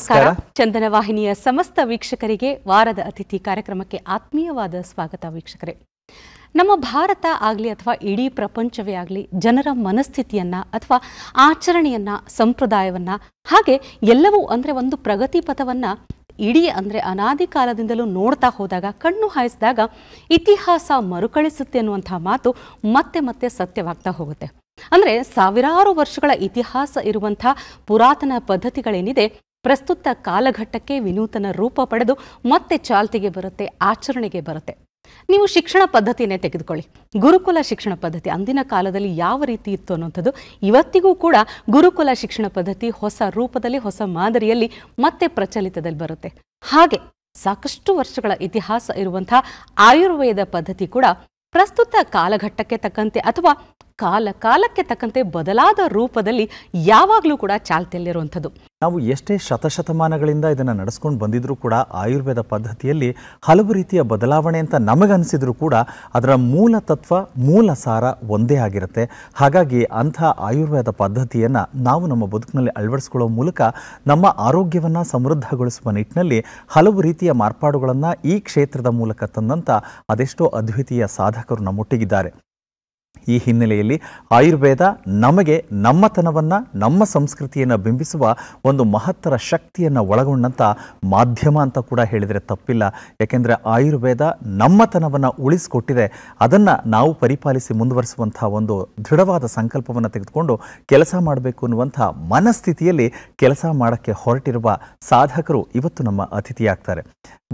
ನಮಸ್ಕಾರ. ಚಂದನ ವಾಹಿನಿಯ ಸಮಸ್ತ ವೀಕ್ಷಕರಿಗೆ ವಾರದ ಅತಿಥಿ ಕಾರ್ಯಕ್ರಮಕ್ಕೆ ಆತ್ಮೀಯವಾದ ಸ್ವಾಗತ. ವೀಕ್ಷಕರೇ, ನಮ್ಮ ಭಾರತ ಆಗಲಿ ಅಥವಾ ಇಡೀ ಪ್ರಪಂಚವೇ ಆಗಲಿ ಜನರ ಮನಸ್ಥಿತಿಯನ್ನ ಅಥವಾ ಆಚರಣೆಯನ್ನ, ಸಂಪ್ರದಾಯವನ್ನ, ಹಾಗೆ ಎಲ್ಲವೂ ಅಂದರೆ ಒಂದು ಪ್ರಗತಿ ಪಥವನ್ನ ಇಡೀ ಅಂದರೆ ಅನಾದಿ ಕಾಲದಿಂದಲೂ ನೋಡ್ತಾ ಹೋದಾಗ, ಕಣ್ಣು ಹಾಯಿಸಿದಾಗ ಇತಿಹಾಸ ಮರುಕಳಿಸುತ್ತೆ ಅನ್ನುವಂಥ ಮಾತು ಮತ್ತೆ ಮತ್ತೆ ಸತ್ಯವಾಗ್ತಾ ಹೋಗುತ್ತೆ. ಅಂದರೆ ಸಾವಿರಾರು ವರ್ಷಗಳ ಇತಿಹಾಸ ಇರುವಂಥ ಪುರಾತನ ಪದ್ಧತಿಗಳೇನಿದೆ ಪ್ರಸ್ತುತ ಕಾಲಘಟ್ಟಕ್ಕೆ ವಿನೂತನ ರೂಪ ಪಡೆದು ಮತ್ತೆ ಚಾಲ್ತಿಗೆ ಬರುತ್ತೆ, ಆಚರಣೆಗೆ ಬರುತ್ತೆ. ನೀವು ಶಿಕ್ಷಣ ಪದ್ಧತಿಯನ್ನೇ ತೆಗೆದುಕೊಳ್ಳಿ. ಗುರುಕುಲ ಶಿಕ್ಷಣ ಪದ್ಧತಿ ಅಂದಿನ ಕಾಲದಲ್ಲಿ ಯಾವ ರೀತಿ ಇತ್ತು ಅನ್ನೋಂಥದ್ದು ಇವತ್ತಿಗೂ ಕೂಡ ಗುರುಕುಲ ಶಿಕ್ಷಣ ಪದ್ಧತಿ ಹೊಸ ರೂಪದಲ್ಲಿ, ಹೊಸ ಮಾದರಿಯಲ್ಲಿ ಮತ್ತೆ ಪ್ರಚಲಿತದಲ್ಲಿ ಬರುತ್ತೆ. ಹಾಗೆ ಸಾಕಷ್ಟು ವರ್ಷಗಳ ಇತಿಹಾಸ ಇರುವಂಥ ಆಯುರ್ವೇದ ಪದ್ಧತಿ ಕೂಡ ಪ್ರಸ್ತುತ ಕಾಲಘಟ್ಟಕ್ಕೆ ತಕ್ಕಂತೆ ಅಥವಾ ಕಾಲಕ್ಕೆ ತಕ್ಕಂತೆ ಬದಲಾದ ರೂಪದಲ್ಲಿ ಯಾವಾಗಲೂ ಕೂಡ ಚಾಲ್ತಿಯಲ್ಲಿರುವಂಥದ್ದು. ನಾವು ಎಷ್ಟೇ ಶತಶತಮಾನಗಳಿಂದ ಇದನ್ನು ನಡೆಸ್ಕೊಂಡು ಬಂದಿದ್ರೂ ಕೂಡ ಆಯುರ್ವೇದ ಪದ್ಧತಿಯಲ್ಲಿ ಹಲವು ರೀತಿಯ ಬದಲಾವಣೆ ಅಂತ ನಮಗನಿಸಿದ್ರೂ ಕೂಡ ಅದರ ಮೂಲ ತತ್ವ, ಮೂಲ ಸಾರ ಒಂದೇ ಆಗಿರುತ್ತೆ. ಹಾಗಾಗಿ ಅಂಥ ಆಯುರ್ವೇದ ಪದ್ಧತಿಯನ್ನು ನಾವು ನಮ್ಮ ಬದುಕಿನಲ್ಲಿ ಅಳವಡಿಸ್ಕೊಳ್ಳೋ ಮೂಲಕ ನಮ್ಮ ಆರೋಗ್ಯವನ್ನು ಸಮೃದ್ಧಗೊಳಿಸುವ ನಿಟ್ಟಿನಲ್ಲಿ ಹಲವು ರೀತಿಯ ಮಾರ್ಪಾಡುಗಳನ್ನು ಈ ಕ್ಷೇತ್ರದ ಮೂಲಕ ತಂದಂಥ ಅದೆಷ್ಟೋ ಅದ್ವಿತೀಯ ಸಾಧಕರು ನಮ್ಮೊಟ್ಟಿಗಿದ್ದಾರೆ. ಈ ಹಿನ್ನೆಲೆಯಲ್ಲಿ ಆಯುರ್ವೇದ ನಮಗೆ ನಮ್ಮತನವನ್ನು, ನಮ್ಮ ಸಂಸ್ಕೃತಿಯನ್ನು ಬಿಂಬಿಸುವ ಒಂದು ಮಹತ್ತರ ಶಕ್ತಿಯನ್ನು ಒಳಗೊಂಡಂಥ ಮಾಧ್ಯಮ ಅಂತ ಕೂಡ ಹೇಳಿದರೆ ತಪ್ಪಿಲ್ಲ. ಯಾಕೆಂದರೆ ಆಯುರ್ವೇದ ನಮ್ಮತನವನ್ನು ಉಳಿಸಿಕೊಟ್ಟಿದೆ. ಅದನ್ನು ನಾವು ಪರಿಪಾಲಿಸಿ ಮುಂದುವರಿಸುವಂಥ ಒಂದು ದೃಢವಾದ ಸಂಕಲ್ಪವನ್ನು ತೆಗೆದುಕೊಂಡು ಕೆಲಸ ಮಾಡಬೇಕು ಅನ್ನುವಂಥ ಮನಸ್ಥಿತಿಯಲ್ಲಿ ಕೆಲಸ ಮಾಡೋಕ್ಕೆ ಹೊರಟಿರುವ ಸಾಧಕರು ಇವತ್ತು ನಮ್ಮ ಅತಿಥಿಯಾಗ್ತಾರೆ.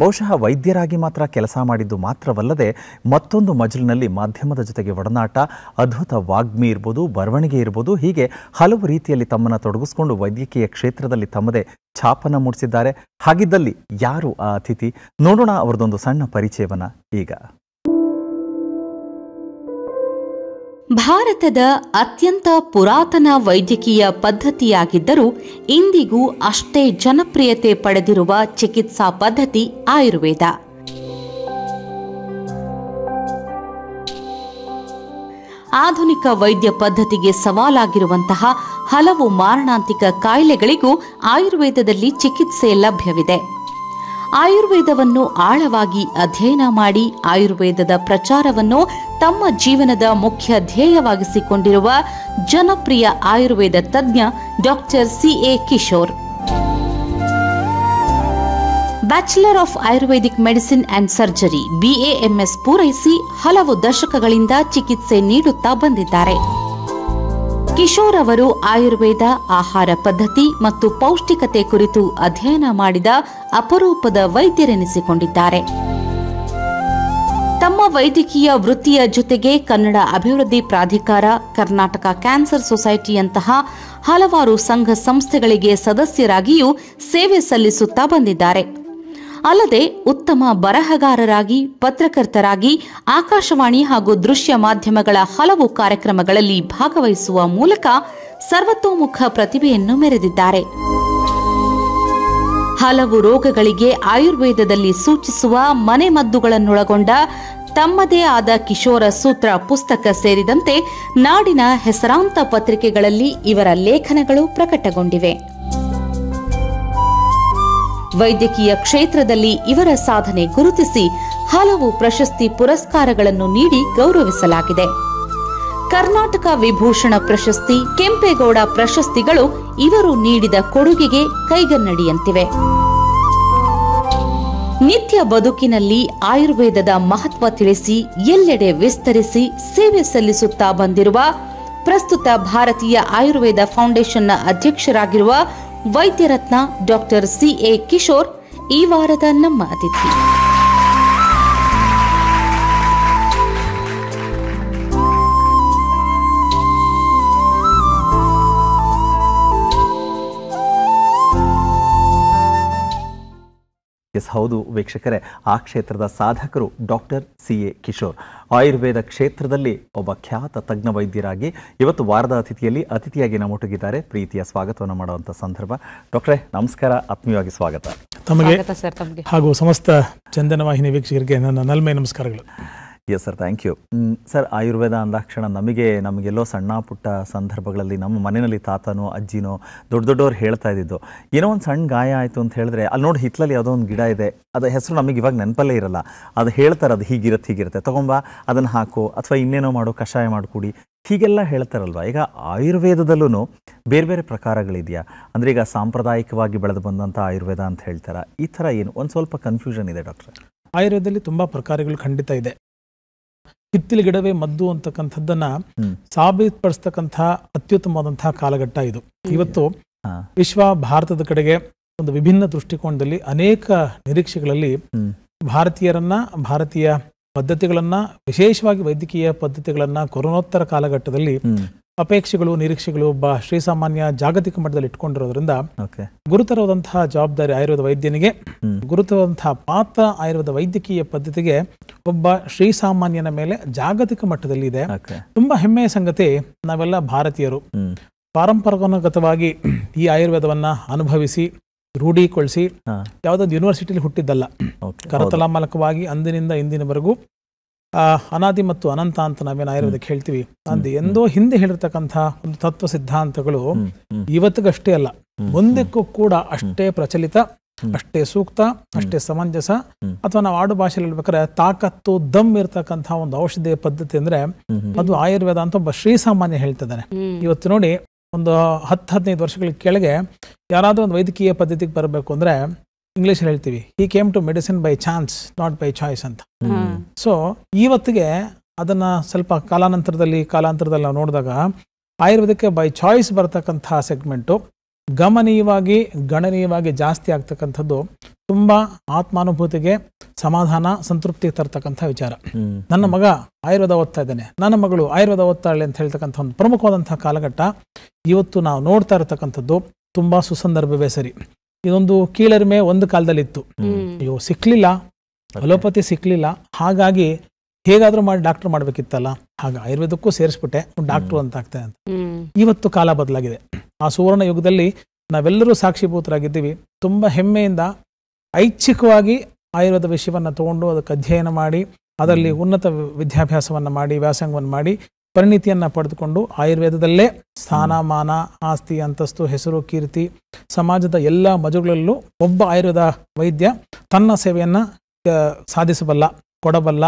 ಬಹುಶಃ ವೈದ್ಯರಾಗಿ ಮಾತ್ರ ಕೆಲಸ ಮಾಡಿದ್ದು ಮಾತ್ರವಲ್ಲದೆ ಮತ್ತೊಂದು ಮಜಲಿನಲ್ಲಿ ಮಾಧ್ಯಮದ ಜೊತೆಗೆ ಒಡನಾಟ, ಅದ್ಭುತ ವಾಗ್ಮಿ ಇರ್ಬೋದು, ಬರವಣಿಗೆ ಇರ್ಬೋದು, ಹೀಗೆ ಹಲವು ರೀತಿಯಲ್ಲಿ ತಮ್ಮನ್ನು ತೊಡಗಿಸ್ಕೊಂಡು ವೈದ್ಯಕೀಯ ಕ್ಷೇತ್ರದಲ್ಲಿ ತಮ್ಮದೇ ಛಾಪನ್ನು ಮೂಡಿಸಿದ್ದಾರೆ. ಹಾಗಿದ್ದಲ್ಲಿ ಯಾರು ಆ ಅತಿಥಿ? ನೋಡೋಣ ಅವರದೊಂದು ಸಣ್ಣ ಪರಿಚಯವನ್ನ ಈಗ. ಭಾರತದ ಅತ್ಯಂತ ಪುರಾತನ ವೈದ್ಯಕೀಯ ಪದ್ಧತಿಯಾಗಿದ್ದರೂ ಇಂದಿಗೂ ಅಷ್ಟೇ ಜನಪ್ರಿಯತೆ ಪಡೆದಿರುವ ಚಿಕಿತ್ಸಾ ಪದ್ಧತಿ ಆಯುರ್ವೇದ. ಆಧುನಿಕ ವೈದ್ಯ ಪದ್ಧತಿಗೆ ಸವಾಲಾಗಿರುವಂತಹ ಹಲವು ಮಾರಣಾಂತಿಕ ಕಾಯಿಲೆಗಳಿಗೂ ಆಯುರ್ವೇದದಲ್ಲಿ ಚಿಕಿತ್ಸೆ ಲಭ್ಯವಿದೆ. ಆಯುರ್ವೇದವನ್ನು ಆಳವಾಗಿ ಅಧ್ಯಯನ ಮಾಡಿ ಆಯುರ್ವೇದದ ಪ್ರಚಾರವನ್ನು ತಮ್ಮ ಜೀವನದ ಮುಖ್ಯ ಧ್ಯೇಯವಾಗಿಸಿಕೊಂಡಿರುವ ಜನಪ್ರಿಯ ಆಯುರ್ವೇದ ತಜ್ಞ doctor CA. Kishore. Bachelor of Ayurvedic medicine and surgery BAMS ಪೂರೈಸಿ ಹಲವು ದಶಕಗಳಿಂದ ಚಿಕಿತ್ಸೆ ನೀಡುತ್ತಾ ಬಂದಿದ್ದಾರೆ. ಕಿಶೋರ್ ಅವರು ಆಯುರ್ವೇದ, ಆಹಾರ ಪದ್ಧತಿ ಮತ್ತು ಪೌಷ್ಟಿಕತೆ ಕುರಿತು ಅಧ್ಯಯನ ಮಾಡಿದ ಅಪರೂಪದ ವೈದ್ಯರೆನಿಸಿಕೊಂಡಿದ್ದಾರೆ. ತಮ್ಮ ವೈದ್ಯಕೀಯ ವೃತ್ತಿಯ ಜೊತೆಗೆ ಕನ್ನಡ ಅಭಿವೃದ್ಧಿ ಪ್ರಾಧಿಕಾರ, ಕರ್ನಾಟಕ ಕ್ಯಾನ್ಸರ್ ಸೊಸೈಟಿಯಂತಹ ಹಲವಾರು ಸಂಘ ಸಂಸ್ಥೆಗಳಿಗೆ ಸದಸ್ಯರಾಗಿಯೂ ಸೇವೆ ಸಲ್ಲಿಸುತ್ತಾ ಬಂದಿದ್ದಾರೆ. ಅಲ್ಲದೆ ಉತ್ತಮ ಬರಹಗಾರರಾಗಿ, ಪತ್ರಕರ್ತರಾಗಿ ಆಕಾಶವಾಣಿ ಹಾಗೂ ದೃಶ್ಯ ಮಾಧ್ಯಮಗಳ ಹಲವು ಕಾರ್ಯಕ್ರಮಗಳಲ್ಲಿ ಭಾಗವಹಿಸುವ ಮೂಲಕ ಸರ್ವತೋಮುಖ ಪ್ರತಿಭೆಯನ್ನು ಮೆರೆದಿದ್ದಾರೆ. ಹಲವು ರೋಗಗಳಿಗೆ ಆಯುರ್ವೇದದಲ್ಲಿ ಸೂಚಿಸುವ ಮನೆಮದ್ದುಗಳನ್ನೊಳಗೊಂಡ ತಮ್ಮದೇ ಆದ ಕಿಶೋರ ಸೂತ್ರ ಪುಸ್ತಕ ಸೇರಿದಂತೆ ನಾಡಿನ ಹೆಸರಾಂತ ಪತ್ರಿಕೆಗಳಲ್ಲಿ ಇವರ ಲೇಖನಗಳು ಪ್ರಕಟಗೊಂಡಿವೆ. ವೈದ್ಯಕೀಯ ಕ್ಷೇತ್ರದಲ್ಲಿ ಇವರ ಸಾಧನೆ ಗುರುತಿಸಿ ಹಲವು ಪ್ರಶಸ್ತಿ ಪುರಸ್ಕಾರಗಳನ್ನು ನೀಡಿ ಗೌರವಿಸಲಾಗಿದೆ. ಕರ್ನಾಟಕ ವಿಭೂಷಣ ಪ್ರಶಸ್ತಿ, ಕೆಂಪೇಗೌಡ ಪ್ರಶಸ್ತಿಗಳು ಇವರು ನೀಡಿದ ಕೊಡುಗೆಗೆ ಕೈಗನ್ನಡಿಯಂತಿವೆ. ನಿತ್ಯ ಬದುಕಿನಲ್ಲಿ ಆಯುರ್ವೇದದ ಮಹತ್ವ ತಿಳಿಸಿ ಎಲ್ಲೆಡೆ ವಿಸ್ತರಿಸಿ ಸೇವೆ ಸಲ್ಲಿಸುತ್ತಾ ಬಂದಿರುವ ಪ್ರಸ್ತುತ ಭಾರತೀಯ ಆಯುರ್ವೇದ ಫೌಂಡೇಶನ್ನ ಅಧ್ಯಕ್ಷರಾಗಿರುವ ವೈದ್ಯರತ್ನ ಡಾಕ್ಟರ್ ಸಿ.ಎ. ಕಿಶೋರ್ ಈ ವಾರದ ನಮ್ಮ ಅತಿಥಿ. ಹೌದು ವೀಕ್ಷಕರೇ, ಆ ಕ್ಷೇತ್ರದ ಸಾಧಕರು ಡಾಕ್ಟರ್ ಸಿ.ಎ. ಕಿಶೋರ್. ಆಯುರ್ವೇದ ಕ್ಷೇತ್ರದಲ್ಲಿ ಒಬ್ಬ ಖ್ಯಾತ ತಜ್ಞ ವೈದ್ಯರಾಗಿ ಇವತ್ತು ವಾರದ ಅತಿಥಿಯಾಗಿ ನಮ್ಮೊಟ್ಟಿಗಿದ್ದಾರೆ. ಪ್ರೀತಿಯ ಸ್ವಾಗತವನ್ನು ಮಾಡುವಂಥ ಸಂದರ್ಭ. ಡಾಕ್ಟ್ರೇ ನಮಸ್ಕಾರ, ಆತ್ಮೀಯವಾಗಿ ಸ್ವಾಗತ. ತಮಗೆ ಹಾಗೂ ಸಮಸ್ತ ಚಂದನ ವಾಹಿನಿ ವೀಕ್ಷಕರಿಗೆ ನನ್ನ ನಲ್ಮೆ ನಮಸ್ಕಾರಗಳು. Yes sir, thank you. Sir, Ayurveda ಅಂದಾಕ್ಷಣ ನಮಗೆಲ್ಲೋ ಸಣ್ಣ ಪುಟ್ಟ ಸಂದರ್ಭಗಳಲ್ಲಿ ನಮ್ಮ ಮನೆಯಲ್ಲಿ ತಾತನೋ ಅಜ್ಜಿನೋ ದೊಡ್ಡವ್ರು ಹೇಳ್ತಾ ಇದ್ದಿದ್ದು, ಏನೋ ಒಂದು ಸಣ್ಣ ಗಾಯ ಆಯಿತು ಅಂತ ಹೇಳಿದ್ರೆ ಅಲ್ಲಿ ನೋಡಿ ಹಿತ್ತಲಲ್ಲಿ ಯಾವುದೋ ಒಂದು ಗಿಡ ಇದೆ, ಅದು ಹೆಸರು ನಮಗೆ ಇವಾಗ ನೆನಪಲ್ಲೇ ಇರಲ್ಲ, ಅದು ಹೇಳ್ತಾರೆ ಅದು ಹೀಗಿರುತ್ತೆ ತಗೊಂಬ ಅದನ್ನು ಹಾಕು ಅಥವಾ ಇನ್ನೇನೋ ಮಾಡೋ ಕಷಾಯ ಮಾಡಿಕೊಡಿ ಹೀಗೆಲ್ಲ ಹೇಳ್ತಾರಲ್ವ. ಈಗ ಆಯುರ್ವೇದದಲ್ಲೂ ಬೇರೆ ಬೇರೆ ಪ್ರಕಾರಗಳಿದೆಯಾ? ಅಂದರೆ ಈಗ ಸಾಂಪ್ರದಾಯಿಕವಾಗಿ ಬೆಳೆದು ಬಂದಂಥ ಆಯುರ್ವೇದ ಅಂತ ಹೇಳ್ತಾರ, ಈ ಥರ ಏನು ಒಂದು ಸ್ವಲ್ಪ ಕನ್ಫ್ಯೂಷನ್ ಇದೆ ಡಾಕ್ಟ್ರೆ. ಆಯುರ್ವೇದದಲ್ಲಿ ತುಂಬಾ ಪ್ರಕಾರಗಳು ಖಂಡಿತ ಇದೆ. ಹಿತ್ತಿಲು ಗಿಡವೇ ಮದ್ದು ಅಂತಕ್ಕಂಥದ್ದನ್ನ ಸಾಬೀತುಪಡಿಸ್ತಕ್ಕಂಥ ಅತ್ಯುತ್ತಮವಾದಂತಹ ಕಾಲಘಟ್ಟ ಇದು. ಇವತ್ತು ವಿಶ್ವ ಭಾರತದ ಕಡೆಗೆ ಒಂದು ವಿಭಿನ್ನ ದೃಷ್ಟಿಕೋನದಲ್ಲಿ ಅನೇಕ ನಿರೀಕ್ಷೆಗಳಲ್ಲಿ ಭಾರತೀಯ ಪದ್ಧತಿಗಳನ್ನ, ವಿಶೇಷವಾಗಿ ವೈದ್ಯಕೀಯ ಪದ್ಧತಿಗಳನ್ನ ಕೊರೋನೋತ್ತರ ಕಾಲಘಟ್ಟದಲ್ಲಿ ಅಪೇಕ್ಷೆಗಳು, ನಿರೀಕ್ಷೆಗಳು ಒಬ್ಬ ಶ್ರೀಸಾಮಾನ್ಯ ಜಾಗತಿಕ ಮಟ್ಟದಲ್ಲಿ ಇಟ್ಕೊಂಡಿರೋದ್ರಿಂದ ಗುರುತರವಾದಂತಹ ಜವಾಬ್ದಾರಿ ಆಯುರ್ವೇದ ವೈದ್ಯನಿಗೆ, ಗುರುತರವಾದಂತಹ ಪಾತ್ರ ಆಯುರ್ವೇದ ವೈದ್ಯಕೀಯ ಪದ್ಧತಿಗೆ ಒಬ್ಬ ಶ್ರೀಸಾಮಾನ್ಯನ ಮೇಲೆ ಜಾಗತಿಕ ಮಟ್ಟದಲ್ಲಿ ಇದೆ. ತುಂಬಾ ಹೆಮ್ಮೆಯ ಸಂಗತಿ, ನಾವೆಲ್ಲ ಭಾರತೀಯರು ಪಾರಂಪರಾಗತವಾಗಿ ಈ ಆಯುರ್ವೇದವನ್ನ ಅನುಭವಿಸಿ ರೂಢಿಗೊಳಿಸಿ ಯಾವುದೊಂದು ಯೂನಿವರ್ಸಿಟಿಲಿ ಹುಟ್ಟಿದ್ದಲ್ಲ. ಕರತಲಾಮಲಕವಾಗಿ ಅಂದಿನಿಂದ ಇಂದಿನವರೆಗೂ ಅನಾದಿ ಮತ್ತು ಅನಂತ ಅಂತ ನಾವೇನು ಆಯುರ್ವೇದಕ್ಕೆ ಹೇಳ್ತೀವಿ, ಅಂದು ಎಂದೋ ಹಿಂದೆ ಹೇಳಿರ್ತಕ್ಕಂಥ ಒಂದು ತತ್ವ ಸಿದ್ಧಾಂತಗಳು ಇವತ್ತಿಗಷ್ಟೇ ಅಲ್ಲ, ಮುಂದಕ್ಕೂ ಕೂಡ ಅಷ್ಟೇ ಪ್ರಚಲಿತ, ಅಷ್ಟೇ ಸೂಕ್ತ, ಅಷ್ಟೇ ಸಮಂಜಸ. ಅಥವಾ ನಾವು ಆಡು ಭಾಷೆಯಲ್ಲಿ ಹೇಳ್ಬೇಕಾದ್ರೆ ತಾಕತ್ತು ದಮ್ ಇರ್ತಕ್ಕಂಥ ಒಂದು ಔಷಧಿಯ ಪದ್ಧತಿ ಅಂದ್ರೆ ಅದು ಆಯುರ್ವೇದ ಅಂತ ಒಬ್ಬ ಶ್ರೀಸಾಮಾನ್ಯ ಹೇಳ್ತಿದ್ದಾನೆ. ಇವತ್ತು ನೋಡಿ, ಒಂದು 10-15 ವರ್ಷಗಳ ಕೆಳಗೆ ಯಾರಾದ್ರೂ ಒಂದು ವೈದ್ಯಕೀಯ ಪದ್ಧತಿಗೆ ಬರಬೇಕು ಅಂದ್ರೆ ಇಂಗ್ಲಿಷ್ ಹೇಳ್ತೀವಿ, he came to medicine by chance not by choice ಅಂತ. ಸೊ ಇವತ್ತಿಗೆ ಅದನ್ನ ಸ್ವಲ್ಪ ಕಾಲಾನಂತರದಲ್ಲಿ ನಾವು ನೋಡಿದಾಗ ಆಯುರ್ವೇದಕ್ಕೆ ಬೈ ಚಾಯ್ಸ್ ಬರ್ತಕ್ಕಂತಹ ಸೆಗ್ಮೆಂಟು ಗಣನೀಯವಾಗಿ ಜಾಸ್ತಿ ಆಗ್ತಕ್ಕಂಥದ್ದು ತುಂಬಾ ಆತ್ಮಾನುಭೂತಿಗೆ, ಸಮಾಧಾನ, ಸಂತೃಪ್ತಿ ತರ್ತಕ್ಕಂಥ ವಿಚಾರ. ನನ್ನ ಮಗ ಆಯುರ್ವೇದ ಓದ್ತಾ ಇದ್ದಾನೆ, ನನ್ನ ಮಗಳು ಆಯುರ್ವೇದ ಓದ್ತಾಳೆ ಅಂತ ಹೇಳ್ತಕ್ಕಂಥ ಒಂದು ಪ್ರಮುಖವಾದಂತಹ ಕಾಲಘಟ್ಟ ಇವತ್ತು ನಾವು ನೋಡ್ತಾ ಇರತಕ್ಕಂಥದ್ದು. ತುಂಬಾ ಸುಸಂದರ್ಭವೇ ಸರಿ. ಇದೊಂದು ಕೀಳರಿಮೆ ಒಂದು ಕಾಲದಲ್ಲಿ ಇತ್ತು, ಅಯ್ಯೋ ಸಿಕ್ಲಿಲ್ಲ, ಅಲೋಪತಿ ಸಿಕ್ಲಿಲ್ಲ, ಹಾಗಾಗಿ ಹೇಗಾದ್ರೂ ಮಾಡಿ ಡಾಕ್ಟರ್ ಮಾಡ್ಬೇಕಿತ್ತಲ್ಲ, ಹಾಗ ಆಯುರ್ವೇದಕ್ಕೂ ಸೇರಿಸ್ಬಿಟ್ಟೆ ಡಾಕ್ಟ್ರು ಅಂತ ಆಗ್ತದೆ ಅಂತ. ಇವತ್ತು ಕಾಲ ಬದಲಾಗಿದೆ. ಆ ಸುವರ್ಣ ಯುಗದಲ್ಲಿ ನಾವೆಲ್ಲರೂ ಸಾಕ್ಷಿಭೂತರಾಗಿದ್ದೀವಿ. ತುಂಬಾ ಹೆಮ್ಮೆಯಿಂದ ಐಚ್ಛಿಕವಾಗಿ ಆಯುರ್ವೇದ ವಿಷಯವನ್ನ ತಗೊಂಡು ಅದಕ್ಕೆ ಅಧ್ಯಯನ ಮಾಡಿ, ಅದರಲ್ಲಿ ಉನ್ನತ ವಿದ್ಯಾಭ್ಯಾಸವನ್ನ ಮಾಡಿ, ವ್ಯಾಸಂಗವನ್ನು ಮಾಡಿ, ಪರಿಣಿತಿಯನ್ನ ಪಡೆದುಕೊಂಡು ಆಯುರ್ವೇದದಲ್ಲೇ ಸ್ಥಾನಮಾನ, ಆಸ್ತಿ, ಅಂತಸ್ತು, ಹೆಸರು, ಕೀರ್ತಿ, ಸಮಾಜದ ಎಲ್ಲ ಮಜುಗಳಲ್ಲೂ ಒಬ್ಬ ಆಯುರ್ವೇದ ವೈದ್ಯ ತನ್ನ ಸೇವೆಯನ್ನ ಸಾಧಿಸಬಲ್ಲ, ಕೊಡಬಲ್ಲ,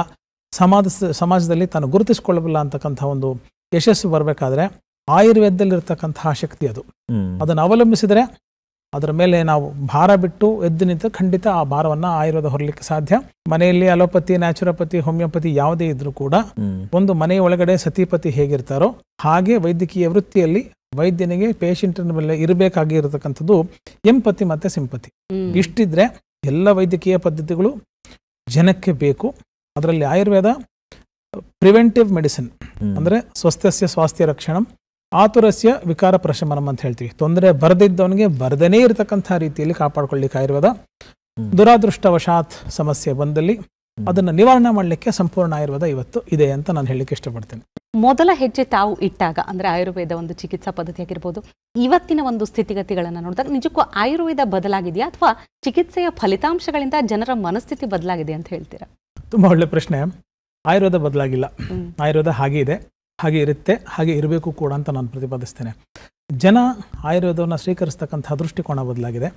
ಸಮಾಜದಲ್ಲಿ ತಾನು ಗುರುತಿಸಿಕೊಳ್ಳಬಲ್ಲ ಅಂತಕ್ಕಂಥ ಒಂದು ಯಶಸ್ಸು ಬರಬೇಕಾದ್ರೆ ಆಯುರ್ವೇದದಲ್ಲಿರ್ತಕ್ಕಂತಹ ಶಕ್ತಿ ಅದು. ಅದನ್ನು ಅವಲಂಬಿಸಿದರೆ, ಅದರ ಮೇಲೆ ನಾವು ಭಾರ ಬಿಟ್ಟು ಎದ್ದು ನಿಂತ ಖಂಡಿತ ಆ ಭಾರವನ್ನ ಆಯುರ್ವೇದ ಹೊರಲಿಕ್ಕೆ ಸಾಧ್ಯ. ಮನೆಯಲ್ಲಿ ಅಲೋಪತಿ, ನ್ಯಾಚುರೋಪತಿ, ಹೋಮಿಯೋಪತಿ ಯಾವುದೇ ಇದ್ರೂ ಕೂಡ ಒಂದು ಮನೆಯ ಒಳಗಡೆ ಸತಿಪತಿ ಹೇಗಿರ್ತಾರೋ ಹಾಗೆ ವೈದ್ಯಕೀಯ ವೃತ್ತಿಯಲ್ಲಿ ವೈದ್ಯನಿಗೆ ಪೇಷಂಟಿನ ಮೇಲೆ ಇರಬೇಕಾಗಿರತಕ್ಕಂಥದ್ದು ಎಂಪತಿ ಮತ್ತೆ ಸಿಂಪತಿ. ಇಷ್ಟಿದ್ರೆ ಎಲ್ಲ ವೈದ್ಯಕೀಯ ಪದ್ಧತಿಗಳು ಜನಕ್ಕೆ ಬೇಕು. ಅದರಲ್ಲಿ ಆಯುರ್ವೇದ ಪ್ರಿವೆಂಟಿವ್ ಮೆಡಿಸಿನ್ ಅಂದ್ರೆ ಸ್ವಸ್ಥಸ್ಯ ಸ್ವಾಸ್ಥ್ಯ ರಕ್ಷಣಂ, ಆತುರಸ್ಯ ವಿಕಾರ ಪ್ರಶಮನಂ ಅಂತ ಹೇಳ್ತೀವಿ. ತೊಂದರೆ ಬರದಿದ್ದವನಿಗೆ ಬರದೇನೇ ಇರತಕ್ಕಂಥ ರೀತಿಯಲ್ಲಿ ಕಾಪಾಡ್ಕೊಳ್ಳಿಕ್ಕೆ ಆಯುರ್ವೇದ, ದುರಾದೃಷ್ಟವಶಾತ್ ಸಮಸ್ಯೆ ಬಂದಲ್ಲಿ ಅದನ್ನು ನಿವಾರಣೆ ಮಾಡಲಿಕ್ಕೆ ಸಂಪೂರ್ಣ ಆಯುರ್ವೇದ ಇವತ್ತು ಇದೆ ಅಂತ ನಾನು ಹೇಳಲಿಕ್ಕೆ ಇಷ್ಟಪಡ್ತೇನೆ. ಮೊದಲ ಹೆಜ್ಜೆ ತಾವು ಇಟ್ಟಾಗ ಅಂದ್ರೆ ಆಯುರ್ವೇದ ಒಂದು ಚಿಕಿತ್ಸಾ ಪದ್ಧತಿ ಆಗಿರ್ಬೋದು, ಇವತ್ತಿನ ಒಂದು ಸ್ಥಿತಿಗತಿಗಳನ್ನು ನೋಡಿದಾಗ ನಿಜಕ್ಕೂ ಆಯುರ್ವೇದ ಬದಲಾಗಿದೆಯಾ ಅಥವಾ ಚಿಕಿತ್ಸೆಯ ಫಲಿತಾಂಶಗಳಿಂದ ಜನರ ಮನಸ್ಥಿತಿ ಬದಲಾಗಿದೆ ಅಂತ ಹೇಳ್ತೀರಾ? ತುಂಬಾ ಒಳ್ಳೆ ಪ್ರಶ್ನೆ. ಆಯುರ್ವೇದ ಬದಲಾಗಿಲ್ಲ, ಆಯುರ್ವೇದ ಹಾಗೆ ಇದೆ, ಹಾಗೆ ಇರುತ್ತೆ, ಹಾಗೆ ಇರಬೇಕು ಕೂಡ ಅಂತ ನಾನು ಪ್ರತಿಪಾದಿಸ್ತೇನೆ. ಜನ ಆಯುರ್ವೇದವನ್ನು ಸ್ವೀಕರಿಸ್ತಕ್ಕಂತಹ ದೃಷ್ಟಿಕೋನ ಬದಲಾಗಿದೆ.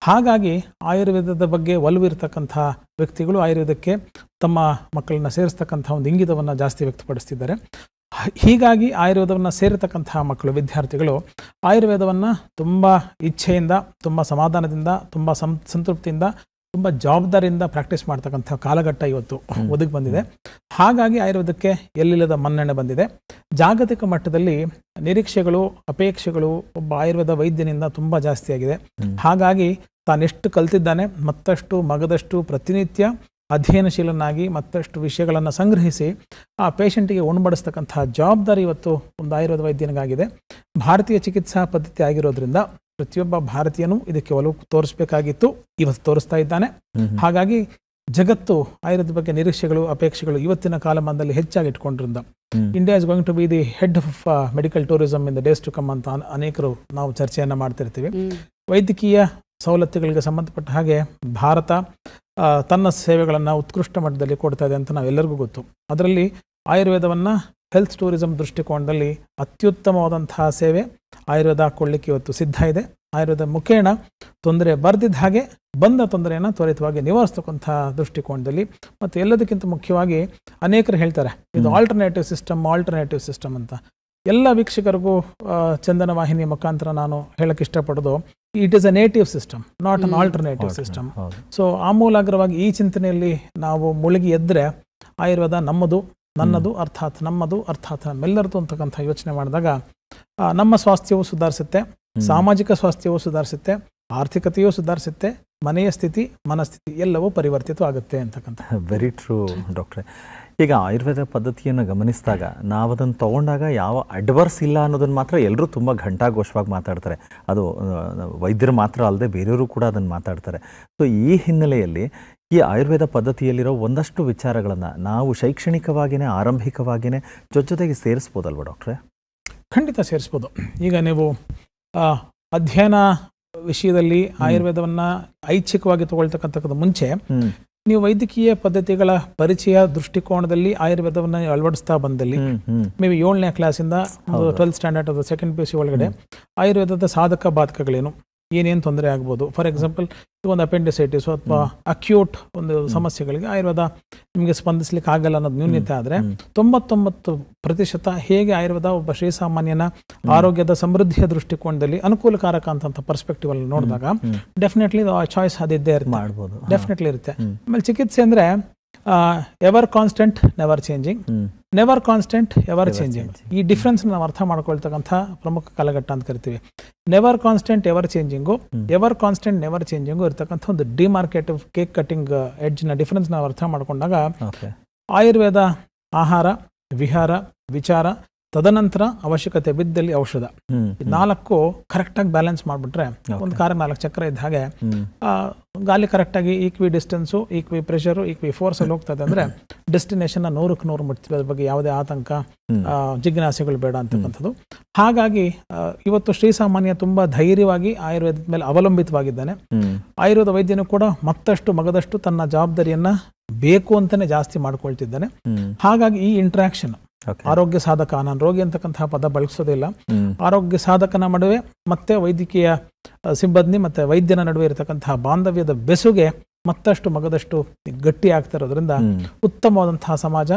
ಹಾಗಾಗಿ ಆಯುರ್ವೇದದ ಬಗ್ಗೆ ಒಲವು ಇರತಕ್ಕಂತಹ ವ್ಯಕ್ತಿಗಳು ಆಯುರ್ವೇದಕ್ಕೆ ತಮ್ಮ ಮಕ್ಕಳನ್ನ ಸೇರಿಸ್ತಕ್ಕಂತಹ ಒಂದು ಇಂಗಿತವನ್ನ ಜಾಸ್ತಿ ವ್ಯಕ್ತಪಡಿಸ್ತಿದ್ದಾರೆ. ಹೀಗಾಗಿ ಆಯುರ್ವೇದವನ್ನ ಸೇರಿರ್ತಕ್ಕಂತಹ ಮಕ್ಕಳು, ವಿದ್ಯಾರ್ಥಿಗಳು ಆಯುರ್ವೇದವನ್ನ ತುಂಬಾ ಇಚ್ಛೆಯಿಂದ, ತುಂಬಾ ಸಮಾಧಾನದಿಂದ, ತುಂಬಾ ಸಂತೃಪ್ತಿಯಿಂದ, ತುಂಬಾ ಜವಾಬ್ದಾರಿಯಿಂದ ಪ್ರಾಕ್ಟೀಸ್ ಮಾಡ್ತಕ್ಕಂಥ ಕಾಲಘಟ್ಟ ಇವತ್ತು ಒದಗಿ ಬಂದಿದೆ. ಹಾಗಾಗಿ ಆಯುರ್ವೇದಕ್ಕೆ ಎಲ್ಲಿಲ್ಲದ ಮನ್ನಣೆ ಬಂದಿದೆ. ಜಾಗತಿಕ ಮಟ್ಟದಲ್ಲಿ ನಿರೀಕ್ಷೆಗಳು, ಅಪೇಕ್ಷೆಗಳು ಒಬ್ಬ ಆಯುರ್ವೇದ ವೈದ್ಯನಿಂದ ತುಂಬಾ ಜಾಸ್ತಿ ಆಗಿದೆ. ಹಾಗಾಗಿ ತಾನೆಷ್ಟು ಕಲ್ತಿದ್ದಾನೆ ಮತ್ತಷ್ಟು ಮಗದಷ್ಟು ಪ್ರತಿನಿತ್ಯ ಅಧ್ಯಯನಶೀಲನಾಗಿ ಮತ್ತಷ್ಟು ವಿಷಯಗಳನ್ನು ಸಂಗ್ರಹಿಸಿ ಆ ಪೇಷಂಟಿಗೆ ಉಣಬಡಿಸ್ತಕ್ಕಂತಹ ಜವಾಬ್ದಾರಿ ಇವತ್ತು ಒಂದು ಆಯುರ್ವೇದ ವೈದ್ಯನಿಗಾಗಿದೆ. ಭಾರತೀಯ ಚಿಕಿತ್ಸಾ ಪದ್ಧತಿ ಆಗಿರೋದ್ರಿಂದ ಪ್ರತಿಯೊಬ್ಬ ಭಾರತೀಯನೂ ಇದಕ್ಕೆ ಒಲವು ತೋರಿಸಬೇಕಾಗಿತ್ತು, ಇವತ್ತು ತೋರಿಸ್ತಾ ಇದ್ದಾನೆ. ಹಾಗಾಗಿ ಜಗತ್ತು ಆಯುರ್ವೇದ ಬಗ್ಗೆ ನಿರೀಕ್ಷೆಗಳು, ಅಪೇಕ್ಷೆಗಳು ಇವತ್ತಿನ ಕಾಲಮಾನದಲ್ಲಿ ಹೆಚ್ಚಾಗಿ ಇಟ್ಕೊಂಡಿರಿಂದ India is going to be the head of medical tourism in the days to come ಅಂತ ಅನೇಕರು ನಾವು ಚರ್ಚೆಯನ್ನ ಮಾಡ್ತಿರ್ತೀವಿ. ವೈದ್ಯಕೀಯ ಸವಲತ್ತುಗಳಿಗೆ ಸಂಬಂಧಪಟ್ಟ ಹಾಗೆ ಭಾರತ ತನ್ನ ಸೇವೆಗಳನ್ನು ಉತ್ಕೃಷ್ಟ ಮಟ್ಟದಲ್ಲಿ ಕೊಡ್ತಾ ಇದೆ ಅಂತ ನಾವೆಲ್ಲರಿಗೂ ಗೊತ್ತು. ಅದರಲ್ಲಿ ಆಯುರ್ವೇದವನ್ನು ಹೆಲ್ತ್ ಟೂರಿಸಂ ದೃಷ್ಟಿಕೋನದಲ್ಲಿ ಅತ್ಯುತ್ತಮವಾದಂತಹ ಸೇವೆ ಆಯುರ್ವೇದ ಕೊಡಲಿಕ್ಕೆ ಇವತ್ತು ಸಿದ್ಧ ಇದೆ. ಆಯುರ್ವೇದ ಮುಖೇನ ತೊಂದರೆ ಬರ್ದಿದ್ದ ಹಾಗೆ ಬಂದ ತೊಂದರೆಯನ್ನು ತ್ವರಿತವಾಗಿ ನಿವಾರಿಸ್ತಕ್ಕಂಥ ದೃಷ್ಟಿಕೋನದಲ್ಲಿ, ಮತ್ತು ಎಲ್ಲದಕ್ಕಿಂತ ಮುಖ್ಯವಾಗಿ ಅನೇಕರು ಹೇಳ್ತಾರೆ ಇದು ಆಲ್ಟರ್ನೇಟಿವ್ ಸಿಸ್ಟಮ್ ಅಂತ. ಎಲ್ಲ ವೀಕ್ಷಕರಿಗೂ ಚಂದನ ವಾಹಿನಿ ಮುಖಾಂತರ ನಾನು ಹೇಳಕ್ಕೆ ಇಷ್ಟಪಡೋದು, it is a native system, not an alternative system. So ಆಮೂಲಾಗ್ರವಾಗಿ ಈ ಚಿಂತನೆಯಲ್ಲಿ ನಾವು ಮುಳುಗಿ ಎದ್ರೆ ಆಯುರ್ವೇದ ನಮ್ಮದು, ನನ್ನದು ಅರ್ಥಾತ್ ನಮ್ಮದು ಅರ್ಥಾತ್ ನಮ್ಮೆಲ್ಲರದು ಅಂತಕ್ಕಂಥ ಯೋಚನೆ ಮಾಡಿದಾಗ ನಮ್ಮ ಸ್ವಾಸ್ಥ್ಯವೂ ಸುಧಾರಿಸುತ್ತೆ, ಸಾಮಾಜಿಕ ಸ್ವಾಸ್ಥ್ಯವೂ ಸುಧಾರಿಸುತ್ತೆ, ಆರ್ಥಿಕತೆಯೂ ಸುಧಾರಿಸುತ್ತೆ, ಮನೆಯ ಸ್ಥಿತಿ ಮನಸ್ಥಿತಿ ಎಲ್ಲವೂ ಪರಿವರ್ತಿತವಾಗುತ್ತೆ ಅಂತಕ್ಕಂಥ. ವೆರಿ ಟ್ರೂ ಡಾಕ್ಟ್ರೆ. ಈಗ ಆಯುರ್ವೇದ ಪದ್ಧತಿಯನ್ನು ಗಮನಿಸಿದಾಗ ನಾವು ಅದನ್ನು ತೊಗೊಂಡಾಗ ಯಾವ ಅಡ್ವರ್ಸ್ ಇಲ್ಲ ಅನ್ನೋದನ್ನು ಮಾತ್ರ ಎಲ್ಲರೂ ತುಂಬ ಘಂಟಾಘೋಷವಾಗಿ ಮಾತಾಡ್ತಾರೆ. ಅದು ವೈದ್ಯರು ಮಾತ್ರ ಅಲ್ಲದೆ ಬೇರೆಯವರು ಕೂಡ ಅದನ್ನು ಮಾತಾಡ್ತಾರೆ. ಸೊ ಈ ಹಿನ್ನೆಲೆಯಲ್ಲಿ ಈ ಆಯುರ್ವೇದ ಪದ್ಧತಿಯಲ್ಲಿರೋ ಒಂದಷ್ಟು ವಿಚಾರಗಳನ್ನು ನಾವು ಶೈಕ್ಷಣಿಕವಾಗಿಯೇ ಆರಂಭಿಕವಾಗಿಯೇ ಜೊತೆಗೆ ಸೇರಿಸ್ಬೋದಲ್ವ ಡಾಕ್ಟ್ರೆ? ಖಂಡಿತ ಸೇರಿಸ್ಬೋದು. ಈಗ ನೀವು ಅಧ್ಯಯನ ವಿಷಯದಲ್ಲಿ ಆಯುರ್ವೇದವನ್ನು ಐಚ್ಛಿಕವಾಗಿ ತಗೊಳ್ತಕ್ಕಂಥದ್ದು ಮುಂಚೆ ನೀವು ವೈದ್ಯಕೀಯ ಪದ್ಧತಿಗಳ ಪರಿಚಯ ದೃಷ್ಟಿಕೋನದಲ್ಲಿ ಆಯುರ್ವೇದವನ್ನು ಅಳವಡಿಸ್ತಾ ಬಂದಲ್ಲಿ ಮೇ ಬಿ 7ನೇ ಕ್ಲಾಸಿಂದ 12th ಸ್ಟ್ಯಾಂಡರ್ಡ್ ಅಥವಾ 2nd PUC ಒಳಗಡೆ ಆಯುರ್ವೇದದ ಸಾಧಕ ಬಾಧಕಗಳೇನು, ಏನೇನು ತೊಂದರೆ ಆಗ್ಬೋದು. ಫಾರ್ ಎಕ್ಸಾಂಪಲ್ ಒಂದು ಅಪೆಂಡಿಸೈಟಿಸ್ ಅಥವಾ ಅಕ್ಯೂಟ್ ಒಂದು ಸಮಸ್ಯೆಗಳಿಗೆ ಆಯುರ್ವೇದ ನಿಮಗೆ ಸ್ಪಂದಿಸಲಿಕ್ಕೆ ಆಗಲ್ಲ ಅನ್ನೋದು ನ್ಯೂನ್ಯತೆ ಆದರೆ 99% ಹೇಗೆ ಆಯುರ್ವೇದ ಒಬ್ಬ ಶ್ರೀಸಾಮಾನ್ಯನ ಆರೋಗ್ಯದ ಸಮೃದ್ಧಿಯ ದೃಷ್ಟಿಕೋನದಲ್ಲಿ ಅನುಕೂಲಕಾರಕ ಅಂತ ಪರ್ಸ್ಪೆಕ್ಟಿವ್ ಅಲ್ಲಿ ನೋಡಿದಾಗ ಡೆಫಿನೆಟ್ಲಿ ಚಾಯ್ಸ್ ಅದಿದ್ದೇ ಮಾಡ್ಬೋದು, ಡೆಫಿನೆಟ್ಲಿ ಇರುತ್ತೆ. ಆಮೇಲೆ ಚಿಕಿತ್ಸೆ ಅಂದ್ರೆ ever constant never changing, never constant ever changing. ಈ ಡಿಫ್ರೆನ್ಸ್ ನಾವು ಅರ್ಥ ಮಾಡ್ಕೊಳ್ತಕ್ಕಂಥ ಪ್ರಮುಖ ಕಾಲಘಟ್ಟ ಅಂತ ಕರಿತೀವಿ. Never constant ever changing, ever constant never changing ಇರ್ತಕ್ಕಂಥ ಒಂದು ಡಿಮಾರ್ಕೇಟಿವ್ ಕೇಕ್ ಕಟಿಂಗ್ ಎಡ್ಜ್ ನ ಡಿಫರೆನ್ಸ್ ನಾವು ಅರ್ಥ ಮಾಡ್ಕೊಂಡಾಗ ಆಯುರ್ವೇದ ಆಹಾರ, ವಿಹಾರ, ವಿಚಾರ, ತದನಂತರ ಅವಶ್ಯಕತೆ ಬಿದ್ದಲ್ಲಿ ಔಷಧ, 4 ಕರೆಕ್ಟಾಗಿ ಬ್ಯಾಲೆನ್ಸ್ ಮಾಡಿಬಿಟ್ರೆ ಒಂದು ಕಾರ್ 4 ಚಕ್ರ ಇದ್ದ ಹಾಗೆ ಗಾಲಿ ಕರೆಕ್ಟಾಗಿ ಈಕ್ವಿ ಡಿಸ್ಟೆನ್ಸು, ಈಕ್ವಿ ಪ್ರೆಷರು, ಈಕ್ವಿ ಫೋರ್ಸ್ ಅಲ್ಲಿ ಹೋಗ್ತದೆ ಅಂದ್ರೆ ಡೆಸ್ಟಿನೇಷನ್ 100ಕ್ಕೆ 100 ಮುಟ್ತೀವಿ. ಅದ್ರ ಬಗ್ಗೆ ಯಾವುದೇ ಆತಂಕ ಜಿಜ್ಞಾಸೆಗಳು ಬೇಡ ಅಂತಕ್ಕಂಥದ್ದು. ಹಾಗಾಗಿ ಇವತ್ತು ಶ್ರೀಸಾಮಾನ್ಯ ತುಂಬಾ ಧೈರ್ಯವಾಗಿ ಆಯುರ್ವೇದದ ಮೇಲೆ ಅವಲಂಬಿತವಾಗಿದ್ದಾನೆ. ಆಯುರ್ವೇದ ವೈದ್ಯನು ಕೂಡ ಮತ್ತಷ್ಟು ಮಗದಷ್ಟು ತನ್ನ ಜವಾಬ್ದಾರಿಯನ್ನ ಬೇಕು ಅಂತಾನೆ ಜಾಸ್ತಿ ಮಾಡ್ಕೊಳ್ತಿದ್ದಾನೆ. ಹಾಗಾಗಿ ಈ ಇಂಟ್ರಾಕ್ಷನ್ ಆರೋಗ್ಯ ಸಾಧಕ, ನಾನು ರೋಗಿ ಅಂತಕ್ಕಂತಹ ಪದ ಬಳಸೋದಿಲ್ಲ, ಆರೋಗ್ಯ ಸಾಧಕನ ನಡುವೆ ಮತ್ತೆ ವೈದ್ಯಕೀಯ ಸಿಬ್ಬಂದಿ ಮತ್ತೆ ವೈದ್ಯನ ನಡುವೆ ಇರತಕ್ಕಂತಹ ಬಾಂಧವ್ಯದ ಬೆಸುಗೆ ಮತ್ತಷ್ಟು ಮಗದಷ್ಟು ಗಟ್ಟಿ ಆಗ್ತಾ ಇರೋದ್ರಿಂದ ಉತ್ತಮವಾದಂತಹ ಸಮಾಜ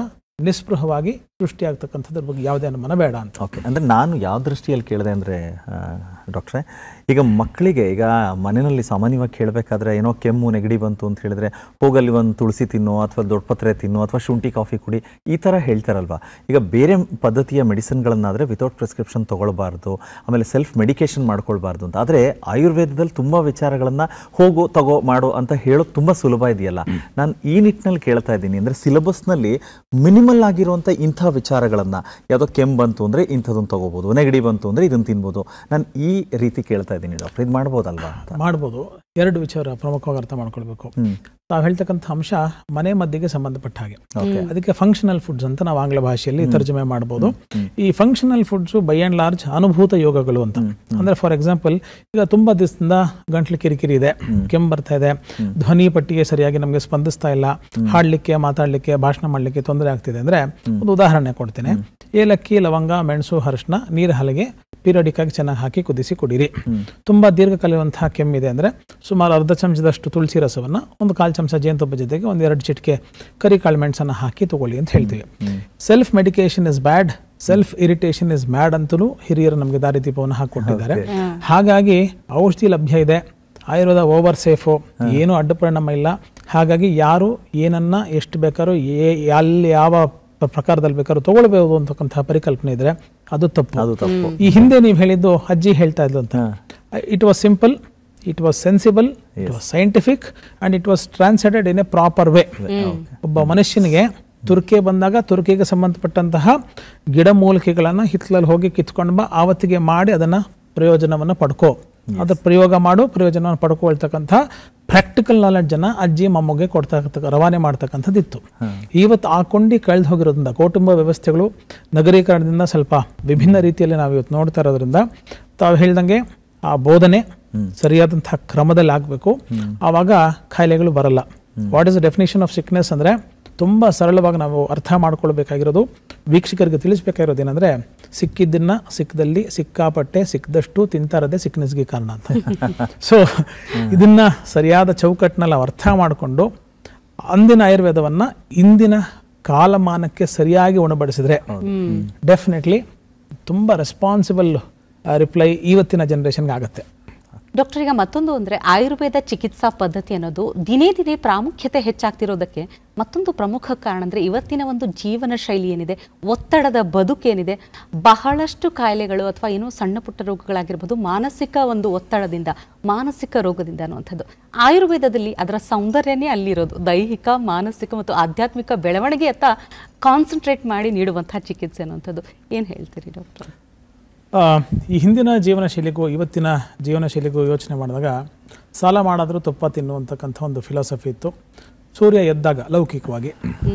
ನಿಸ್ಪೃಹವಾಗಿ ಸೃಷ್ಟಿಯಾಗ್ತಕ್ಕಂಥದ್ರ ಬಗ್ಗೆ ಯಾವುದೇ ಅನುಮಾನ ಬೇಡ ಅಂತ. ಓಕೆ, ಅಂದರೆ ನಾನು ಯಾವ ದೃಷ್ಟಿಯಲ್ಲಿ ಕೇಳಿದೆ ಅಂದರೆ ಡಾಕ್ಟ್ರೆ, ಈಗ ಮಕ್ಕಳಿಗೆ ಈಗ ಮನೆಯಲ್ಲಿ ಸಾಮಾನ್ಯವಾಗಿ ಕೇಳಬೇಕಾದ್ರೆ ಏನೋ ಕೆಮ್ಮು ನೆಗಡಿ ಬಂತು ಅಂತ ಹೇಳಿದ್ರೆ ಹೋಗಲ್ಲಿ ಒಂದು ತುಳಸಿ ತಿನ್ನೋ ಅಥವಾ ದೊಡ್ಡಪತ್ರೆ ತಿನ್ನೋ ಅಥವಾ ಶುಂಠಿ ಕಾಫಿ ಕುಡಿ ಈ ಥರ ಹೇಳ್ತಾರಲ್ವ. ಈಗ ಬೇರೆ ಪದ್ಧತಿಯ ಮೆಡಿಸಿನ್ಗಳನ್ನಾದರೆ ವಿತೌಟ್ ಪ್ರಿಸ್ಕ್ರಿಪ್ಷನ್ ತೊಗೊಳ್ಬಾರ್ದು, ಆಮೇಲೆ ಸೆಲ್ಫ್ ಮೆಡಿಕೇಶನ್ ಮಾಡ್ಕೊಳ್ಬಾರ್ದು ಅಂತ. ಆದರೆ ಆಯುರ್ವೇದದಲ್ಲಿ ತುಂಬ ವಿಚಾರಗಳನ್ನು ಹೋಗೋ ತಗೋ ಮಾಡೋ ಅಂತ ಹೇಳೋದು ತುಂಬ ಸುಲಭ ಇದೆಯಲ್ಲ. ನಾನು ಈ ನಿಟ್ಟಿನಲ್ಲಿ ಕೇಳ್ತಾ ಇದ್ದೀನಿ, ಅಂದರೆ ಸಿಲೆಬಸ್ನಲ್ಲಿ ಮಿನಿಮಲ್ ಆಗಿರುವಂಥ ಇಂಥ ವಿಚಾರಗಳನ್ನು, ಯಾವುದೋ ಕೆಮ್ಮು ಬಂತು ಅಂದರೆ ಇಂಥದನ್ನು ತೊಗೋಬೋದು, ನೆಗಡಿ ಬಂತು ಅಂದರೆ ಇದನ್ನು ತಿನ್ಬೋದು, ನಾನು ಈ ರೀತಿ ಕೇಳ್ತಾ ಇದ್ದೀನಿ ಡಾಕ್ಟರ್, ಇದು ಮಾಡ್ಬೋದಲ್ವಾ? ಮಾಡ್ಬೋದು. 2 ವಿಚಾರ ಪ್ರಮುಖವಾಗಿ ಅರ್ಥ ಮಾಡ್ಕೊಳ್ಬೇಕು. ನಾವು ಹೇಳ್ತಕ್ಕಂಥ ಅಂಶ ಮನೆ ಮದ್ದಿಗೆ ಸಂಬಂಧಪಟ್ಟ ಹಾಗೆ, ಅದಕ್ಕೆ ಫಂಕ್ಷನಲ್ ಫುಡ್ಸ್ ಅಂತ ನಾವು ಆಂಗ್ಲ ಭಾಷೆಯಲ್ಲಿ ತರ್ಜಮೆ ಮಾಡಬಹುದು. ಈ functional foods by and large ಅನುಭೂತ ಯೋಗಗಳು ಅಂತ. ಅಂದ್ರೆ ಫಾರ್ ಎಕ್ಸಾಂಪಲ್, ಈಗ ತುಂಬಾ ದಿವಸದಿಂದ ಗಂಟ್ಲು ಕಿರಿಕಿರಿ ಇದೆ, ಕೆಮ್ಮು ಬರ್ತಾ ಇದೆ, ಧ್ವನಿ ಪಟ್ಟಿಗೆ ಸರಿಯಾಗಿ ನಮಗೆ ಸ್ಪಂದಿಸ್ತಾ ಇಲ್ಲ, ಹಾಡ್ಲಿಕ್ಕೆ, ಮಾತಾಡ್ಲಿಕ್ಕೆ, ಭಾಷಣ ಮಾಡ್ಲಿಕ್ಕೆ ತೊಂದರೆ ಆಗ್ತಿದೆ ಅಂದ್ರೆ ಒಂದು ಉದಾಹರಣೆ ಕೊಡ್ತೇನೆ. ಏಲಕ್ಕಿ, ಲವಂಗ, ಮೆಣಸು, ಅರಿಶಿನ ನೀರು ಹಾಲಿಗೆ ಪೀರಿಯಡಿಕ್ ಆಗಿ ಚೆನ್ನಾಗಿ ಹಾಕಿ ಕುದಿಸಿ ಕುಡೀರಿ. ತುಂಬಾ ದೀರ್ಘಕಾಲವಂತಹ ಕೆಮ್ಮಿದೆ ಅಂದ್ರೆ ಸುಮಾರು 1/2 ಚಮಚದಷ್ಟು ತುಳಸಿ ರಸವನ್ನ, 1/4 ಚಮಚ ಜೇನುತುಪ್ಪ ಜೊತೆಗೆ 1-2 ಚಿಟಿಕೆ ಕರಿಕಾಳು ಮೆಣಸನ್ನ ಹಾಕಿ ತಗೊಳ್ಳಿ ಅಂತ ಹೇಳ್ತೀವಿ. Self medication is bad, self irritation is bad ಅಂತಲೂ ಹಿರಿಯರು ನಮಗೆ ದಾರಿದೀಪವನ್ನು ಹಾಕಿಕೊಟ್ಟಿದ್ದಾರೆ. ಹಾಗಾಗಿ ಔಷಧಿ ಲಭ್ಯ ಇದೆ, ಆಯುರ್ವೇದ ಓವರ್ ಸೇಫು, ಏನು ಅಡ್ಡ ಪರಿಣಾಮ ಇಲ್ಲ. ಹಾಗಾಗಿ ಯಾರು ಏನನ್ನ ಎಷ್ಟು ಬೇಕಾದ್ರೂ ಅಲ್ಲಿ ಯಾವ ಪ್ರಕಾರದಲ್ಲಿ ಬೇಕಾದ್ರೂ ತಗೊಳ್ಬಹುದು ಅಂತಕ್ಕಂತಹ ಪರಿಕಲ್ಪನೆ ಇದ್ರೆ ಅದು ತಪ್ಪು. ಈ ಹಿಂದೆ ನೀವು ಹೇಳಿದ್ದು ಅಜ್ಜಿ ಹೇಳ್ತಾ ಇದ್ಲು ಅಂತ, it was simple, it was sensible, it was scientific and it was translated in a proper way. ಒಬ್ಬ ಮನುಷ್ಯನಿಗೆ ತುರ್ಕೆ ಬಂದಾಗ ತುರ್ಕೆಗೆ ಸಂಬಂಧಪಟ್ಟಂತಹ ಗಿಡಮೂಲಿಕೆಗಳನ್ನ ಹಿತ್ತಲಲ್ಲಿ ಹೋಗಿ ಕಿತ್ಕೊಂಡು ಬಾ, ಆವತ್ತಿಗೆ ಮಾಡಿ ಅದನ್ನ ಪ್ರಯೋಜನವನ್ನ ಪಡ್ಕೋ, ಅದ್ರ ಪ್ರಯೋಗ ಮಾಡು, ಪ್ರಯೋಜನವನ್ನು ಪಡ್ಕೊಳ್ತಕ್ಕಂಥ ಪ್ರಾಕ್ಟಿಕಲ್ ನಾಲೆಡ್ಜ್ ಅನ್ನ ಅಜ್ಜಿ ಮೊಮ್ಮಗೆ ರವಾನೆ ಮಾಡ್ತಕ್ಕಂಥದ್ದಿತ್ತು. ಇವತ್ತು ಆ ಕೊಂಡಿ ಕಳೆದು ಹೋಗಿರೋದ್ರಿಂದ ಕೌಟುಂಬ ವ್ಯವಸ್ಥೆಗಳು ನಗರೀಕರಣದಿಂದ ಸ್ವಲ್ಪ ವಿಭಿನ್ನ ರೀತಿಯಲ್ಲಿ ನಾವು ಇವತ್ತು ನೋಡ್ತಾ ಇರೋದ್ರಿಂದ ತಾವು ಹೇಳ್ದಂಗೆ ಆ ಬೋಧನೆ, ಸರಿಯಾದಂತಹ ಕ್ರಮದಲ್ಲಿ ಆಗಬೇಕು, ಆವಾಗ ಕಾಯಿಲೆಗಳು ಬರಲ್ಲ. What is the definition of sickness ಅಂದರೆ ತುಂಬ ಸರಳವಾಗಿ ನಾವು ಅರ್ಥ ಮಾಡ್ಕೊಳ್ಬೇಕಾಗಿರೋದು, ವೀಕ್ಷಕರಿಗೆ ತಿಳಿಸ್ಬೇಕಾಗಿರೋದು ಏನಂದರೆ, ಸಿಕ್ಕಿದ್ದನ್ನ ಸಿಕ್ಕದಲ್ಲಿ ಸಿಕ್ಕಾಪಟ್ಟೆ ಸಿಕ್ಕದಷ್ಟು ತಿಂತಾರದೆ ಸಿಕ್ನೆಸ್ಗೆ ಕಾರಣ ಅಂತ. ಸೊ ಇದನ್ನ ಸರಿಯಾದ ಚೌಕಟ್ಟಿನಲ್ಲಿ ನಾವು ಅರ್ಥ ಮಾಡಿಕೊಂಡು ಅಂದಿನ ಆಯುರ್ವೇದವನ್ನು ಇಂದಿನ ಕಾಲಮಾನಕ್ಕೆ ಸರಿಯಾಗಿ ಉಣಬಡಿಸಿದ್ರೆ ಡೆಫಿನೆಟ್ಲಿ ತುಂಬ ರೆಸ್ಪಾನ್ಸಿಬಲ್ ರಿಪ್ಲೈ ಇವತ್ತಿನ ಜನರೇಷನ್ಗೆ ಆಗುತ್ತೆ. ಡಾಕ್ಟರ್, ಈಗ ಮತ್ತೊಂದು ಅಂದರೆ ಆಯುರ್ವೇದ ಚಿಕಿತ್ಸಾ ಪದ್ಧತಿ ಅನ್ನೋದು ದಿನೇ ದಿನೇ ಪ್ರಾಮುಖ್ಯತೆ ಹೆಚ್ಚಾಗ್ತಿರೋದಕ್ಕೆ ಮತ್ತೊಂದು ಪ್ರಮುಖ ಕಾರಣ ಅಂದರೆ ಇವತ್ತಿನ ಒಂದು ಜೀವನ ಶೈಲಿ ಏನಿದೆ, ಒತ್ತಡದ ಬದುಕೇನಿದೆ, ಬಹಳಷ್ಟು ಕಾಯಿಲೆಗಳು ಅಥವಾ ಏನೋ ಸಣ್ಣ ಪುಟ್ಟ ರೋಗಗಳಾಗಿರ್ಬೋದು ಮಾನಸಿಕ ಒಂದು ಒತ್ತಡದಿಂದ, ಮಾನಸಿಕ ರೋಗದಿಂದ ಅನ್ನುವಂಥದ್ದು. ಆಯುರ್ವೇದದಲ್ಲಿ ಅದರ ಸೌಂದರ್ಯನೇ ಅಲ್ಲಿರೋದು, ದೈಹಿಕ, ಮಾನಸಿಕ ಮತ್ತು ಆಧ್ಯಾತ್ಮಿಕ ಬೆಳವಣಿಗೆಯತ್ತ ಕಾನ್ಸಂಟ್ರೇಟ್ ಮಾಡಿ ನೀಡುವಂಥ ಚಿಕಿತ್ಸೆ ಅನ್ನುವಂಥದ್ದು. ಏನು ಹೇಳ್ತೀರಿ ಡಾಕ್ಟರ್? ಈ ಹಿಂದಿನ ಜೀವನ ಶೈಲಿಗೂ ಇವತ್ತಿನ ಜೀವನ ಶೈಲಿಗೂ ಯೋಚನೆ ಮಾಡಿದಾಗ ಸಾಲ ಮಾಡಿದ್ರೂ ತುಪ್ಪ ತಿನ್ನುವಂತಕ್ಕಂಥ ಒಂದು ಫಿಲಾಸಫಿ ಇತ್ತು. ಸೂರ್ಯ ಎದ್ದಾಗ ಲೌಕಿಕವಾಗಿ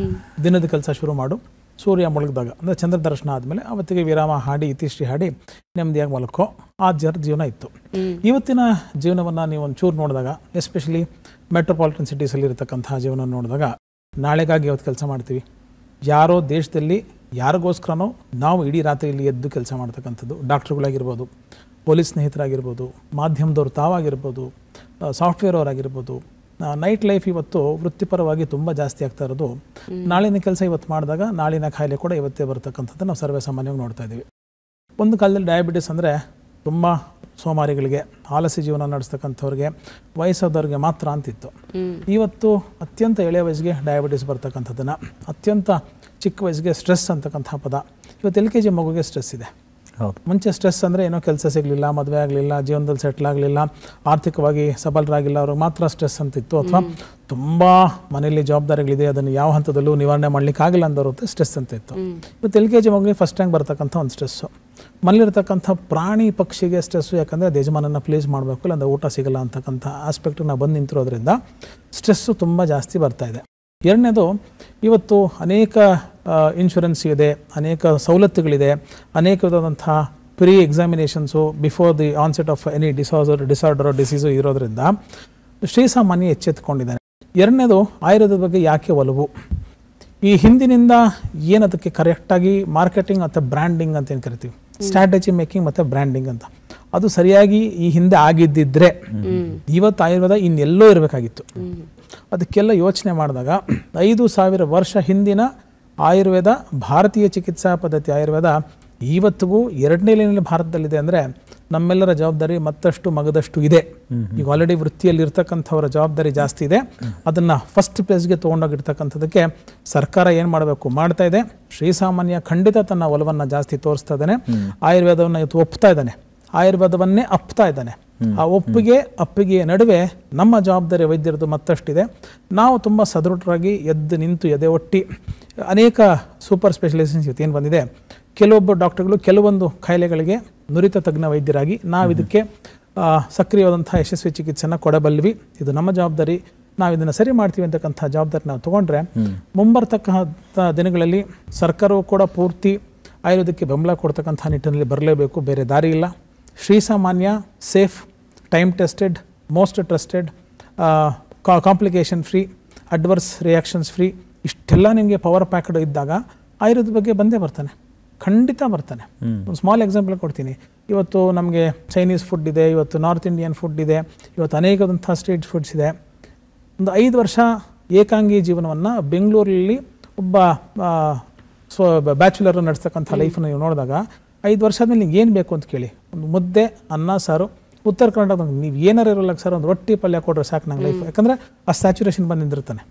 ದಿನದ ಕೆಲಸ ಶುರು ಮಾಡು, ಸೂರ್ಯ ಮುಳುಗಿದಾಗ ಅಂದರೆ ಚಂದ್ರ ದರ್ಶನ ಆದಮೇಲೆ ಅವತ್ತಿಗೆ ವಿರಾಮ ಹಾಡಿ ಇತಿಶ್ರೀ ಹಾಡಿ ನೆಮ್ಮದಿಯಾಗಿ ಮಲ್ಕೋ, ಆ ಜೀವನ ಇತ್ತು. ಇವತ್ತಿನ ಜೀವನವನ್ನು ನೀವು ಒಂಚೂರು ನೋಡಿದಾಗ, ಎಸ್ಪೆಷಲಿ ಮೆಟ್ರೋಪಾಲಿಟನ್ ಸಿಟೀಸಲ್ಲಿ ಇರತಕ್ಕಂತಹ ಜೀವನ ನೋಡಿದಾಗ, ನಾಳೆಗಾಗಿ ಇವತ್ತು ಕೆಲಸ ಮಾಡ್ತೀವಿ, ಯಾರೋ ದೇಶದಲ್ಲಿ ಯಾರಿಗೋಸ್ಕರನೋ ನಾವು ಇಡೀ ರಾತ್ರಿಯಲ್ಲಿ ಎದ್ದು ಕೆಲಸ ಮಾಡ್ತಕ್ಕಂಥದ್ದು. ಡಾಕ್ಟ್ರುಗಳಾಗಿರ್ಬೋದು, ಪೊಲೀಸ್ ಸ್ನೇಹಿತರಾಗಿರ್ಬೋದು, ಮಾಧ್ಯಮದವ್ರು ತಾವಾಗಿರ್ಬೋದು, ಸಾಫ್ಟ್ವೇರ್ ಅವರಾಗಿರ್ಬೋದು. ನೈಟ್ ಲೈಫ್ ಇವತ್ತು ವೃತ್ತಿಪರವಾಗಿ ತುಂಬ ಜಾಸ್ತಿ ಆಗ್ತಾ ಇರೋದು. ನಾಳಿನ ಕೆಲಸ ಇವತ್ತು ಮಾಡಿದಾಗ ನಾಳಿನ ಕಾಯಿಲೆ ಕೂಡ ಇವತ್ತೇ ಬರ್ತಕ್ಕಂಥದ್ದು ನಾವು ಸರ್ವೇ ಸಾಮಾನ್ಯವಾಗಿ ನೋಡ್ತಾ ಇದ್ದೀವಿ. ಒಂದು ಕಾಲದಲ್ಲಿ ಡಯಾಬಿಟಿಸ್ ಅಂದರೆ ತುಂಬ ಸೋಮಾರಿಗಳಿಗೆ, ಆಲಸಿ ಜೀವನ ನಡೆಸ್ತಕ್ಕಂಥವ್ರಿಗೆ, ವಯಸ್ಸಾದವ್ರಿಗೆ ಮಾತ್ರ ಅಂತಿತ್ತು. ಇವತ್ತು ಅತ್ಯಂತ ಎಳೆಯ ವಯಸ್ಸಿಗೆ ಡಯಾಬಿಟಿಸ್ ಬರ್ತಕ್ಕಂಥದ್ದನ್ನು, ಅತ್ಯಂತ ಚಿಕ್ಕ ವಯಸ್ಸಿಗೆ ಸ್ಟ್ರೆಸ್ ಅಂತಕ್ಕಂಥ ಪದ. ಇವತ್ತು LKG ಮಗುಗೆ ಸ್ಟ್ರೆಸ್ ಇದೆ. ಮುಂಚೆ ಸ್ಟ್ರೆಸ್ ಅಂದರೆ ಏನೋ ಕೆಲಸ ಸಿಗಲಿಲ್ಲ, ಮದುವೆ ಆಗಲಿಲ್ಲ, ಜೀವನದಲ್ಲಿ ಸೆಟ್ಲ್ ಆಗಲಿಲ್ಲ, ಆರ್ಥಿಕವಾಗಿ ಸಬಲರಾಗಿಲ್ಲ, ಅವ್ರಿಗೆ ಮಾತ್ರ ಸ್ಟ್ರೆಸ್ ಅಂತಿತ್ತು. ಅಥವಾ ತುಂಬ ಮನೆಯಲ್ಲಿ ಜವಾಬ್ದಾರಿಗಳಿದೆ, ಅದನ್ನು ಯಾವ ಹಂತದಲ್ಲೂ ನಿವಾರಣೆ ಮಾಡಲಿಕ್ಕೆ ಆಗಿಲ್ಲ ಅಂದವರು ಸ್ಟ್ರೆಸ್ ಅಂತ ಇತ್ತು. ಇವತ್ತು LKG ಮಗುಗೆ ಫಸ್ಟ್ ಟೈಮ್ ಬರ್ತಕ್ಕಂಥ ಒಂದು ಸ್ಟ್ರೆಸ್ಸು. ಮನೇಲಿರ್ತಕ್ಕಂಥ ಪ್ರಾಣಿ ಪಕ್ಷಿಗೆ ಸ್ಟ್ರೆಸ್ಸು, ಯಾಕಂದರೆ ಅದು ಯಜಮಾನನ ಪ್ಲೇಸ್ ಮಾಡಬೇಕು, ಇಲ್ಲ ಅಂದರೆ ಊಟ ಸಿಗಲ್ಲ ಅಂತಕ್ಕಂಥ ಆಸ್ಪೆಕ್ಟಿಗೆ ನಾವು ಬಂದು ನಿಂತಿರೋದ್ರಿಂದ ಸ್ಟ್ರೆಸ್ಸು ತುಂಬ ಜಾಸ್ತಿ ಬರ್ತಾ ಇದೆ. ಎರಡನೇದು, ಇವತ್ತು ಅನೇಕ ಇನ್ಶೂರೆನ್ಸ್ ಇದೆ, ಅನೇಕ ಸವಲತ್ತುಗಳಿದೆ, ಅನೇಕ ವಿಧವಾದಂಥ pre examinations before the onset of any disorder disease ಇರೋದ್ರಿಂದ ಶ್ರೀಸಾಮಾನ್ಯ ಎಚ್ಚೆತ್ತುಕೊಂಡಿದ್ದಾನೆ. ಎರಡನೇದು, ಆಯುರ್ವೇದದ ಬಗ್ಗೆ ಯಾಕೆ ಒಲವು? ಈ ಹಿಂದಿನಿಂದ ಏನದಕ್ಕೆ ಕರೆಕ್ಟಾಗಿ ಮಾರ್ಕೆಟಿಂಗ್ ಮತ್ತು ಬ್ರ್ಯಾಂಡಿಂಗ್ ಅಂತ ಏನು ಕರಿತೀವಿ, ಸ್ಟ್ರಾಟಜಿ ಮೇಕಿಂಗ್ ಮತ್ತು ಬ್ರ್ಯಾಂಡಿಂಗ್ ಅಂತ, ಅದು ಸರಿಯಾಗಿ ಈ ಹಿಂದೆ ಆಗಿದ್ದಿದ್ರೆ ಇವತ್ತು ಆಯುರ್ವೇದ ಇನ್ನೆಲ್ಲೋ ಇರಬೇಕಾಗಿತ್ತು. ಅದಕ್ಕೆಲ್ಲ ಯೋಚನೆ ಮಾಡಿದಾಗ 5000 ವರ್ಷ ಹಿಂದಿನ ಆಯುರ್ವೇದ, ಭಾರತೀಯ ಚಿಕಿತ್ಸಾ ಪದ್ಧತಿ ಆಯುರ್ವೇದ ಇವತ್ತಿಗೂ ಎರಡನೇ ಲೈನಲ್ಲಿ ಭಾರತದಲ್ಲಿದೆ. ಅಂದರೆ ನಮ್ಮೆಲ್ಲರ ಜವಾಬ್ದಾರಿ ಮತ್ತಷ್ಟು ಮಗದಷ್ಟು ಇದೆ. ಈಗ ಆಲ್ರೆಡಿ ವೃತ್ತಿಯಲ್ಲಿ ಇರ್ತಕ್ಕಂಥವರ ಜವಾಬ್ದಾರಿ ಜಾಸ್ತಿ ಇದೆ. ಅದನ್ನು ಫಸ್ಟ್ ಪ್ಲೇಸ್ಗೆ ತೊಗೊಂಡೋಗಿರ್ತಕ್ಕಂಥದ್ದಕ್ಕೆ ಸರ್ಕಾರ ಏನು ಮಾಡಬೇಕು ಮಾಡ್ತಾ ಇದೆ. ಶ್ರೀಸಾಮಾನ್ಯ ಖಂಡಿತ ತನ್ನ ಒಲವನ್ನು ಜಾಸ್ತಿ ತೋರಿಸ್ತಾ ಇದ್ದಾನೆ. ಆಯುರ್ವೇದವನ್ನು ಇವತ್ತು ಒಪ್ತಾ ಇದ್ದಾನೆ, ಆಯುರ್ವೇದವನ್ನೇ ಅಪ್ತಾ ಇದ್ದಾನೆ. ಆ ಅಪ್ಪಿಗೆಯ ನಡುವೆ ನಮ್ಮ ಜವಾಬ್ದಾರಿ ವೈದ್ಯರದು ಮತ್ತಷ್ಟಿದೆ. ನಾವು ತುಂಬ ಸದೃಢರಾಗಿ ಎದ್ದು ನಿಂತು ಎದೆ ಒಟ್ಟಿ ಅನೇಕ ಸೂಪರ್ ಸ್ಪೆಷಲೈಸೇಷನ್ಸ್ ಇವತ್ತು ಏನು ಬಂದಿದೆ, ಕೆಲವೊಬ್ಬ ಡಾಕ್ಟರ್ಗಳು ಕೆಲವೊಂದು ಕಾಯಿಲೆಗಳಿಗೆ ನುರಿತ ತಜ್ಞ ವೈದ್ಯರಾಗಿ ನಾವು ಇದಕ್ಕೆ ಸಕ್ರಿಯವಾದಂಥ ಯಶಸ್ವಿ ಚಿಕಿತ್ಸೆಯನ್ನು ಕೊಡಬಲ್ವಿ. ಇದು ನಮ್ಮ ಜವಾಬ್ದಾರಿ, ನಾವು ಇದನ್ನು ಸರಿ ಮಾಡ್ತೀವಿ ಅಂತಕ್ಕಂಥ ಜವಾಬ್ದಾರಿ ನಾವು ತೊಗೊಂಡ್ರೆ ಮುಂಬರ್ತಕ್ಕಂಥ ದಿನಗಳಲ್ಲಿ ಸರ್ಕಾರವು ಕೂಡ ಪೂರ್ತಿ ಆಯುರ್ವೇದಕ್ಕೆ ಬೆಂಬಲ ಕೊಡ್ತಕ್ಕಂಥ ನಿಟ್ಟಿನಲ್ಲಿ ಬರಲೇಬೇಕು, ಬೇರೆ ದಾರಿ ಇಲ್ಲ. ಶ್ರೀಸಾಮಾನ್ಯ safe, time tested, most trusted, complication free, adverse reactions free, ಇಷ್ಟೆಲ್ಲ ನಿಮಗೆ ಪವರ್ ಪ್ಯಾಕ್ಡ್ ಇದ್ದಾಗ ಆಯುರ್ವೇದ ಬಗ್ಗೆ ಬಂದೇ ಬರ್ತಾನೆ, ಖಂಡಿತ ಬರ್ತಾನೆ. ಒಂದು ಸ್ಮಾಲ್ ಎಕ್ಸಾಂಪಲ್ ಕೊಡ್ತೀನಿ. ಇವತ್ತು ನಮಗೆ ಚೈನೀಸ್ ಫುಡ್ ಇದೆ, ಇವತ್ತು ನಾರ್ತ್ ಇಂಡಿಯನ್ ಫುಡ್ ಇದೆ, ಇವತ್ತು ಅನೇಕದಂಥ ಸ್ಟ್ರೀಟ್ ಫುಡ್ಸ್ ಇದೆ. ಒಂದು 5 ವರ್ಷ ಏಕಾಂಗಿ ಜೀವನವನ್ನು ಬೆಂಗಳೂರಲ್ಲಿ ಒಬ್ಬ ಬ್ಯಾಚುಲರ್ ನಡೆಸ್ತಕ್ಕಂಥ ಲೈಫನ್ನು ನೀವು ನೋಡಿದಾಗ 5 ವರ್ಷ ಆದಮೇಲೆ ನಿಮ್ಗೆ ಏನು ಬೇಕು ಅಂತ ಕೇಳಿ, ಒಂದು ಮುದ್ದೆ, ಅನ್ನ, ಸಾರು. ಉತ್ತರ ಕರ್ನಾಟಕದಾಗ ನೀವು ಏನಾರು ಇರೋಲ್ಲ ಸರ್, ಒಂದು ರೊಟ್ಟಿ ಪಲ್ಯ ಕೊಟ್ಟರೆ ಸಾಕು ನಂಗೆ ಲೈಫ್, ಯಾಕಂದರೆ ಆ ಸ್ಯಾಚುರೇಷನ್ ಬಂದು ನಿಂದಿರ್ತಾನೆ.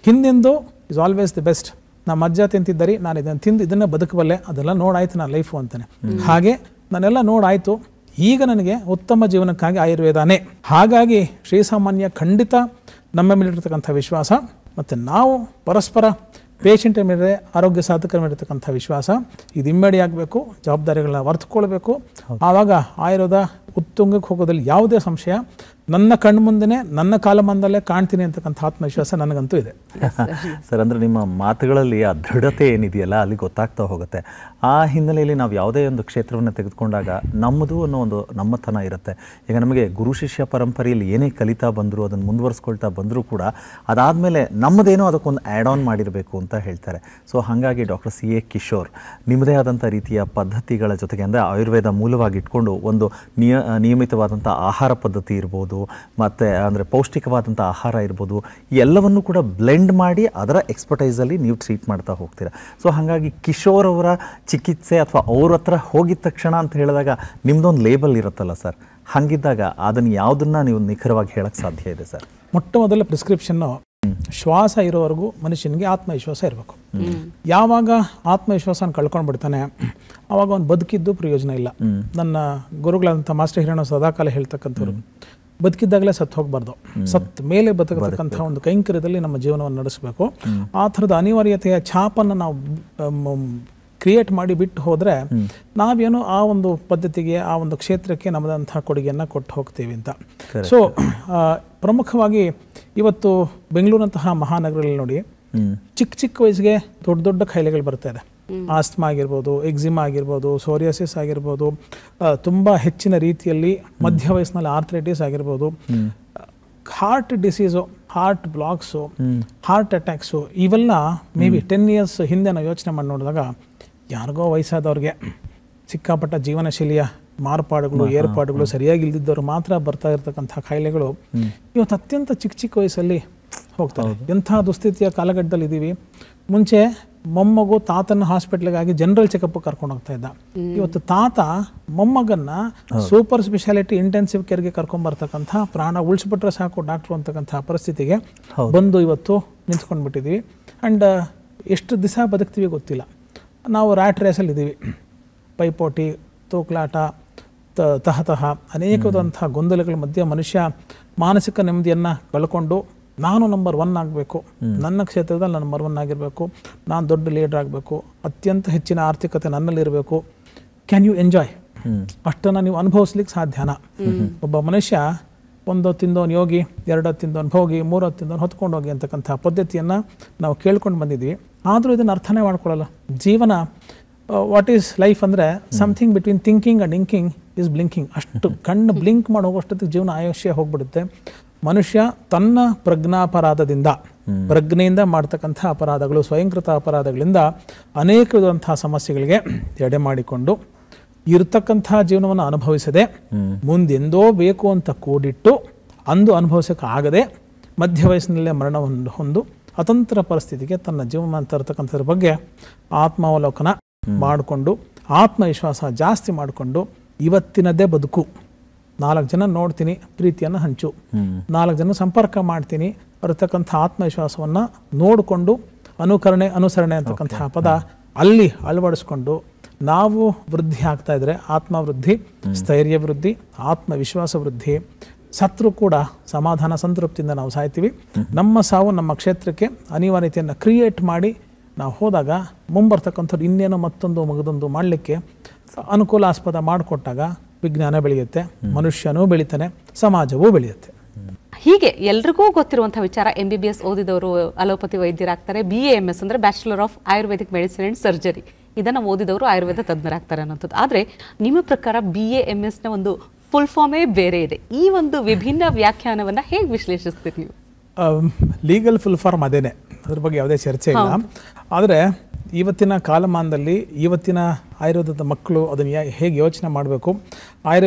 ಹಿಂದಿಂದು ಇಸ್ ಆಲ್ವೇಸ್ ದಿ ಬೆಸ್ಟ್. ನಮ್ಮ ಅಜ್ಜ ತಿಂತಿದ್ದರಿ, ನಾನು ಇದನ್ನು ತಿಂದು ಇದನ್ನೇ ಬದುಕಬಲ್ಲೆ, ಅದೆಲ್ಲ ನೋಡಾಯ್ತು ನಾನು ಲೈಫು ಅಂತಾನೆ. ಹಾಗೆ ನಾನೆಲ್ಲ ನೋಡಾಯ್ತು, ಈಗ ನನಗೆ ಉತ್ತಮ ಜೀವನಕ್ಕಾಗಿ ಆಯುರ್ವೇದನೇ. ಹಾಗಾಗಿ ಶ್ರೀಸಾಮಾನ್ಯ ಖಂಡಿತ ನಮ್ಮ ಮೇಲಿರ್ತಕ್ಕಂಥ ವಿಶ್ವಾಸ, ಮತ್ತು ನಾವು ಪರಸ್ಪರ ಪೇಷಂಟ್ ಮೇಲೆ, ಆರೋಗ್ಯ ಸಾಧಕರ ಮೇಲಿರ್ತಕ್ಕಂಥ ವಿಶ್ವಾಸ, ಇದು ಇಮ್ಮಡಿ ಆಗಬೇಕು, ಜವಾಬ್ದಾರಿಗಳನ್ನ ವರ್ತುಕೊಳ್ಬೇಕು. ಆವಾಗ ಆಯುರ್ವೇದ ಉತ್ತುಂಗಕ್ಕೆ ಹೋಗೋದ್ರಲ್ಲಿ ಯಾವುದೇ ಸಂಶಯ ನನ್ನ ಕಣ್ಣು ಮುಂದೆನೆ ನನ್ನ ಕಾಲಮಾನದಲ್ಲೇ ಕಾಣ್ತೀನಿ ಅಂತಕ್ಕಂಥ ಆತ್ಮವಿಶ್ವಾಸ ನನಗಂತೂ ಇದೆ. ಸರ್, ಅಂದರೆ ನಿಮ್ಮ ಮಾತುಗಳಲ್ಲಿ ಆ ದೃಢತೆ ಏನಿದೆಯಲ್ಲ ಅಲ್ಲಿ ಗೊತ್ತಾಗ್ತಾ ಹೋಗುತ್ತೆ. ಆ ಹಿನ್ನೆಲೆಯಲ್ಲಿ ನಾವು ಯಾವುದೇ ಒಂದು ಕ್ಷೇತ್ರವನ್ನು ತೆಗೆದುಕೊಂಡಾಗ ನಮ್ಮದು ಅನ್ನೋ ಒಂದು ನಮ್ಮತನ ಇರುತ್ತೆ. ಈಗ ನಮಗೆ ಗುರು ಶಿಷ್ಯ ಪರಂಪರೆಯಲ್ಲಿ ಏನೇ ಕಲಿತಾ ಬಂದರೂ ಅದನ್ನು ಮುಂದುವರಿಸ್ಕೊಳ್ತಾ ಬಂದರೂ ಕೂಡ ಅದಾದಮೇಲೆ ನಮ್ಮದೇನೋ ಅದಕ್ಕೊಂದು ಆ್ಯಡ್ ಆನ್ ಮಾಡಿರಬೇಕು ಅಂತ ಹೇಳ್ತಾರೆ. ಸೊ ಹಾಗಾಗಿ ಡಾಕ್ಟರ್ CA ಕಿಶೋರ್ ನಿಮ್ಮದೇ ಆದಂಥ ರೀತಿಯ ಪದ್ಧತಿಗಳ ಜೊತೆಗೆ ಅಂದರೆ ಆಯುರ್ವೇದ ಮೂಲವಾಗಿ ಇಟ್ಕೊಂಡು ಒಂದು ನಿಯಮಿತವಾದಂಥ ಆಹಾರ ಪದ್ಧತಿ ಇರ್ಬೋದು, ಮತ್ತು ಅಂದರೆ ಪೌಷ್ಟಿಕವಾದಂಥ ಆಹಾರ ಇರ್ಬೋದು, ಎಲ್ಲವನ್ನೂ ಕೂಡ ಬ್ಲೆಂಡ್ ಮಾಡಿ ಅದರ ಎಕ್ಸ್ಪರ್ಟೈಸಲ್ಲಿ ನೀವು ಟ್ರೀಟ್ ಮಾಡ್ತಾ ಹೋಗ್ತೀರಾ. ಸೊ ಹಾಗಾಗಿ ಕಿಶೋರ್ ಅವರ ಚಿಕಿತ್ಸೆ ಅಥವಾ ಅವ್ರ ಹತ್ರ ಹೋಗಿದ ತಕ್ಷಣ ಅಂತ ಹೇಳಿದಾಗ ನಿಮ್ದೊಂದು ಲೇಬಲ್ ಇರುತ್ತಲ್ಲ ಸರ್, ಹಾಗಿದ್ದಾಗ ಅದನ್ನು ಯಾವುದನ್ನ ನೀವು ನಿಖರವಾಗಿ ಹೇಳಕ್ಕೆ ಸಾಧ್ಯ ಇದೆ ಸರ್? ಮೊಟ್ಟ ಮೊದಲ ಪ್ರಿಸ್ಕ್ರಿಪ್ಷನ್ನು ಶ್ವಾಸ ಇರೋವರೆಗೂ ಮನುಷ್ಯನಿಗೆ ಆತ್ಮವಿಶ್ವಾಸ ಇರಬೇಕು. ಯಾವಾಗ ಆತ್ಮವಿಶ್ವಾಸನ ಕಳ್ಕೊಂಡ್ಬಿಡ್ತಾನೆ ಆವಾಗ ಅವ್ನು ಬದುಕಿದ್ದು ಪ್ರಯೋಜನ ಇಲ್ಲ. ನನ್ನ ಗುರುಗಳಂತ ಮಾಸ್ಟರ್ ಹಿರಣ್ಣ ಸದಾಕಾಲ ಹೇಳ್ತಕ್ಕಂಥವ್ರು, ಬದುಕಿದ್ದಾಗಲೇ ಸತ್ತು ಹೋಗಬಾರ್ದು, ಸತ್ ಮೇಲೆ ಬದುಕತಕ್ಕಂಥ ಒಂದು ಕೈಂಕರ್ಯದಲ್ಲಿ ನಮ್ಮ ಜೀವನವನ್ನು ನಡೆಸಬೇಕು. ಆ ಥರದ ಅನಿವಾರ್ಯತೆಯ ಛಾಪನ್ನು ನಾವು ಕ್ರಿಯೇಟ್ ಮಾಡಿ ಬಿಟ್ಟು ಹೋದರೆ ನಾವೇನು ಆ ಒಂದು ಪದ್ಧತಿಗೆ ಆ ಒಂದು ಕ್ಷೇತ್ರಕ್ಕೆ ನಮ್ಮದಂಥ ಕೊಡುಗೆಯನ್ನು ಕೊಟ್ಟು ಹೋಗ್ತೀವಿ ಅಂತ. ಸೊ ಪ್ರಮುಖವಾಗಿ ಇವತ್ತು ಬೆಂಗಳೂರಂತಹ ಮಹಾನಗರಗಳಲ್ಲಿ ನೋಡಿ ಚಿಕ್ಕ ಚಿಕ್ಕ ವಯಸ್ಸಿಗೆ ದೊಡ್ಡ ದೊಡ್ಡ ಕಾಯಿಲೆಗಳು ಬರ್ತಾ ಇದೆ. ಆಸ್ತಮಾ ಆಗಿರ್ಬೋದು, ಎಕ್ಸಿಮಾ ಆಗಿರ್ಬೋದು, ಸೋರಿಯಾಸಿಸ್ ಆಗಿರ್ಬೋದು, ತುಂಬ ಹೆಚ್ಚಿನ ರೀತಿಯಲ್ಲಿ ಮಧ್ಯ ವಯಸ್ಸಿನಲ್ಲಿ ಆರ್ಥ್ರೈಟಿಸ್ ಆಗಿರ್ಬೋದು, heart disease, heart blocks, heart attacks, ಇವೆಲ್ಲ ಮೇ ಬಿ 10 years ಹಿಂದೆ ನಾವು ಯೋಚನೆ ಮಾಡಿ ನೋಡಿದಾಗ ಯಾರಿಗೋ ವಯಸ್ಸಾದವ್ರಿಗೆ ಸಿಕ್ಕಾಪಟ್ಟ ಜೀವನಶೈಲಿಯ ಮಾರ್ಪಾಡುಗಳು ಏರ್ಪಾಡುಗಳು ಸರಿಯಾಗಿ ಇಲ್ದಿದ್ದವರು ಮಾತ್ರ ಬರ್ತಾ ಇರತಕ್ಕಂಥ ಕಾಯಿಲೆಗಳು ಇವತ್ತು ಅತ್ಯಂತ ಚಿಕ್ಕ ಚಿಕ್ಕ ವಯಸ್ಸಲ್ಲಿ ಹೋಗ್ತಾರೆ. ಎಂಥ ದುಸ್ಥಿತಿಯ ಕಾಲಘಟ್ಟದಲ್ಲಿ ಇದ್ದೀವಿ. ಮುಂಚೆ ಮೊಮ್ಮಗು ತಾತನ ಹಾಸ್ಪಿಟ್ಲಿಗಾಗಿ ಜನರಲ್ ಚೆಕಪ್ ಕರ್ಕೊಂಡು ಹೋಗ್ತಾ ಇದ್ದ. ಇವತ್ತು ತಾತ ಮೊಮ್ಮಗನ್ನ ಸೂಪರ್ ಸ್ಪೆಷಾಲಿಟಿ ಇಂಟೆನ್ಸಿವ್ ಕೇರ್ಗೆ ಕರ್ಕೊಂಡ್ ಬರ್ತಕ್ಕಂಥ, ಪ್ರಾಣ ಉಳಿಸ್ಬಿಟ್ರೆ ಸಾಕು ಡಾಕ್ಟ್ರು ಅಂತಕ್ಕಂಥ ಪರಿಸ್ಥಿತಿಗೆ ಬಂದು ಇವತ್ತು ನಿಂತ್ಕೊಂಡ್ಬಿಟ್ಟಿದ್ದೀವಿ. ಆ್ಯಂಡ್ ಎಷ್ಟು ದಿವಸ ಬದುಕ್ತೀವಿ ಗೊತ್ತಿಲ್ಲ. ನಾವು ರ್ಯಾಟ್ ರೇಸಲ್ಲಿ ಇದ್ದೀವಿ. ಪೈಪೋಟಿ, ತೂಕ್ಲಾಟ, ತಹತಃ ಅನೇಕವಾದಂಥ ಗೊಂದಲಗಳ ಮಧ್ಯೆ ಮನುಷ್ಯ ಮಾನಸಿಕ ನೆಮ್ಮದಿಯನ್ನು ಕಳ್ಕೊಂಡು ನಾನು ನಂಬರ್ 1 ಆಗಬೇಕು, ನನ್ನ ಕ್ಷೇತ್ರದಲ್ಲಿ ನಾನು ನಂಬರ್ 1 ಆಗಿರಬೇಕು, ನಾನು ದೊಡ್ಡ ಲೀಡರ್ ಆಗಬೇಕು, ಅತ್ಯಂತ ಹೆಚ್ಚಿನ ಆರ್ಥಿಕತೆ ನನ್ನಲ್ಲಿರಬೇಕು. Can you enjoy? ಅಷ್ಟನ್ನು ನೀವು ಅನುಭವಿಸ್ಲಿಕ್ಕೆ ಸಾಧ್ಯನಾ? ಒಬ್ಬ ಮನುಷ್ಯ ಒಂದು ತಿಂದವನು ಯೋಗಿ, 2 ತಿಂದವನು ಭೋಗಿ, 3 ತಿಂದವನು ಹೊತ್ಕೊಂಡು ಹೋಗಿ ಅಂತಕ್ಕಂಥ ಪದ್ಧತಿಯನ್ನು ನಾವು ಕೇಳ್ಕೊಂಡು ಬಂದಿದ್ವಿ. ಆದರೂ ಇದನ್ನು ಅರ್ಥನೇ ಮಾಡ್ಕೊಳ್ಳಲ್ಲ. ಜೀವನ ವಾಟ್ ಈಸ್ ಲೈಫ್ ಅಂದರೆ something between thinking and inking is blinking. ಅಷ್ಟು ಕಣ್ಣು ಬ್ಲಿಂಕ್ ಮಾಡಿ ಹೋಗೋಷ್ಟೊತ್ತಿಗೆ ಜೀವನ ಆಯುಷ್ಯ ಹೋಗ್ಬಿಡುತ್ತೆ. ಮನುಷ್ಯ ತನ್ನ ಪ್ರಜ್ಞಾಪರಾಧದಿಂದ, ಪ್ರಜ್ಞೆಯಿಂದ ಮಾಡ್ತಕ್ಕಂಥ ಅಪರಾಧಗಳು, ಸ್ವಯಂಕೃತ ಅಪರಾಧಗಳಿಂದ ಅನೇಕ ವಿಧವಂತಹ ಸಮಸ್ಯೆಗಳಿಗೆ ಎಡೆ ಮಾಡಿಕೊಂಡು ಇರತಕ್ಕಂಥ ಜೀವನವನ್ನು ಅನುಭವಿಸದೆ ಮುಂದೆಂದೋ ಬೇಕು ಅಂತ ಕೂಡಿಟ್ಟು ಅಂದು ಅನುಭವಿಸೋಕೆ ಆಗದೆ ಮಧ್ಯ ವಯಸ್ಸಿನಲ್ಲೇ ಮರಣವನ್ನು ಹೊಂದು ಅತಂತ್ರ ಪರಿಸ್ಥಿತಿಗೆ ತನ್ನ ಜೀವನ ತರತಕ್ಕಂಥದ್ರ ಬಗ್ಗೆ ಆತ್ಮಾವಲೋಕನ ಮಾಡಿಕೊಂಡು ಆತ್ಮವಿಶ್ವಾಸ ಜಾಸ್ತಿ ಮಾಡಿಕೊಂಡು ಇವತ್ತಿನದೇ ಬದುಕು, 4 ಜನ ನೋಡ್ತೀನಿ, ಪ್ರೀತಿಯನ್ನು ಹಂಚು, 4 ಜನ ಸಂಪರ್ಕ ಮಾಡ್ತೀನಿ ಬರತಕ್ಕಂಥ ಆತ್ಮವಿಶ್ವಾಸವನ್ನು ನೋಡಿಕೊಂಡು ಅನುಸರಣೆ ಅಂತಕ್ಕಂಥ ಪದ ಅಲ್ಲಿ ಅಳವಡಿಸ್ಕೊಂಡು ನಾವು ವೃದ್ಧಿ ಆಗ್ತಾ ಇದ್ರೆ ಆತ್ಮವೃದ್ಧಿ, ಸ್ಥೈರ್ಯ ವೃದ್ಧಿ, ಆತ್ಮವಿಶ್ವಾಸ ವೃದ್ಧಿ, ಸತ್ರು ಕೂಡ ಸಮಾಧಾನ ಸಂತೃಪ್ತಿಯಿಂದ ನಾವು ಸಾಯ್ತೀವಿ. ನಮ್ಮ ಸಾವು ನಮ್ಮ ಕ್ಷೇತ್ರಕ್ಕೆ ಅನಿವಾರ್ಯತೆಯನ್ನು ಕ್ರಿಯೇಟ್ ಮಾಡಿ ನಾವು ಹೋದಾಗ ಮುಂಬರ್ತಕ್ಕಂಥವ್ರು ಇನ್ನೇನೋ ಮತ್ತೊಂದು ಮಗದೊಂದು ಮಾಡಲಿಕ್ಕೆ ಅನುಕೂಲಾಸ್ಪದ ಮಾಡಿಕೊಟ್ಟಾಗ ವಿಜ್ಞಾನ ಬೆಳೆಯುತ್ತೆ, ಮನುಷ್ಯನೂ ಬೆಳೀತಾನೆ, ಸಮಾಜವೂ ಬೆಳೆಯುತ್ತೆ. ಹೀಗೆ ಎಲ್ರಿಗೂ ಗೊತ್ತಿರುವಂತಹ ವಿಚಾರ, MBBS ಓದಿದವರು ಅಲೋಪತಿ ವೈದ್ಯರಾಗ್ತಾರೆ, BAMS ಅಂದರೆ bachelor of Ayurvedic medicine and surgery, ಇದನ್ನು ಓದಿದವರು ಆಯುರ್ವೇದ ತಜ್ಞರಾಗ್ತಾರೆ ಅನ್ನೋಂಥದ್ದು. ಆದರೆ ನಿಮ್ಮ ಪ್ರಕಾರ BAMSನ ಒಂದು ಫುಲ್ ಫಾರ್ಮೇ ಬೇರೆ ಇದೆ. ಈ ಒಂದು ವಿಭಿನ್ನ ವ್ಯಾಖ್ಯಾನವನ್ನು ಹೇಗೆ ವಿಶ್ಲೇಷಿಸ್ತೀರಿ ನೀವು? ಲೀಗಲ್ ಫುಲ್ ಫಾರ್ಮ್ ಅದೇನೆ, ಅದ್ರ ಬಗ್ಗೆ ಯಾವುದೇ ಚರ್ಚೆ ಇಲ್ಲ. ಆದರೆ ಇವತ್ತಿನ ಕಾಲಮಾನದಲ್ಲಿ ಇವತ್ತಿನ ಆಯುರ್ವೇದದ ಮಕ್ಕಳು ಅದನ್ನು ಹೇಗೆ ಯೋಚನೆ ಮಾಡಬೇಕು,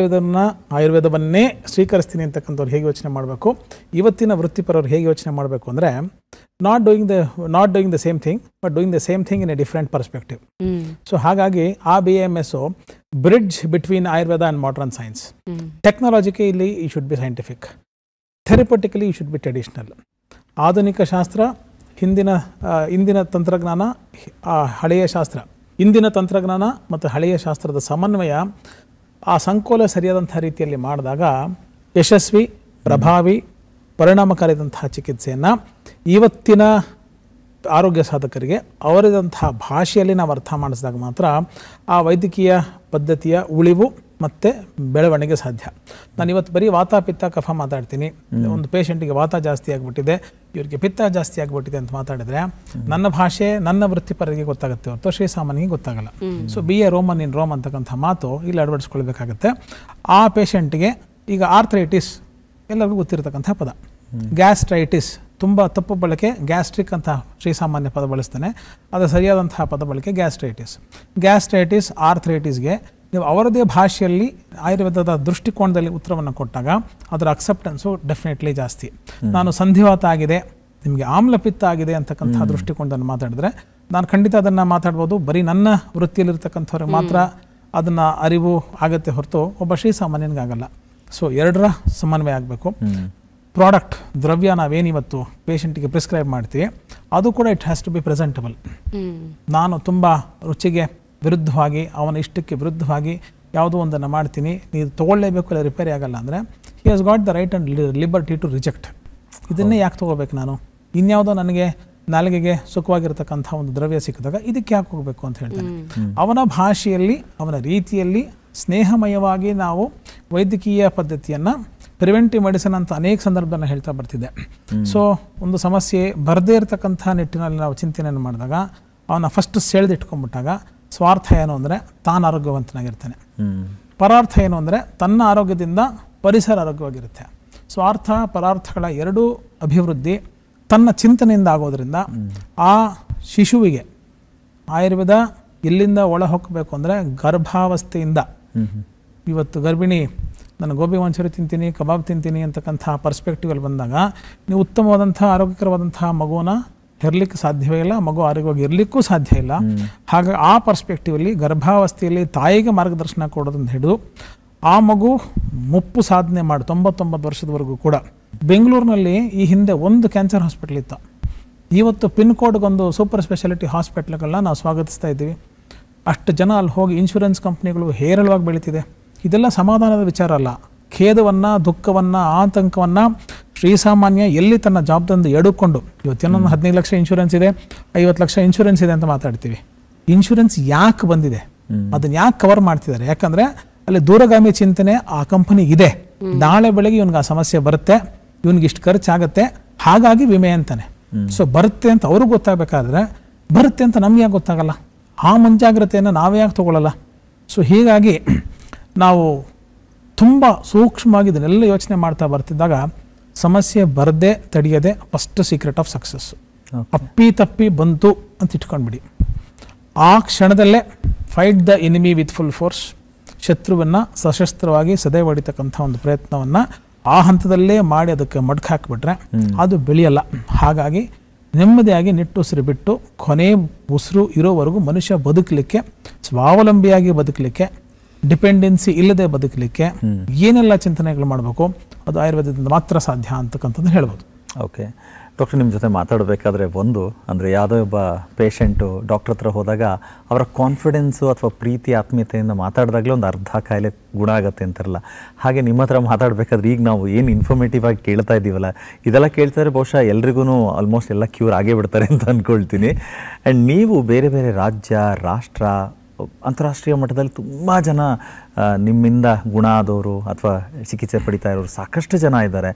ಆಯುರ್ವೇದವನ್ನೇ ಸ್ವೀಕರಿಸ್ತೀನಿ ಅಂತಕ್ಕಂಥವ್ರು ಹೇಗೆ ಯೋಚನೆ ಮಾಡಬೇಕು, ಇವತ್ತಿನ ವೃತ್ತಿಪರರು ಹೇಗೆ ಯೋಚನೆ ಮಾಡಬೇಕು ಅಂದರೆ not doing the same thing but doing the same thing in a different perspective. So ಹಾಗಾಗಿ ಆ BAMS bridge between Ayurveda and modern science. Technologically ಈ ಶುಡ್ ಬಿ ಸೈಂಟಿಫಿಕ್, ಥೆರಪಟಿಕಲಿ ಈ ಶುಡ್ ಬಿ ಟ್ರೆಡಿಷನಲ್. ಆಧುನಿಕ ಶಾಸ್ತ್ರ, ಇಂದಿನ ತಂತ್ರಜ್ಞಾನ, ಹಳೆಯ ಶಾಸ್ತ್ರ, ಇಂದಿನ ತಂತ್ರಜ್ಞಾನ ಮತ್ತು ಹಳೆಯ ಶಾಸ್ತ್ರದ ಸಮನ್ವಯ, ಆ ಸಂಕೋಲ ಸರಿಯಾದಂಥ ರೀತಿಯಲ್ಲಿ ಮಾಡಿದಾಗ ಯಶಸ್ವಿ, ಪ್ರಭಾವಿ, ಪರಿಣಾಮಕಾರಿಯಾದಂತಹ ಚಿಕಿತ್ಸೆಯನ್ನು ಇವತ್ತಿನ ಆರೋಗ್ಯ ಸಾಧಕರಿಗೆ ಅವರದಂತಹ ಭಾಷೆಯಲ್ಲಿ ನಾವು ಅರ್ಥ ಮಾಡಿಸಿದಾಗ ಮಾತ್ರ ಆ ವೈದ್ಯಕೀಯ ಪದ್ಧತಿಯ ಉಳಿವು ಮತ್ತು ಬೆಳವಣಿಗೆ ಸಾಧ್ಯ. ನಾನು ಇವತ್ತು ಬರೀ ವಾತ ಪಿತ್ತ ಕಫ ಮಾತಾಡ್ತೀನಿ. ಒಂದು ಪೇಷಂಟಿಗೆ ವಾತ ಜಾಸ್ತಿ ಆಗಿಬಿಟ್ಟಿದೆ, ಇವರಿಗೆ ಪಿತ್ತ ಜಾಸ್ತಿ ಆಗಿಬಿಟ್ಟಿದೆ ಅಂತ ಮಾತಾಡಿದ್ರೆ ನನ್ನ ಭಾಷೆ ನನ್ನ ವೃತ್ತಿಪರರಿಗೆ ಗೊತ್ತಾಗುತ್ತೆ ಹೊರತು ಶ್ರೀಸಾಮಾನ್ಯಗೆ ಗೊತ್ತಾಗಲ್ಲ. So be a Roman in Rome ಅಂತಕ್ಕಂಥ ಮಾತು ಇಲ್ಲಿ ಅಳವಡಿಸ್ಕೊಳ್ಬೇಕಾಗತ್ತೆ. ಆ ಪೇಷಂಟ್ಗೆ ಈಗ ಆರ್ಥ್ರೈಟಿಸ್ ಎಲ್ಲರಿಗೂ ಗೊತ್ತಿರತಕ್ಕಂಥ ಪದ, ಗ್ಯಾಸ್ಟ್ರೈಟಿಸ್ ತುಂಬ ತಪ್ಪು ಬಳಕೆ, ಗ್ಯಾಸ್ಟ್ರಿಕ್ ಅಂತ ಶ್ರೀಸಾಮಾನ್ಯ ಪದ ಬಳಸ್ತಾನೆ, ಅದು ಸರಿಯಾದಂತಹ ಪದ ಬಳಕೆ ಗ್ಯಾಸ್ಟ್ರೈಟಿಸ್ ಆರ್ಥ್ರೈಟಿಸ್ಗೆ ನೀವು ಅವರದೇ ಭಾಷೆಯಲ್ಲಿ ಆಯುರ್ವೇದದ ದೃಷ್ಟಿಕೋನದಲ್ಲಿ ಉತ್ತರವನ್ನು ಕೊಟ್ಟಾಗ ಅದರ ಅಕ್ಸೆಪ್ಟೆನ್ಸು ಡೆಫಿನೆಟ್ಲಿ ಜಾಸ್ತಿ. ನಾನು ಸಂಧಿವಾತ ಆಗಿದೆ, ನಿಮಗೆ ಆಮ್ಲಪಿತ್ತ ಆಗಿದೆ ಅಂತಕ್ಕಂಥ ದೃಷ್ಟಿಕೋನದಲ್ಲಿ ಮಾತಾಡಿದ್ರೆ ನಾನು ಖಂಡಿತ ಅದನ್ನು ಮಾತಾಡ್ಬೋದು. ಬರೀ ನನ್ನ ವೃತ್ತಿಯಲ್ಲಿರ್ತಕ್ಕಂಥವ್ರಿಗೆ ಮಾತ್ರ ಅದನ್ನು ಅರಿವು ಆಗುತ್ತೆ ಹೊರತು ಒಬ್ಬ ಶ್ರೀಸಾಮಾನ್ಯನಿಗಾಗಲ್ಲ. ಸೊ ಎರಡರ ಸಮನ್ವಯ ಆಗಬೇಕು. ಪ್ರಾಡಕ್ಟ್ ದ್ರವ್ಯ ನಾವೇನಿವತ್ತು ಪೇಷಂಟಿಗೆ ಪ್ರಿಸ್ಕ್ರೈಬ್ ಮಾಡ್ತೀವಿ ಅದು ಕೂಡ it has to be presentable. ನಾನು ತುಂಬ ರುಚಿಗೆ ವಿರುದ್ಧವಾಗಿ ಅವನ ಇಷ್ಟಕ್ಕೆ ವಿರುದ್ಧವಾಗಿ ಯಾವುದೋ ಒಂದನ್ನು ಮಾಡ್ತೀನಿ, ನೀವು ತೊಗೊಳ್ಳೇಬೇಕು, ಇಲ್ಲ ರಿಪೇರಿ ಆಗಲ್ಲ ಅಂದರೆ he has got the right and liberty to reject. ಇದನ್ನೇ ಯಾಕೆ ತೊಗೋಬೇಕು ನಾನು, ಇನ್ಯಾವುದೋ ನನಗೆ ನಾಲಿಗೆಗೆ ಸುಖವಾಗಿರ್ತಕ್ಕಂಥ ಒಂದು ದ್ರವ್ಯ ಸಿಕ್ಕಿದಾಗ ಇದಕ್ಕೆ ಯಾಕೆ ಹೋಗಬೇಕು ಅಂತ ಹೇಳ್ತಾನೆ. ಅವನ ಭಾಷೆಯಲ್ಲಿ ಅವನ ರೀತಿಯಲ್ಲಿ ಸ್ನೇಹಮಯವಾಗಿ ನಾವು ವೈದ್ಯಕೀಯ ಪದ್ಧತಿಯನ್ನು ಪ್ರಿವೆಂಟಿವ್ ಮೆಡಿಸಿನ್ ಅಂತ ಅನೇಕ ಸಂದರ್ಭದಲ್ಲಿ ಹೇಳ್ತಾ ಬರ್ತಿದ್ದೆ. ಸೊ ಒಂದು ಸಮಸ್ಯೆ ಬರದೇ ಇರತಕ್ಕಂಥ ನಿಟ್ಟಿನಲ್ಲಿ ನಾವು ಚಿಂತನೆಯನ್ನು ಮಾಡಿದಾಗ ಅವನ ಫಸ್ಟ್ ಸೆಳೆದಿಟ್ಕೊಂಡ್ಬಿಟ್ಟಾಗ ಸ್ವಾರ್ಥ ಏನು ಅಂದರೆ ತಾನು ಆರೋಗ್ಯವಂತನಾಗಿರ್ತಾನೆ, ಪರಾರ್ಥ ಏನು ಅಂದರೆ ತನ್ನ ಆರೋಗ್ಯದಿಂದ ಪರಿಸರ ಆರೋಗ್ಯವಾಗಿರುತ್ತೆ. ಸ್ವಾರ್ಥ ಪರಾರ್ಥಗಳ ಎರಡೂ ಅಭಿವೃದ್ಧಿ ತನ್ನ ಚಿಂತನೆಯಿಂದ ಆಗೋದ್ರಿಂದ ಆ ಶಿಶುವಿಗೆ ಆಯುರ್ವೇದ ಎಲ್ಲಿಂದ ಒಳ ಹೊಕ್ಕಬೇಕು ಅಂದರೆ ಗರ್ಭಾವಸ್ಥೆಯಿಂದ. ಇವತ್ತು ಗರ್ಭಿಣಿ ನಾನು ಗೋಬಿ ಮಂಚೂರಿ ತಿಂತೀನಿ, ಕಬಾಬ್ ತಿಂತೀನಿ ಅಂತಕ್ಕಂಥ ಪರ್ಸ್ಪೆಕ್ಟಿವಲ್ಲಿ ಬಂದಾಗ ನೀವು ಉತ್ತಮವಾದಂಥ ಆರೋಗ್ಯಕರವಾದಂಥ ಮಗುವನ್ನ ಹೆರ್ಲಿಕ್ಕೆ ಸಾಧ್ಯವೇ ಇಲ್ಲ, ಮಗು ಆರೋಗ್ಯವಾಗಿ ಇರಲಿಕ್ಕೂ ಸಾಧ್ಯ ಇಲ್ಲ. ಹಾಗಾಗಿ ಆ ಪರ್ಸ್ಪೆಕ್ಟಿವಲ್ಲಿ ಗರ್ಭಾವಸ್ಥೆಯಲ್ಲಿ ತಾಯಿಗೆ ಮಾರ್ಗದರ್ಶನ ಕೊಡೋದನ್ನು ಹಿಡಿದು ಆ ಮಗು ಮುಪ್ಪು ಸಾಧನೆ ಮಾಡಿ 99 ವರ್ಷದವರೆಗೂ ಕೂಡ. ಬೆಂಗಳೂರಿನಲ್ಲಿ ಈ ಹಿಂದೆ ಒಂದು ಕ್ಯಾನ್ಸರ್ ಹಾಸ್ಪಿಟಲ್ ಇತ್ತು, ಇವತ್ತು ಪಿನ್ ಕೋಡ್ಗೊಂದು ಸೂಪರ್ ಸ್ಪೆಷಾಲಿಟಿ ಹಾಸ್ಪಿಟ್ಲ್ಗಳನ್ನ ನಾವು ಸ್ವಾಗತಿಸ್ತಾ ಇದ್ದೀವಿ. ಅಷ್ಟು ಜನ ಅಲ್ಲಿ ಹೋಗಿ ಇನ್ಶೂರೆನ್ಸ್ ಕಂಪ್ನಿಗಳು ಹೇರಳವಾಗಿ ಬೆಳೀತಿದೆ. ಇದೆಲ್ಲ ಸಮಾಧಾನದ ವಿಚಾರ ಅಲ್ಲ. ಖೇದವನ್ನು, ದುಃಖವನ್ನು, ಆತಂಕವನ್ನು ಶ್ರೀಸಾಮಾನ್ಯ ಎಲ್ಲಿ ತನ್ನ ಜಾಬ್ದಂದು ಎಡುಕೊಂಡು ಇವತ್ತೇನೊಂದು 15 ಲಕ್ಷ ಇನ್ಶೂರೆನ್ಸ್ ಇದೆ, 50 ಲಕ್ಷ ಇನ್ಶೂರೆನ್ಸ್ ಇದೆ ಅಂತ ಮಾತಾಡ್ತೀವಿ. ಇನ್ಶೂರೆನ್ಸ್ ಯಾಕೆ ಬಂದಿದೆ, ಅದನ್ನು ಯಾಕೆ ಕವರ್ ಮಾಡ್ತಿದ್ದಾರೆ? ಯಾಕಂದರೆ ಅಲ್ಲಿ ದೂರಗಾಮಿ ಚಿಂತನೆ ಆ ಕಂಪನಿ ಇದೆ. ನಾಳೆ ಬೆಳಗ್ಗೆ ಇವನಿಗೆ ಆ ಸಮಸ್ಯೆ ಬರುತ್ತೆ, ಇವನಿಗೆ ಇಷ್ಟು ಖರ್ಚಾಗುತ್ತೆ, ಹಾಗಾಗಿ ವಿಮೆ ಅಂತಾನೆ. ಸೊ ಬರುತ್ತೆ ಅಂತ ಅವ್ರಿಗೆ ಗೊತ್ತಾಗಬೇಕಾದ್ರೆ ಬರುತ್ತೆ ಅಂತ ನಮ್ಗೆ ಯಾಕೆ ಗೊತ್ತಾಗಲ್ಲ? ಆ ಮುಂಜಾಗ್ರತೆಯನ್ನು ನಾವೇ ಯಾಕೆ ತಗೊಳ್ಳಲ್ಲ? ಸೊ ಹೀಗಾಗಿ ನಾವು ತುಂಬ ಸೂಕ್ಷ್ಮವಾಗಿ ಇದನ್ನೆಲ್ಲ ಯೋಚನೆ ಮಾಡ್ತಾ ಬರ್ತಿದ್ದಾಗ ಸಮಸ್ಯೆ ಬರದೆ ತಡೆಯದೆ ಫಸ್ಟ್ ಸೀಕ್ರೆಟ್ ಆಫ್ ಸಕ್ಸಸ್. ಅಪ್ಪಿ ತಪ್ಪಿ ಬಂತು ಅಂತ ಇಟ್ಕೊಂಡ್ಬಿಡಿ, ಆ ಕ್ಷಣದಲ್ಲೇ fight the enemy with full force. ಶತ್ರುವನ್ನು ಸಶಸ್ತ್ರವಾಗಿ ಸದೈವ ಹೊಡಿತಕ್ಕಂಥ ಒಂದು ಪ್ರಯತ್ನವನ್ನು ಆ ಹಂತದಲ್ಲೇ ಮಾಡಿ ಅದಕ್ಕೆ ಮಡ್ಕು ಹಾಕಿಬಿಟ್ರೆ ಅದು ಬೆಳೆಯಲ್ಲ. ಹಾಗಾಗಿ ನೆಮ್ಮದಿಯಾಗಿ ನಿಟ್ಟುಸಿರು ಬಿಟ್ಟು ಕೊನೆ ಉಸಿರು ಇರೋವರೆಗೂ ಮನುಷ್ಯ ಬದುಕಲಿಕ್ಕೆ, ಸ್ವಾವಲಂಬಿಯಾಗಿ ಬದುಕಲಿಕ್ಕೆ, ಡಿಪೆಂಡೆನ್ಸಿ ಇಲ್ಲದೆ ಬದುಕಲಿಕ್ಕೆ ಏನೆಲ್ಲ ಚಿಂತನೆಗಳು ಮಾಡಬೇಕು ಅದು ಆಯುರ್ವೇದದಿಂದ ಮಾತ್ರ ಸಾಧ್ಯ ಅಂತಕ್ಕಂಥದ್ದು ಹೇಳ್ಬೋದು. ಓಕೆ ಡಾಕ್ಟರ್, ನಿಮ್ಮ ಜೊತೆ ಮಾತಾಡಬೇಕಾದ್ರೆ ಒಂದು ಅಂದರೆ ಯಾವುದೋ ಒಬ್ಬ ಪೇಷಂಟು ಡಾಕ್ಟರ್ ಹತ್ರ ಹೋದಾಗ ಅವರ ಕಾನ್ಫಿಡೆನ್ಸು ಅಥವಾ ಪ್ರೀತಿ ಆತ್ಮೀಯತೆಯಿಂದ ಮಾತಾಡಿದಾಗಲೇ ಒಂದು ಅರ್ಧ ಕಾಯಿಲೆ ಗುಣ ಆಗುತ್ತೆ ಅಂತಾರಲ್ಲ, ಹಾಗೆ ನಿಮ್ಮ ಹತ್ರ ಮಾತಾಡಬೇಕಾದ್ರೆ ಈಗ ನಾವು ಏನು ಇನ್ಫಾರ್ಮೇಟಿವ್ ಆಗಿ ಕೇಳ್ತಾ ಇದ್ದೀವಲ್ಲ, ಇದೆಲ್ಲ ಕೇಳ್ತಾರೆ ಬಹುಶಃ ಎಲ್ರಿಗೂ ಆಲ್ಮೋಸ್ಟ್ ಎಲ್ಲ ಕ್ಯೂರ್ ಆಗೇ ಬಿಡ್ತಾರೆ ಅಂತ ಅಂದ್ಕೊಳ್ತೀನಿ. ಆ್ಯಂಡ್ ನೀವು ಬೇರೆ ಬೇರೆ ರಾಜ್ಯ, ರಾಷ್ಟ್ರ, ಅಂತಾರಾಷ್ಟ್ರೀಯ ಮಟ್ಟದಲ್ಲಿ ತುಂಬ ಜನ ನಿಮ್ಮಿಂದ ಗುಣ ಆದವರು ಅಥವಾ ಚಿಕಿತ್ಸೆ ಪಡಿತಾ ಇರೋರು ಸಾಕಷ್ಟು ಜನ ಇದ್ದಾರೆ.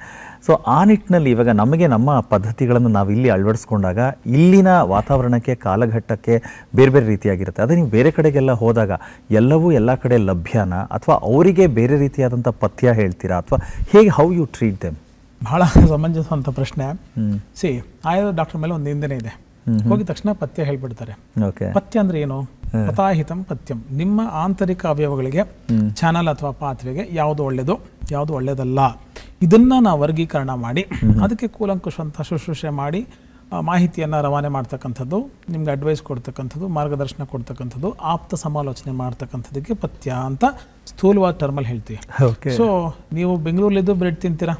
ಸೊ ಆ ನಿಟ್ಟಿನಲ್ಲಿ ಇವಾಗ ನಮಗೆ ನಮ್ಮ ಪದ್ಧತಿಗಳನ್ನು ನಾವು ಇಲ್ಲಿ ಅಳವಡಿಸ್ಕೊಂಡಾಗ ಇಲ್ಲಿನ ವಾತಾವರಣಕ್ಕೆ, ಕಾಲಘಟ್ಟಕ್ಕೆ ಬೇರೆ ಬೇರೆ ರೀತಿಯಾಗಿರುತ್ತೆ. ಅದೇ ನೀವು ಬೇರೆ ಕಡೆಗೆಲ್ಲ ಹೋದಾಗ ಎಲ್ಲವೂ ಎಲ್ಲ ಕಡೆ ಲಭ್ಯನಾ ಅಥವಾ ಅವರಿಗೆ ಬೇರೆ ರೀತಿಯಾದಂಥ ಪಥ್ಯ ಹೇಳ್ತೀರಾ ಅಥವಾ ಹೇಗೆ, ಹೌ ಯು ಟ್ರೀಟ್ ದೆಮ್? ಬಹಳ ಸಮಂಜಸವಂತ ಪ್ರಶ್ನೆ. ಸಿ ಆಯುರ್ವೇದ ಡಾಕ್ಟರ್ ಮೇಲೆ ಒಂದು ನಿಂದನೆ ಇದೆ, ಹೋಗಿದ ತಕ್ಷಣ ಪಥ್ಯ ಹೇಳ್ಬಿಡ್ತಾರೆ. ಪಥ್ಯ ಅಂದ್ರೆ ಏನು? ಪತಾಹಿತಂ ಪಥ್ಯಂ. ನಿಮ್ಮ ಆಂತರಿಕ ಅವಯವಗಳಿಗೆ, ಚಾನಲ್ ಅಥವಾ ಪಾತ್ರೆಗೆ ಯಾವುದು ಒಳ್ಳೆಯದು, ಯಾವುದು ಒಳ್ಳೆಯದಲ್ಲ, ಇದನ್ನ ನಾವು ವರ್ಗೀಕರಣ ಮಾಡಿ ಅದಕ್ಕೆ ಕೂಲಂಕುಷವಂತ ಶುಶ್ರೂಷೆ ಮಾಡಿ ಮಾಹಿತಿಯನ್ನು ರವಾನೆ ಮಾಡ್ತಕ್ಕಂಥದ್ದು, ನಿಮ್ಗೆ ಅಡ್ವೈಸ್ ಕೊಡ್ತಕ್ಕಂಥದ್ದು, ಮಾರ್ಗದರ್ಶನ ಕೊಡ್ತಕ್ಕಂಥದ್ದು, ಆಪ್ತ ಸಮಾಲೋಚನೆ ಮಾಡ್ತಕ್ಕಂಥದ್ದಕ್ಕೆ ಪಥ್ಯ ಅಂತ ಸ್ಥೂಲವಾದ ಟರ್ಮಲ್ಲಿ ಹೇಳ್ತೀವಿ. ಸೊ ನೀವು ಬೆಂಗಳೂರಲ್ಲಿದ್ದು ಬ್ರೆಡ್ ತಿಂತೀರಾ,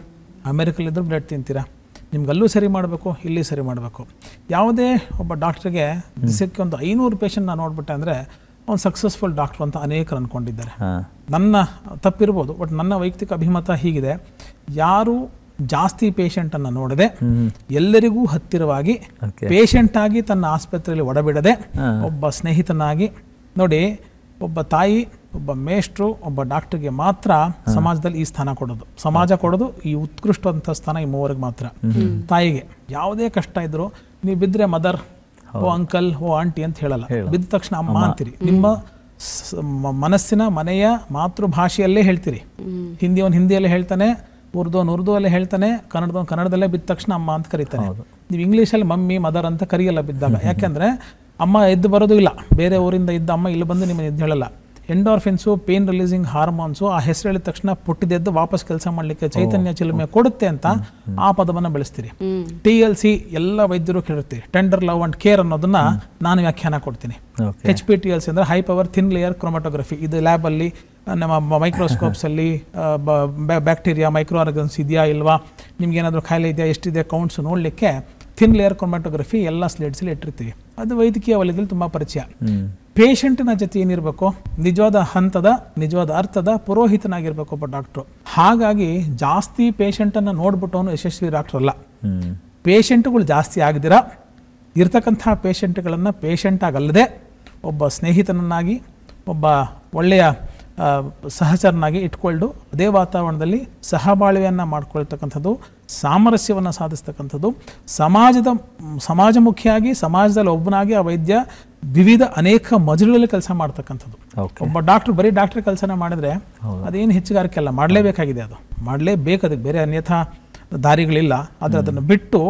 ಅಮೆರಿಕಲ್ಲಿದ್ದು ಬ್ರೆಡ್ ತಿಂತೀರಾ, ನಿಮ್ಗಲ್ಲೂ ಸರಿ ಮಾಡಬೇಕು, ಇಲ್ಲಿ ಸರಿ ಮಾಡಬೇಕು. ಯಾವುದೇ ಒಬ್ಬ ಡಾಕ್ಟ್ರಿಗೆ ದಿವಸಕ್ಕೆ ಒಂದು 500 ಪೇಷಂಟ್ ನಾನು ನೋಡ್ಬಿಟ್ಟೆ ಅಂದರೆ ಅವ್ನು ಸಕ್ಸಸ್ಫುಲ್ ಡಾಕ್ಟ್ರು ಅಂತ ಅನೇಕರು ಅಂದ್ಕೊಂಡಿದ್ದಾರೆ. ನನ್ನ ತಪ್ಪಿರ್ಬೋದು, ಬಟ್ ನನ್ನ ವೈಯಕ್ತಿಕ ಅಭಿಮತ ಹೀಗಿದೆ, ಯಾರು ಜಾಸ್ತಿ ಪೇಷಂಟನ್ನು ನೋಡದೆ ಎಲ್ಲರಿಗೂ ಹತ್ತಿರವಾಗಿ ಪೇಷಂಟ್ ಆಗಿ ತನ್ನ ಆಸ್ಪತ್ರೆಯಲ್ಲಿ ಒಡಬಿಡದೆ ಒಬ್ಬ ಸ್ನೇಹಿತನಾಗಿ ನೋಡಿ, ಒಬ್ಬ ತಾಯಿ ಒಬ್ಬ ಮೇಷ್ಟ್ರು ಒಬ್ಬ ಡಾಕ್ಟರ್ಗೆ ಮಾತ್ರ ಸಮಾಜದಲ್ಲಿ ಈ ಸ್ಥಾನ ಕೊಡೋದು. ಸಮಾಜ ಕೊಡೋದು ಈ ಉತ್ಕೃಷ್ಟವಾದಂಥ ಸ್ಥಾನ ಈ ಮೂವರಿಗೆ ಮಾತ್ರ. ತಾಯಿಗೆ ಯಾವುದೇ ಕಷ್ಟ ಇದ್ರು ನೀವು ಬಿದ್ದರೆ ಮದರ್, ಓ ಅಂಕಲ್, ಓ ಆಂಟಿ ಅಂತ ಹೇಳಲ್ಲ, ಬಿದ್ದ ತಕ್ಷಣ ಅಮ್ಮ ಅಂತೀರಿ. ನಿಮ್ಮ ಮನಸ್ಸಿನ ಮನೆಯ ಮಾತೃಭಾಷೆಯಲ್ಲೇ ಹೇಳ್ತೀರಿ. ಹಿಂದಿಯವನು ಹಿಂದಿಯಲ್ಲೇ ಹೇಳ್ತಾನೆ, ಉರ್ದು ಅಲ್ಲೇ ಹೇಳ್ತಾನೆ, ಕನ್ನಡದಲ್ಲೇ ಬಿದ್ದ ತಕ್ಷಣ ಅಮ್ಮ ಅಂತ ಕರೀತಾನೆ. ನೀವು ಇಂಗ್ಲೀಷಲ್ಲಿ ಮಮ್ಮಿ ಮದರ್ ಅಂತ ಕರೆಯಲ್ಲ ಬಿದ್ದಾಗ. ಯಾಕೆಂದ್ರೆ ಅಮ್ಮ ಎದ್ದು ಬರೋದು ಇಲ್ಲ, ಬೇರೆ ಊರಿಂದ ಇದ್ದ ಅಮ್ಮ ಇಲ್ಲಿ ಬಂದು ನಿಮ್ಮನ್ನು ಎದ್ದು ಹೇಳಲ್ಲ. ಎಂಡೋರ್ಫಿನ್ಸು, ಪೇನ್ ರಿಲೀಸಿಂಗ್ ಹಾರ್ಮೋನ್ಸು ಆ ಹೆಸರು ಹೇಳಿದ ತಕ್ಷಣ ಪುಟ್ಟಿದೆದ್ದು ವಾಪಸ್ ಕೆಲಸ ಮಾಡಲಿಕ್ಕೆ ಚೈತನ್ಯ ಚಿಲುಮೆ ಕೊಡುತ್ತೆ ಅಂತ ಆ ಪದವನ್ನು ಬೆಳೆಸ್ತೀರಿ. TLC ಎಲ್ಲ ವೈದ್ಯರು ಕೇಳಿರ್ತೀರಿ. ಟೆಂಡರ್ ಲವ್ ಅಂಡ್ ಕೇರ್ ಅನ್ನೋದನ್ನ ನಾನು ವ್ಯಾಖ್ಯಾನ ಕೊಡ್ತೀನಿ. HPTLC ಅಂದ್ರೆ high power thin layer chromatography. ಇದು ಲ್ಯಾಬಲ್ಲಿ ನಮ್ಮ ಮೈಕ್ರೋಸ್ಕೋಪ್ಸ್ ಅಲ್ಲಿ ಬ್ಯಾಕ್ಟೀರಿಯಾ, ಮೈಕ್ರೋ ಆರ್ಗನ್ಸ್ ಇದೆಯಾ ಇಲ್ವಾ, ನಿಮ್ಗೆ ಏನಾದರೂ ಕಾಯಿಲೆ ಇದೆಯಾ, ಎಷ್ಟಿದೆ ಕೌಂಟ್ಸ್ ನೋಡಲಿಕ್ಕೆ ಥಿನ್ ಲೇಯರ್ ಕ್ರೊಮ್ಯಾಟೋಗ್ರಫಿ ಎಲ್ಲ ಸ್ಲೇಟ್ಸಲ್ಲಿ ಇಟ್ಟಿರ್ತೀವಿ. ಅದು ವೈದ್ಯಕೀಯ ವಲಯದಲ್ಲಿ ತುಂಬ ಪರಿಚಯ. ಪೇಷಂಟ್ನ ಜೊತೆ ಏನಿರಬೇಕು, ನಿಜವಾದ ಹಂತದ ನಿಜವಾದ ಅರ್ಥದ ಪುರೋಹಿತನಾಗಿರ್ಬೇಕು ಒಬ್ಬ ಡಾಕ್ಟ್ರು. ಹಾಗಾಗಿ ಜಾಸ್ತಿ ಪೇಷಂಟನ್ನು ನೋಡ್ಬಿಟ್ಟು ಅವನು ಯಶಸ್ವಿ ಡಾಕ್ಟರ್ ಅಲ್ಲ. ಪೇಷಂಟ್ಗಳು ಜಾಸ್ತಿ ಆಗದಿರ ಇರ್ತಕ್ಕಂಥ ಪೇಷಂಟ್ಗಳನ್ನು ಪೇಷಂಟ್ ಆಗಲ್ಲದೆ ಒಬ್ಬ ಸ್ನೇಹಿತನನ್ನಾಗಿ, ಒಬ್ಬ ಒಳ್ಳೆಯ ಸಹಚರನಾಗಿ ಇಟ್ಕೊಂಡು ಅದೇ ವಾತಾವರಣದಲ್ಲಿ ಸಹಬಾಳ್ವೆಯನ್ನು ಮಾಡ್ಕೊಳ್ತಕ್ಕಂಥದ್ದು, ಸಾಮರಸ್ಯವನ್ನು ಸಾಧಿಸ್ತಕ್ಕಂಥದ್ದು, ಸಮಾಜಮುಖಿಯಾಗಿ ಸಮಾಜದಲ್ಲಿ ಒಬ್ಬನಾಗಿ ಆ ವೈದ್ಯ ವಿವಿಧ ಅನೇಕ ಮಜಲುಗಳಲ್ಲಿ ಕೆಲಸ ಮಾಡ್ತಕ್ಕಂಥದ್ದು. ಒಬ್ಬ ಡಾಕ್ಟರ್ ಬರೀ ಡಾಕ್ಟರ್ ಕೆಲಸನ ಮಾಡಿದ್ರೆ ಅದೇನು ಹೆಚ್ಚುಗಾರಿಕೆ ಅಲ್ಲ, ಮಾಡಲೇಬೇಕಾಗಿದೆ. ಅದು ಮಾಡಲೇಬೇಕು, ಅದಕ್ಕೆ ಬೇರೆ ಅನ್ಯಥಾ ದಾರಿಗಳಿಲ್ಲ. ಆದರೆ ಅದನ್ನು ಬಿಟ್ಟು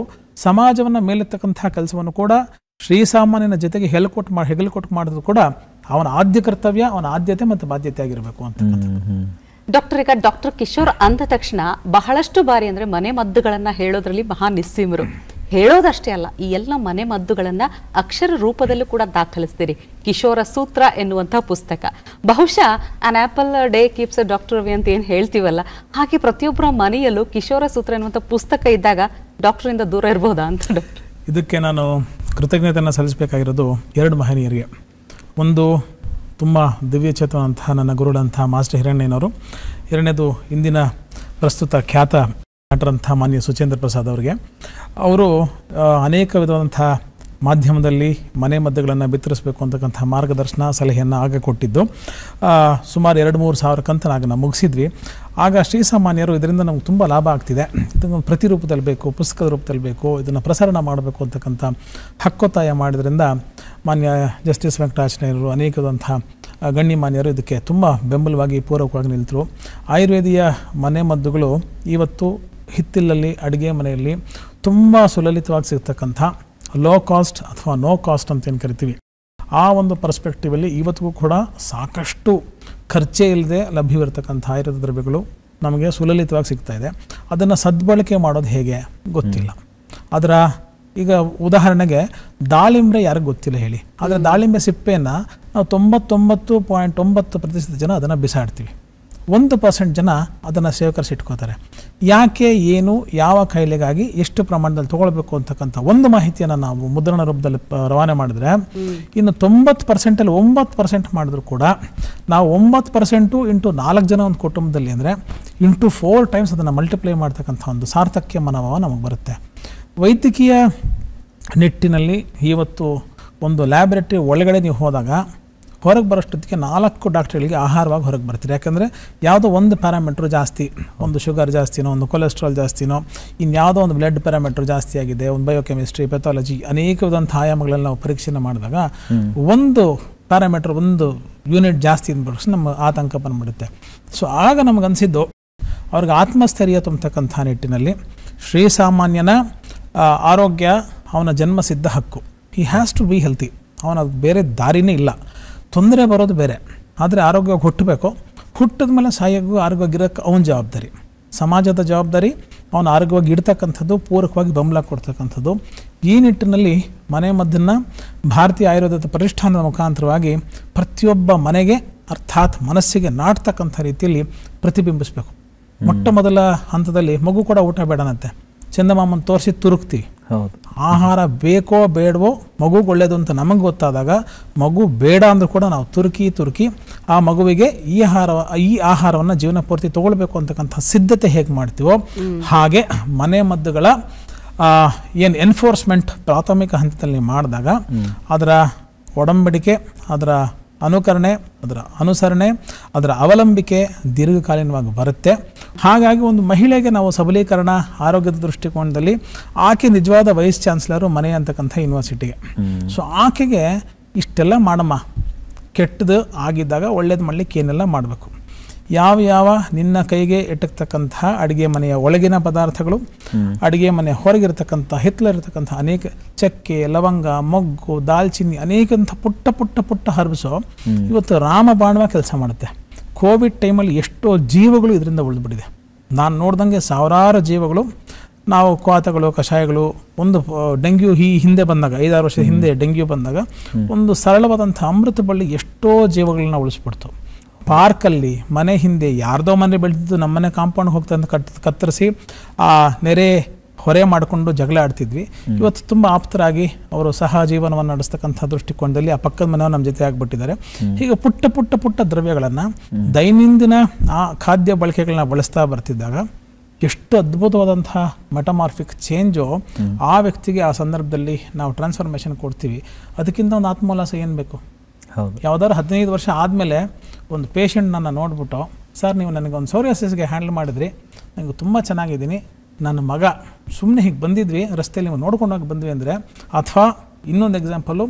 ಸಮಾಜವನ್ನು ಮೇಲೆತ್ತಕ್ಕಂಥ ಕೆಲಸವನ್ನು ಕೂಡ ಶ್ರೀಸಾಮಾನ್ಯನ ಜೊತೆಗೆ ಹೆಗಲು ಮಾಡಿದ್ರು ಕೂಡ ಅವನ ಆದ್ಯ ಕರ್ತವ್ಯ, ಅವನ ಆದ್ಯತೆ ಮತ್ತು ಬಾಧ್ಯತೆ ಆಗಿರಬೇಕು ಅಂತ. ಡಾಕ್ಟರ್, ಈಗ ಡಾಕ್ಟರ್ ಕಿಶೋರ್ ಅಂದ ತಕ್ಷಣ ಬಹಳಷ್ಟು ಬಾರಿ ಅಂದ್ರೆ ಮನೆ ಮದ್ದುಗಳನ್ನ ಹೇಳೋದ್ರಲ್ಲಿ ಮಹಾ ನಿಸ್ಸೀಮರು. ಹೇಳೋದಷ್ಟೇ ಅಲ್ಲ, ಈ ಎಲ್ಲ ಮನೆ ಮದ್ದುಗಳನ್ನ ಅಕ್ಷರ ರೂಪದಲ್ಲೂ ಕೂಡ ದಾಖಲಿಸ್ತೀರಿ. ಕಿಶೋರ ಸೂತ್ರ ಎನ್ನುವಂಥ ಪುಸ್ತಕ. ಬಹುಶಃ on apple day keeps doctor away ಅಂತ ಏನು ಹೇಳ್ತೀವಲ್ಲ, ಹಾಗೆ ಪ್ರತಿಯೊಬ್ಬರ ಮನೆಯಲ್ಲೂ ಕಿಶೋರ ಸೂತ್ರ ಎನ್ನುವಂಥ ಪುಸ್ತಕ ಇದ್ದಾಗ ಡಾಕ್ಟರಿಂದ ದೂರ ಇರ್ಬೋದಾ ಅಂತ. ಇದಕ್ಕೆ ನಾನು ಕೃತಜ್ಞತೆಯನ್ನು ಸಲ್ಲಿಸಬೇಕಾಗಿರೋದು ಎರಡು ಮಹನೀಯರಿಗೆ. ಒಂದು ತುಂಬ ದಿವ್ಯಚೇತನಂತಹ ನನ್ನ ಗುರುಗಳಂತಹ ಮಾಸ್ಟರ್ ಹಿರಣ್ಣಯ್ಯನವರು. ಎರಡನೇದು ಇಂದಿನ ಪ್ರಸ್ತುತ ಖ್ಯಾತ ನಟರಂಥ ಮಾನ್ಯ ಸುಚೇಂದ್ರ ಪ್ರಸಾದ್ ಅವರಿಗೆ. ಅವರು ಅನೇಕ ವಿಧವಾದಂಥ ಮಾಧ್ಯಮದಲ್ಲಿ ಮನೆ ಮದ್ದುಗಳನ್ನು ಬಿತ್ತರಿಸಬೇಕು ಅಂತಕ್ಕಂಥ ಮಾರ್ಗದರ್ಶನ ಸಲಹೆಯನ್ನು ಆಗ ಕೊಟ್ಟಿದ್ದು. ಸುಮಾರು 2-3 ಸಾವಿರ ಕಂತು ನಾವು ಮುಗಿಸಿದ್ವಿ. ಆಗ ಶ್ರೀಸಾಮಾನ್ಯರು ಇದರಿಂದ ನಮ್ಗೆ ತುಂಬ ಲಾಭ ಆಗ್ತಿದೆ, ಇದನ್ನು ಪ್ರತಿ ರೂಪದಲ್ಲಿ ಬೇಕು, ಪುಸ್ತಕದ ರೂಪದಲ್ಲಿ ಬೇಕು, ಇದನ್ನು ಪ್ರಸಾರ ಮಾಡಬೇಕು ಅಂತಕ್ಕಂಥ ಹಕ್ಕೊತ್ತಾಯ ಮಾಡಿದ್ರಿಂದ ಮಾನ್ಯ ಜಸ್ಟಿಸ್ ವೆಂಕಟಾಚಲಯ್ಯನವರು, ಅನೇಕದಂಥ ಗಣ್ಯಮಾನ್ಯರು ಇದಕ್ಕೆ ತುಂಬ ಬೆಂಬಲವಾಗಿ ಪೂರಕವಾಗಿ ನಿಲ್ತರು. ಆಯುರ್ವೇದಿಯ ಮನೆ ಮದ್ದುಗಳು ಇವತ್ತು ಹಿತ್ತಿಲಲ್ಲಿ, ಅಡುಗೆ ಮನೆಯಲ್ಲಿ ತುಂಬ ಸುಲಲಿತವಾಗಿ ಸಿಗ್ತಕ್ಕಂಥ ಲೋ ಕಾಸ್ಟ್ ಅಥವಾ ನೋ ಕಾಸ್ಟ್ ಅಂತ ಏನು ಕರಿತೀವಿ, ಆ ಒಂದು ಪರ್ಸ್ಪೆಕ್ಟಿವಲ್ಲಿ ಇವತ್ತಿಗೂ ಕೂಡ ಸಾಕಷ್ಟು ಖರ್ಚೇ ಇಲ್ಲದೆ ಲಭ್ಯವಿರತಕ್ಕಂಥ ಆಯುರ್ವೇದ ದ್ರವ್ಯಗಳು ನಮಗೆ ಸುಲಲಿತವಾಗಿ ಸಿಗ್ತಾ ಇದೆ. ಅದನ್ನು ಸದ್ಬಳಕೆ ಮಾಡೋದು ಹೇಗೆ ಗೊತ್ತಿಲ್ಲ. ಅದರ ಈಗ ಉದಾಹರಣೆಗೆ ದಾಳಿಂಬೆ ಯಾರಿಗೆ ಗೊತ್ತಿಲ್ಲ ಹೇಳಿ, ಆದರೆ ದಾಳಿಂಬೆ ಸಿಪ್ಪೆಯನ್ನು ನಾವು 99.9% ಜನ ಅದನ್ನು ಬಿಸಾಡ್ತೀವಿ. 1% ಜನ ಅದನ್ನು ಸೇವಕರಿಸಿಟ್ಕೋತಾರೆ. ಯಾಕೆ, ಏನು, ಯಾವ ಕಾಯಿಲೆಗಾಗಿ ಎಷ್ಟು ಪ್ರಮಾಣದಲ್ಲಿ ತೊಗೊಳ್ಬೇಕು ಅಂತಕ್ಕಂಥ ಒಂದು ಮಾಹಿತಿಯನ್ನು ನಾವು ಮುದ್ರಣ ರೂಪದಲ್ಲಿ ರವಾನೆ ಮಾಡಿದ್ರೆ, ಇನ್ನು 90%ಅಲ್ಲಿ 9% ಮಾಡಿದ್ರು ಕೂಡ ನಾವು 9% ಇಂಟು 4 ಜನ ಒಂದು ಕುಟುಂಬದಲ್ಲಿ ಅಂದರೆ ಇಂಟು 4 ಟೈಮ್ಸ್ ಅದನ್ನು ಮಲ್ಟಿಪ್ಲೈ ಮಾಡ್ತಕ್ಕಂಥ ಒಂದು ಸಾರ್ಥಕ್ಯ ಮನೋಭಾವ ನಮಗೆ ಬರುತ್ತೆ. ವೈದ್ಯಕೀಯ ನಿಟ್ಟಿನಲ್ಲಿ ಇವತ್ತು ಒಂದು ಲ್ಯಾಬೊರೇಟರಿ ಒಳಗಡೆ ನೀವು ಹೋದಾಗ ಹೊರಗೆ ಬರೋಷ್ಟೊತ್ತಿಗೆ 4 ಡಾಕ್ಟರ್ಗಳಿಗೆ ಆಹಾರವಾಗಿ ಹೊರಗೆ ಬರ್ತೀರಿ. ಯಾಕಂದರೆ ಯಾವುದೋ ಒಂದು ಪ್ಯಾರಾಮೀಟ್ರು ಜಾಸ್ತಿ, ಒಂದು ಶುಗರ್ ಜಾಸ್ತಿನೋ, ಒಂದು ಕೊಲೆಸ್ಟ್ರಾಲ್ ಜಾಸ್ತಿನೋ, ಇನ್ಯಾವುದೋ ಒಂದು ಬ್ಲಡ್ ಪ್ಯಾರಾಮೀಟ್ರ್ ಜಾಸ್ತಿ ಆಗಿದೆ, ಒಂದು ಬಯೋಕೆಮಿಸ್ಟ್ರಿ, ಪೆಥಾಲಜಿ, ಅನೇಕ ವಿಧಂಥ ಆಯಾಮಗಳಲ್ಲಿ ನಾವು ಪರೀಕ್ಷೆನ ಮಾಡಿದಾಗ ಒಂದು ಪ್ಯಾರಾಮೀಟ್ರ್, ಒಂದು ಯೂನಿಟ್ ಜಾಸ್ತಿ ಅಂದ್ಬಿಟ್ಟು ನಮ್ಮ ಆತಂಕ ಬಂದ್ಬಿಡುತ್ತೆ. ಸೊ ಆಗ ನಮಗನ್ಸಿದ್ದು ಅವ್ರಿಗೆ ಆತ್ಮಸ್ಥೈರ್ಯ ತುಂಬತಕ್ಕಂಥ ನಿಟ್ಟಿನಲ್ಲಿ ಶ್ರೀಸಾಮಾನ್ಯನ ಆರೋಗ್ಯ ಅವನ ಜನ್ಮಸಿದ್ಧ ಹಕ್ಕು. He has to be healthy. ಅವನ ಬೇರೆ ದಾರಿನೇ ಇಲ್ಲ. ತೊಂದರೆ ಬರೋದು ಬೇರೆ, ಆದರೆ ಆರೋಗ್ಯವಾಗಿ ಹುಟ್ಟಬೇಕು. ಹುಟ್ಟಿದ ಮೇಲೆ ಸಾಯೋಗೂ ಆರೋಗ್ಯವಾಗಿರೋಕ್ಕೆ ಅವನ ಜವಾಬ್ದಾರಿ, ಸಮಾಜದ ಜವಾಬ್ದಾರಿ. ಅವನ ಆರೋಗ್ಯವಾಗಿ ಇಡ್ತಕ್ಕಂಥದ್ದು, ಪೂರಕವಾಗಿ ಬೆಂಬಲ ಕೊಡ್ತಕ್ಕಂಥದ್ದು. ಈ ನಿಟ್ಟಿನಲ್ಲಿ ಮನೆ ಮದ್ದನ್ನು ಭಾರತೀಯ ಆಯುರ್ವೇದದ ಪ್ರತಿಷ್ಠಾನದ ಮುಖಾಂತರವಾಗಿ ಪ್ರತಿಯೊಬ್ಬ ಮನೆಗೆ, ಅರ್ಥಾತ್ ಮನಸ್ಸಿಗೆ ನಾಟ್ತಕ್ಕಂಥ ರೀತಿಯಲ್ಲಿ ಪ್ರತಿಬಿಂಬಿಸಬೇಕು. ಮೊಟ್ಟ ಮೊದಲ ಹಂತದಲ್ಲಿ ಮಗು ಕೂಡ ಊಟ ಬೇಡನಂತೆ, ಚಂದಮಾಮನ್ ತೋರಿಸಿ ತುರುಕ್ತೀವಿ. ಆಹಾರ ಬೇಕೋ ಬೇಡವೋ, ಮಗುಗೆ ಒಳ್ಳೇದು ಅಂತ ನಮಗೆ ಗೊತ್ತಾದಾಗ ಮಗು ಬೇಡ ಅಂದ್ರೂ ಕೂಡ ನಾವು ತುರುಕಿ ಆ ಮಗುವಿಗೆ ಈ ಆಹಾರವನ್ನು ಜೀವನ ಪೂರ್ತಿ ತಗೊಳ್ಬೇಕು ಅಂತಕ್ಕಂಥ ಸಿದ್ಧತೆ ಹೇಗೆ ಮಾಡ್ತೀವೋ ಹಾಗೆ ಮನೆ ಮದ್ದುಗಳ ಏನು ಎನ್ಫೋರ್ಸ್ಮೆಂಟ್ ಪ್ರಾಥಮಿಕ ಹಂತದಲ್ಲಿ ಮಾಡಿದಾಗ ಅದರ ಒಡಂಬಡಿಕೆ, ಅದರ ಅನುಕರಣೆ, ಅದರ ಅನುಸರಣೆ, ಅದರ ಅವಲಂಬಿಕೆ ದೀರ್ಘಕಾಲೀನವಾಗಿ ಬರುತ್ತೆ. ಹಾಗಾಗಿ ಒಂದು ಮಹಿಳೆಗೆ ನಾವು ಸಬಲೀಕರಣ ಆರೋಗ್ಯದ ದೃಷ್ಟಿಕೋನದಲ್ಲಿ ಆಕೆ ನಿಜವಾದ ವೈಸ್ ಚಾನ್ಸಲರು ಮನೆ ಅಂತಕ್ಕಂಥ ಯೂನಿವರ್ಸಿಟಿಗೆ. ಸೊ ಆಕೆಗೆ ಇಷ್ಟೆಲ್ಲ ಮಾಡಮ್ಮ, ಕೆಟ್ಟದು ಆಗಿದ್ದಾಗ ಒಳ್ಳೇದು ಮಾಡಲಿಕ್ಕೆ ಏನೆಲ್ಲ ಮಾಡಬೇಕು, ಯಾವ ನಿನ್ನ ಕೈಗೆ ಎಟಕ್ತಕ್ಕಂತಹ ಅಡುಗೆ ಮನೆಯ ಒಳಗಿನ ಪದಾರ್ಥಗಳು, ಅಡುಗೆ ಮನೆಯ ಹೊರಗಿರತಕ್ಕಂಥ ಹಿತ್ತಲಿರತಕ್ಕಂಥ ಅನೇಕ ಚಕ್ಕೆ, ಲವಂಗ, ಮೊಗ್ಗು, ದಾಲ್ಚಿನ್ನಿ, ಅನೇಕಂಥ ಪುಟ್ಟ ಹರ್ಬ್ಸು ಇವತ್ತು ರಾಮಬಾಣವಾಗಿ ಕೆಲಸ ಮಾಡುತ್ತೆ. ಕೋವಿಡ್ ಟೈಮಲ್ಲಿ ಎಷ್ಟೋ ಜೀವಗಳು ಇದರಿಂದ ಉಳಿದ್ಬಿಟ್ಟಿದೆ. ನಾನು ನೋಡ್ದಂಗೆ ಸಾವಿರಾರು ಜೀವಗಳು, ನಾವು ಕ್ವಾತಗಳು, ಕಷಾಯಗಳು, ಒಂದು ಡೆಂಗ್ಯೂ ಹಿಂದೆ ಬಂದಾಗ 5-6 ವರ್ಷದ ಹಿಂದೆ ಡೆಂಗ್ಯೂ ಬಂದಾಗ ಒಂದು ಸರಳವಾದಂಥ ಅಮೃತ ಬಳ್ಳಿ ಎಷ್ಟೋ ಜೀವಗಳನ್ನ ಉಳಿಸ್ಬಿಡ್ತು. ಪಾರ್ಕಲ್ಲಿ ಮನೆ ಹಿಂದೆ ಯಾರ್ದೋ ಮನೆ ಬೆಳೆದಿದ್ದು ನಮ್ಮನೆ ಕಾಂಪೌಂಡ್ ಹೋಗ್ತಂತ ಕತ್ತರಿಸಿ ಆ ನೆರೆ ಹೊರೆ ಮಾಡಿಕೊಂಡು ಜಗಳ ಆಡ್ತಿದ್ವಿ. ಇವತ್ತು ತುಂಬ ಆಪ್ತರಾಗಿ ಅವರು ಸಹ ಜೀವನವನ್ನು ನಡೆಸ್ತಕ್ಕಂಥ ದೃಷ್ಟಿಕೋನದಲ್ಲಿ ಆ ಪಕ್ಕದ ಮನೆಯವರು ನಮ್ಮ ಜೊತೆ ಆಗಿಬಿಟ್ಟಿದ್ದಾರೆ. ಹೀಗೆ ಪುಟ್ಟ ದ್ರವ್ಯಗಳನ್ನು ದೈನಂದಿನ ಆ ಖಾದ್ಯ ಬಳಕೆಗಳನ್ನ ಬಳಸ್ತಾ ಬರ್ತಿದ್ದಾಗ ಎಷ್ಟು ಅದ್ಭುತವಾದಂತಹ ಮೆಟಮಾರ್ಫಿಕ್ ಚೇಂಜು ಆ ವ್ಯಕ್ತಿಗೆ ಆ ಸಂದರ್ಭದಲ್ಲಿ ನಾವು ಟ್ರಾನ್ಸ್ಫಾರ್ಮೇಷನ್ ಕೊಡ್ತೀವಿ. ಅದಕ್ಕಿಂತ ಒಂದು ಆತ್ಮೋಲ್ಲಾಸ ಏನು ಬೇಕು? ಯಾವುದಾದ್ರು 15 ವರ್ಷ ಆದಮೇಲೆ ಒಂದು ಪೇಷಂಟ್ನನ್ನು ನೋಡ್ಬಿಟ್ಟು, ಸರ್ ನೀವು ನನಗೆ ಒಂದು ಸೋರಿಯಾಸಿಸ್ಗೆ ಹ್ಯಾಂಡಲ್ ಮಾಡಿದ್ರಿ, ನನಗೆ ತುಂಬ ಚೆನ್ನಾಗಿದ್ದೀನಿ, ನನ್ನ ಮಗ ಸುಮ್ಮನೆ ಹೀಗೆ ಬಂದಿದ್ವಿ ರಸ್ತೆಯಲ್ಲಿ ನೋಡ್ಕೊಂಡೋಗಿ ಬಂದ್ವಿ ಅಂದರೆ, ಅಥವಾ ಇನ್ನೊಂದು ಎಕ್ಸಾಂಪಲು,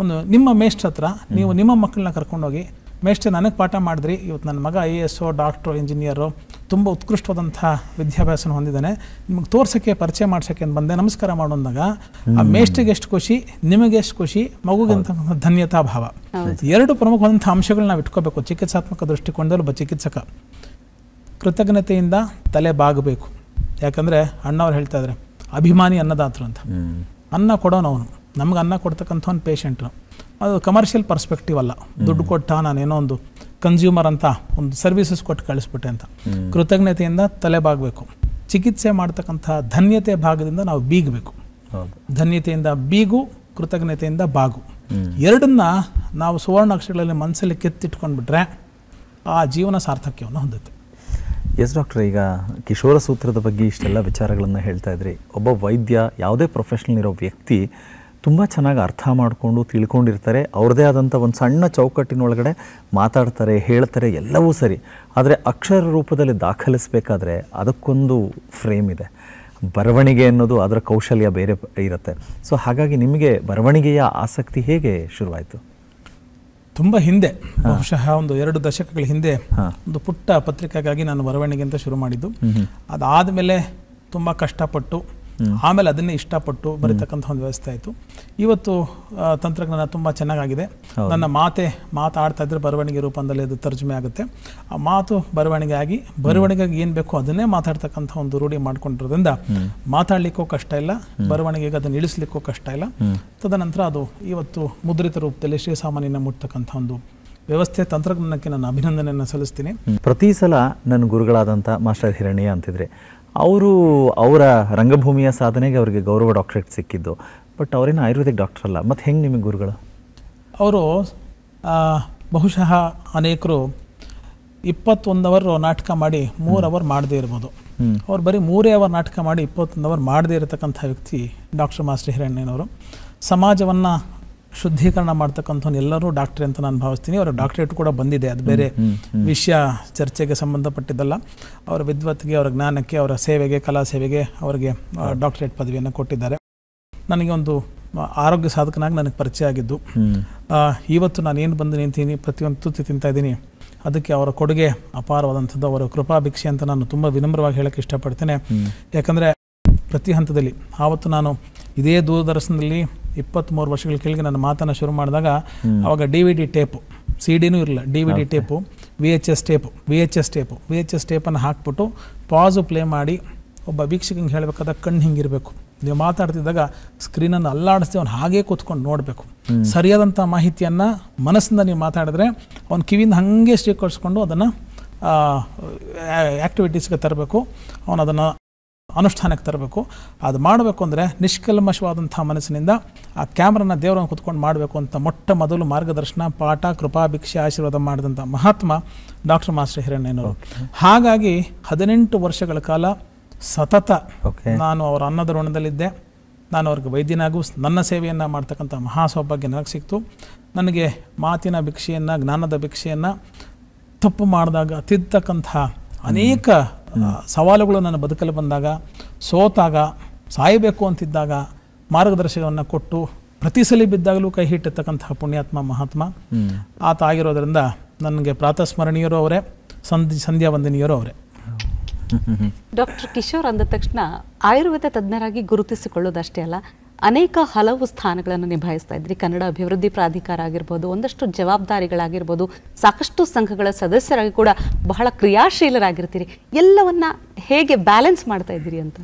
ಒಂದು ನಿಮ್ಮ ಮೇಷ್ಟ್ರ ಹತ್ರ ನೀವು ನಿಮ್ಮ ಮಕ್ಕಳನ್ನ ಕರ್ಕೊಂಡೋಗಿ, ಮೇಷ್ಟ್ರೆ ನನಗೆ ಪಾಠ ಮಾಡಿದ್ರಿ, ಇವತ್ತು ನನ್ನ ಮಗ IAS, ಡಾಕ್ಟ್ರು, ಇಂಜಿನಿಯರು, ತುಂಬ ಉತ್ಕೃಷ್ಟವಾದಂಥ ವಿದ್ಯಾಭ್ಯಾಸನ ಹೊಂದಿದ್ದಾನೆ, ನಿಮಗೆ ತೋರ್ಸೋಕ್ಕೆ ಪರಿಚಯ ಮಾಡ್ಸೋಕ್ಕೆ ಅಂತ ಬಂದೆ, ನಮಸ್ಕಾರ ಮಾಡೋಂದಾಗ ಆ ಮೇಷ್ಟ್ರಿಗೆ ಎಷ್ಟು ಖುಷಿ, ನಿಮಗೆ ಎಷ್ಟು ಖುಷಿ, ಮಗುಗಿಂತ ಧನ್ಯತಾ ಭಾವ. 2 ಪ್ರಮುಖವಾದಂಥ ಅಂಶಗಳನ್ನ ನಾವು ಇಟ್ಕೋಬೇಕು ಚಿಕಿತ್ಸಾತ್ಮಕ ದೃಷ್ಟಿಕೋನದಲ್ಲಿ. ಒಬ್ಬ ಚಿಕಿತ್ಸಕ ಕೃತಜ್ಞತೆಯಿಂದ ತಲೆ ಬಾಗಬೇಕು. ಯಾಕಂದರೆ ಅಣ್ಣವ್ರು ಹೇಳ್ತಾ ಇದ್ದಾರೆ ಅಭಿಮಾನಿ ಅನ್ನದಾತರು ಅಂತ. ಅನ್ನ ಕೊಡೋನವನು, ನಮ್ಗೆ ಅನ್ನ ಕೊಡ್ತಕ್ಕಂಥ ಒಂದು ಪೇಷಂಟ್ರು. ಅದು ಕಮರ್ಷಿಯಲ್ ಪರ್ಸ್ಪೆಕ್ಟಿವ್ ಅಲ್ಲ, ದುಡ್ಡು ಕೊಟ್ಟ ನಾನೇನೋ ಒಂದು ಕನ್ಸ್ಯೂಮರ್ ಅಂತ ಒಂದು ಸರ್ವಿಸಸ್ ಕೊಟ್ಟು ಕಳಿಸ್ಬಿಟ್ಟೆ ಅಂತ. ಕೃತಜ್ಞತೆಯಿಂದ ತಲೆ ಬಾಗಬೇಕು. ಚಿಕಿತ್ಸೆ ಮಾಡ್ತಕ್ಕಂಥ ಧನ್ಯತೆ ಭಾಗದಿಂದ ನಾವು ಬೀಗಬೇಕು. ಧನ್ಯತೆಯಿಂದ ಬೀಗು, ಕೃತಜ್ಞತೆಯಿಂದ ಬಾಗು, ಎರಡನ್ನ ನಾವು ಸುವರ್ಣ ಅಕ್ಷರಗಳಲ್ಲಿ ಮನಸ್ಸಲ್ಲಿ ಕೆತ್ತಿಟ್ಕೊಂಡ್ಬಿಟ್ರೆ ಆ ಜೀವನ ಸಾರ್ಥಕ್ಯವನ್ನು ಹೊಂದುತ್ತೆ. ಎಸ್ ಡಾಕ್ಟ್ರೆ, ಈಗ ಕಿಶೋರ ಸೂತ್ರದ ಬಗ್ಗೆ ಇಷ್ಟೆಲ್ಲ ವಿಚಾರಗಳನ್ನು ಹೇಳ್ತಾ ಇದ್ರಿ. ಒಬ್ಬ ವೈದ್ಯ, ಯಾವುದೇ ಪ್ರೊಫೆಷನಲ್ ಇರೋ ವ್ಯಕ್ತಿ ತುಂಬ ಚೆನ್ನಾಗಿ ಅರ್ಥ ಮಾಡಿಕೊಂಡು ತಿಳ್ಕೊಂಡಿರ್ತಾರೆ. ಅವ್ರದ್ದೇ ಆದಂಥ ಒಂದು ಸಣ್ಣ ಚೌಕಟ್ಟಿನೊಳಗಡೆ ಮಾತಾಡ್ತಾರೆ, ಹೇಳ್ತಾರೆ, ಎಲ್ಲವೂ ಸರಿ. ಆದರೆ ಅಕ್ಷರ ರೂಪದಲ್ಲಿ ದಾಖಲಿಸಬೇಕಾದ್ರೆ ಅದಕ್ಕೊಂದು ಫ್ರೇಮ್ ಇದೆ. ಬರವಣಿಗೆ ಅನ್ನೋದು ಅದರ ಕೌಶಲ್ಯ ಬೇರೆ ಇರುತ್ತೆ. ಸೊ ಹಾಗಾಗಿ ನಿಮಗೆ ಬರವಣಿಗೆಯ ಆಸಕ್ತಿ ಹೇಗೆ ಶುರುವಾಯಿತು? ತುಂಬ ಹಿಂದೆ, ಬಹುಶಃ ಒಂದು 2 ದಶಕಗಳ ಹಿಂದೆ ಒಂದು ಪುಟ್ಟ ಪತ್ರಿಕೆಗಾಗಿ ನಾನು ಬರವಣಿಗೆ ಅಂತ ಶುರು ಮಾಡಿದ್ದು. ಅದಾದಮೇಲೆ ತುಂಬ ಕಷ್ಟಪಟ್ಟು ಆಮೇಲೆ ಅದನ್ನೇ ಇಷ್ಟಪಟ್ಟು ಬರೀತಕ್ಕಂಥ ಒಂದು ವ್ಯವಸ್ಥೆ ಆಯಿತು. ಇವತ್ತು ತಂತ್ರಜ್ಞಾನ ತುಂಬ ಚೆನ್ನಾಗಿದೆ. ನನ್ನ ಮಾತಾಡ್ತಾ ಇದ್ರೆ ಬರವಣಿಗೆ ರೂಪದಲ್ಲಿ ಅದು ತರ್ಜುಮೆ ಆಗುತ್ತೆ. ಆ ಮಾತು ಬರವಣಿಗೆ ಆಗಿ ಬರವಣಿಗೆಗೆ ಏನು ಬೇಕೋ ಅದನ್ನೇ ಮಾತಾಡ್ತಕ್ಕಂಥ ಒಂದು ರೂಢಿ ಮಾಡ್ಕೊಂಡಿರೋದ್ರಿಂದ ಮಾತಾಡಲಿಕ್ಕೂ ಕಷ್ಟ ಇಲ್ಲ, ಬರವಣಿಗೆಗೆ ಅದನ್ನು ಇಳಿಸ್ಲಿಕ್ಕೂ ಕಷ್ಟ ಇಲ್ಲ. ತದನಂತರ ಅದು ಇವತ್ತು ಮುದ್ರಿತ ರೂಪದಲ್ಲಿ ಶ್ರೀಸಾಮಾನ್ಯನ ಮುಟ್ತಕ್ಕಂಥ ಒಂದು ವ್ಯವಸ್ಥೆ, ತಂತ್ರಜ್ಞಾನಕ್ಕೆ ನಾನು ಅಭಿನಂದನೆಯನ್ನು ಸಲ್ಲಿಸ್ತೀನಿ. ಪ್ರತಿ ಸಲ ನನ್ನ ಗುರುಗಳಾದಂಥ ಮಾಸ್ಟರ್ ಹಿರಣ್ಯ ಅಂತಿದ್ರೆ ಅವರ ರಂಗಭೂಮಿಯ ಸಾಧನೆಗೆ ಅವರಿಗೆ ಗೌರವ ಡಾಕ್ಟರೇಟ್ ಸಿಕ್ಕಿದ್ದು. ಬಟ್ ಅವರೇನು ಆಯುರ್ವೇದಿಕ್ ಡಾಕ್ಟರ್ ಅಲ್ಲ. ಮತ್ತು ಹೆಂಗೆ ನಿಮಗೆ ಗುರುಗಳು? ಅವರು ಬಹುಶಃ ಅನೇಕರು 21 ಅವರ್ ನಾಟಕ ಮಾಡಿ 3 ಅವರ್ ಮಾಡದೇ ಇರ್ಬೋದು. ಅವ್ರು ಬರೀ 3 ಅವರ್ ನಾಟಕ ಮಾಡಿ 21 ಅವರ್ ಮಾಡದೇ ಇರತಕ್ಕಂಥ ವ್ಯಕ್ತಿ ಡಾಕ್ಟರ್ ಮಾಸ್ಟರ್ ಹಿರಣ್ಣಯ್ಯನವರು. ಸಮಾಜವನ್ನು ಶುದ್ಧೀಕರಣ ಮಾಡ್ತಕ್ಕಂಥ ಎಲ್ಲರೂ ಡಾಕ್ಟ್ರಿ ಅಂತ ನಾನು ಭಾವಿಸ್ತೀನಿ. ಅವರ ಡಾಕ್ಟರೇಟ್ ಕೂಡ ಬಂದಿದೆ, ಅದು ಬೇರೆ ವಿಷಯ, ಚರ್ಚೆಗೆ ಸಂಬಂಧಪಟ್ಟಿದ್ದಲ್ಲ. ಅವರ ವಿದ್ವತ್ಗೆ, ಅವರ ಜ್ಞಾನಕ್ಕೆ, ಅವರ ಸೇವೆಗೆ, ಕಲಾ ಸೇವೆಗೆ ಅವರಿಗೆ ಡಾಕ್ಟರೇಟ್ ಪದವಿಯನ್ನು ಕೊಟ್ಟಿದ್ದಾರೆ. ನನಗೆ ಒಂದು ಆರೋಗ್ಯ ಸಾಧಕನಾಗಿ ನನಗೆ ಪರಿಚಯ ಆಗಿದ್ದು. ಇವತ್ತು ನಾನು ಏನು ಬಂದು ನಿಂತೀನಿ, ಪ್ರತಿಯೊಂದು ತುತ್ತಿ ತಿಂತಾ ಇದ್ದೀನಿ, ಅದಕ್ಕೆ ಅವರ ಕೊಡುಗೆ ಅಪಾರವಾದಂಥದ್ದು. ಅವರ ಕೃಪಾಭಿಕ್ಷೆ ಅಂತ ನಾನು ತುಂಬ ವಿನಮ್ರವಾಗಿ ಹೇಳಕ್ಕೆ ಇಷ್ಟಪಡ್ತೇನೆ. ಯಾಕಂದರೆ ಪ್ರತಿ ಹಂತದಲ್ಲಿ ಆವತ್ತು ನಾನು ಇದೇ ದೂರದರ್ಶನದಲ್ಲಿ 23 ವರ್ಷಗಳ ಕೆಳಗೆ ನನ್ನ ಮಾತನ್ನು ಶುರು ಮಾಡಿದಾಗ ಆವಾಗ DVD ಟೇಪು, CD-ನೂ ಇರಲಿಲ್ಲ, DVD ಟೇಪು, VHS ಟೇಪನ್ನು ಹಾಕ್ಬಿಟ್ಟು ಪಾಸು ಪ್ಲೇ ಮಾಡಿ ಒಬ್ಬ ವೀಕ್ಷಕಂಗೆ ಹೇಳಬೇಕಾದ ಕಣ್ಣು ಹಿಂಗಿರಬೇಕು. ನೀವು ಮಾತಾಡ್ತಿದ್ದಾಗ ಸ್ಕ್ರೀನನ್ನು ಅಲ್ಲಾಡಿಸ್ತೀವಿ, ಅವ್ನು ಹಾಗೇ ಕೂತ್ಕೊಂಡು ನೋಡಬೇಕು. ಸರಿಯಾದಂಥ ಮಾಹಿತಿಯನ್ನು ಮನಸ್ಸಿಂದ ನೀವು ಮಾತಾಡಿದ್ರೆ ಅವ್ನ ಕಿವಿಯಿಂದ ಹಾಗೆ ಸ್ವೀಕರಿಸ್ಕೊಂಡು ಅದನ್ನು ಆ್ಯಕ್ಟಿವಿಟೀಸ್ಗೆ ತರಬೇಕು, ಅವನು ಅದನ್ನು ಅನುಷ್ಠಾನಕ್ಕೆ ತರಬೇಕು. ಅದು ಮಾಡಬೇಕು ಅಂದರೆ ನಿಷ್ಕಲ್ಮಶವಾದಂಥ ಮನಸ್ಸಿನಿಂದ ಆ ಕ್ಯಾಮ್ರಾನ ದೇವರನ್ನು ಕೂತ್ಕೊಂಡು ಮಾಡಬೇಕು ಅಂತ ಮೊಟ್ಟ ಮೊದಲು ಮಾರ್ಗದರ್ಶನ, ಪಾಠ, ಕೃಪಾಭಿಕ್ಷೆ, ಆಶೀರ್ವಾದ ಮಾಡಿದಂಥ ಮಹಾತ್ಮ ಡಾಕ್ಟರ್ ಮಾಸ್ಟರ್ ಹಿರಣ್ಣಯ್ಯನವರು. ಹಾಗಾಗಿ 18 ವರ್ಷಗಳ ಕಾಲ ಸತತ ನಾನು ಅವರ ಅನ್ನದ ಋಣದಲ್ಲಿದ್ದೆ. ನಾನು ಅವ್ರಿಗೆ ವೈದ್ಯನಾಗೂ ನನ್ನ ಸೇವೆಯನ್ನು ಮಾಡ್ತಕ್ಕಂಥ ಮಹಾ ಸೌಭಾಗ್ಯ ನನಗೆ ಸಿಕ್ತು. ನನಗೆ ಮಾತಿನ ಭಿಕ್ಷೆಯನ್ನು, ಜ್ಞಾನದ ಭಿಕ್ಷೆಯನ್ನು, ತಪ್ಪು ಮಾಡಿದಾಗ ತಿದ್ದತಕ್ಕಂಥ ಅನೇಕ ಸವಾಲುಗಳು ನನ್ನ ಬದುಕಲು ಬಂದಾಗ, ಸೋತಾಗ, ಸಾಯಬೇಕು ಅಂತಿದ್ದಾಗ ಮಾರ್ಗದರ್ಶನವನ್ನು ಕೊಟ್ಟು ಪ್ರತಿ ಸಲ ಬಿದ್ದಾಗಲೂ ಕೈ ಹಿಟ್ಟಿರ್ತಕ್ಕಂತಹ ಪುಣ್ಯಾತ್ಮ ಮಹಾತ್ಮ ಆತ ಆಗಿರೋದ್ರಿಂದ ನನಗೆ ಪ್ರಾತಸ್ಮರಣೀಯರು ಅವರೇ, ಸಂಧ್ಯಾ ವಂದನೀಯರು ಅವರೇ. ಡಾಕ್ಟರ್ ಕಿಶೋರ್ ಅಂದ ತಕ್ಷಣ ಆಯುರ್ವೇದ ತಜ್ಞರಾಗಿ ಗುರುತಿಸಿಕೊಳ್ಳೋದಷ್ಟೇ ಅಲ್ಲ, ಅನೇಕ ಹಲವು ಸ್ಥಾನಗಳನ್ನು ನಿಭಾಯಿಸ್ತಾ ಇದ್ರಿ. ಕನ್ನಡ ಅಭಿವೃದ್ಧಿ ಪ್ರಾಧಿಕಾರ ಆಗಿರ್ಬೋದು, ಒಂದಷ್ಟು ಜವಾಬ್ದಾರಿಗಳಾಗಿರ್ಬೋದು, ಸಾಕಷ್ಟು ಸಂಘಗಳ ಸದಸ್ಯರಾಗಿ ಕೂಡ ಬಹಳ ಕ್ರಿಯಾಶೀಲರಾಗಿರ್ತೀರಿ. ಎಲ್ಲವನ್ನ ಹೇಗೆ ಬ್ಯಾಲೆನ್ಸ್ ಮಾಡ್ತಾ ಇದ್ದೀರಿ ಅಂತ?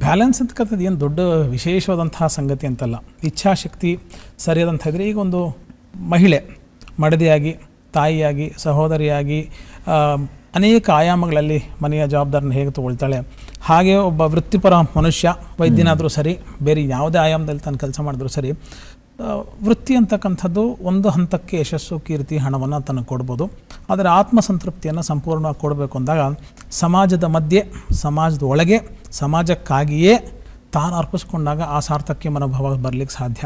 ಬ್ಯಾಲೆನ್ಸ್ ಅಂತಕ್ಕಂಥದ್ದು ಏನು ದೊಡ್ಡ ವಿಶೇಷವಾದಂತಹ ಸಂಗತಿ ಅಂತಲ್ಲ. ಇಚ್ಛಾಶಕ್ತಿ ಸರಿಯಾದಂಥ ಇದ್ದರೆ, ಈಗ ಒಂದು ಮಹಿಳೆ ಮಡದಿಯಾಗಿ, ತಾಯಿಯಾಗಿ, ಸಹೋದರಿಯಾಗಿ ಅನೇಕ ಆಯಾಮಗಳಲ್ಲಿ ಮನೆಯ ಜವಾಬ್ದಾರಿನ ಹೇಗೆ ತಗೊಳ್ತಾಳೆ, ಹಾಗೆ ಒಬ್ಬ ವೃತ್ತಿಪರ ಮನುಷ್ಯ, ವೈದ್ಯನಾದರೂ ಸರಿ, ಬೇರೆ ಯಾವುದೇ ಆಯಾಮದಲ್ಲಿ ತಾನು ಕೆಲಸ ಮಾಡಿದ್ರೂ ಸರಿ, ವೃತ್ತಿ ಅಂತಕ್ಕಂಥದ್ದು ಒಂದು ಹಂತಕ್ಕೆ ಯಶಸ್ಸು, ಕೀರ್ತಿ, ಹಣವನ್ನು ತನಗೆ ಕೊಡ್ಬೋದು. ಆದರೆ ಆತ್ಮಸಂತೃಪ್ತಿಯನ್ನು ಸಂಪೂರ್ಣವಾಗಿ ಕೊಡಬೇಕು ಅಂದಾಗ ಸಮಾಜದ ಮಧ್ಯೆ, ಸಮಾಜದ ಒಳಗೆ, ಸಮಾಜಕ್ಕಾಗಿಯೇ ತಾನು ಅರ್ಪಿಸ್ಕೊಂಡಾಗ ಆ ಸಾರ್ಥಕ್ಯ ಮನೋಭಾವ ಬರಲಿಕ್ಕೆ ಸಾಧ್ಯ.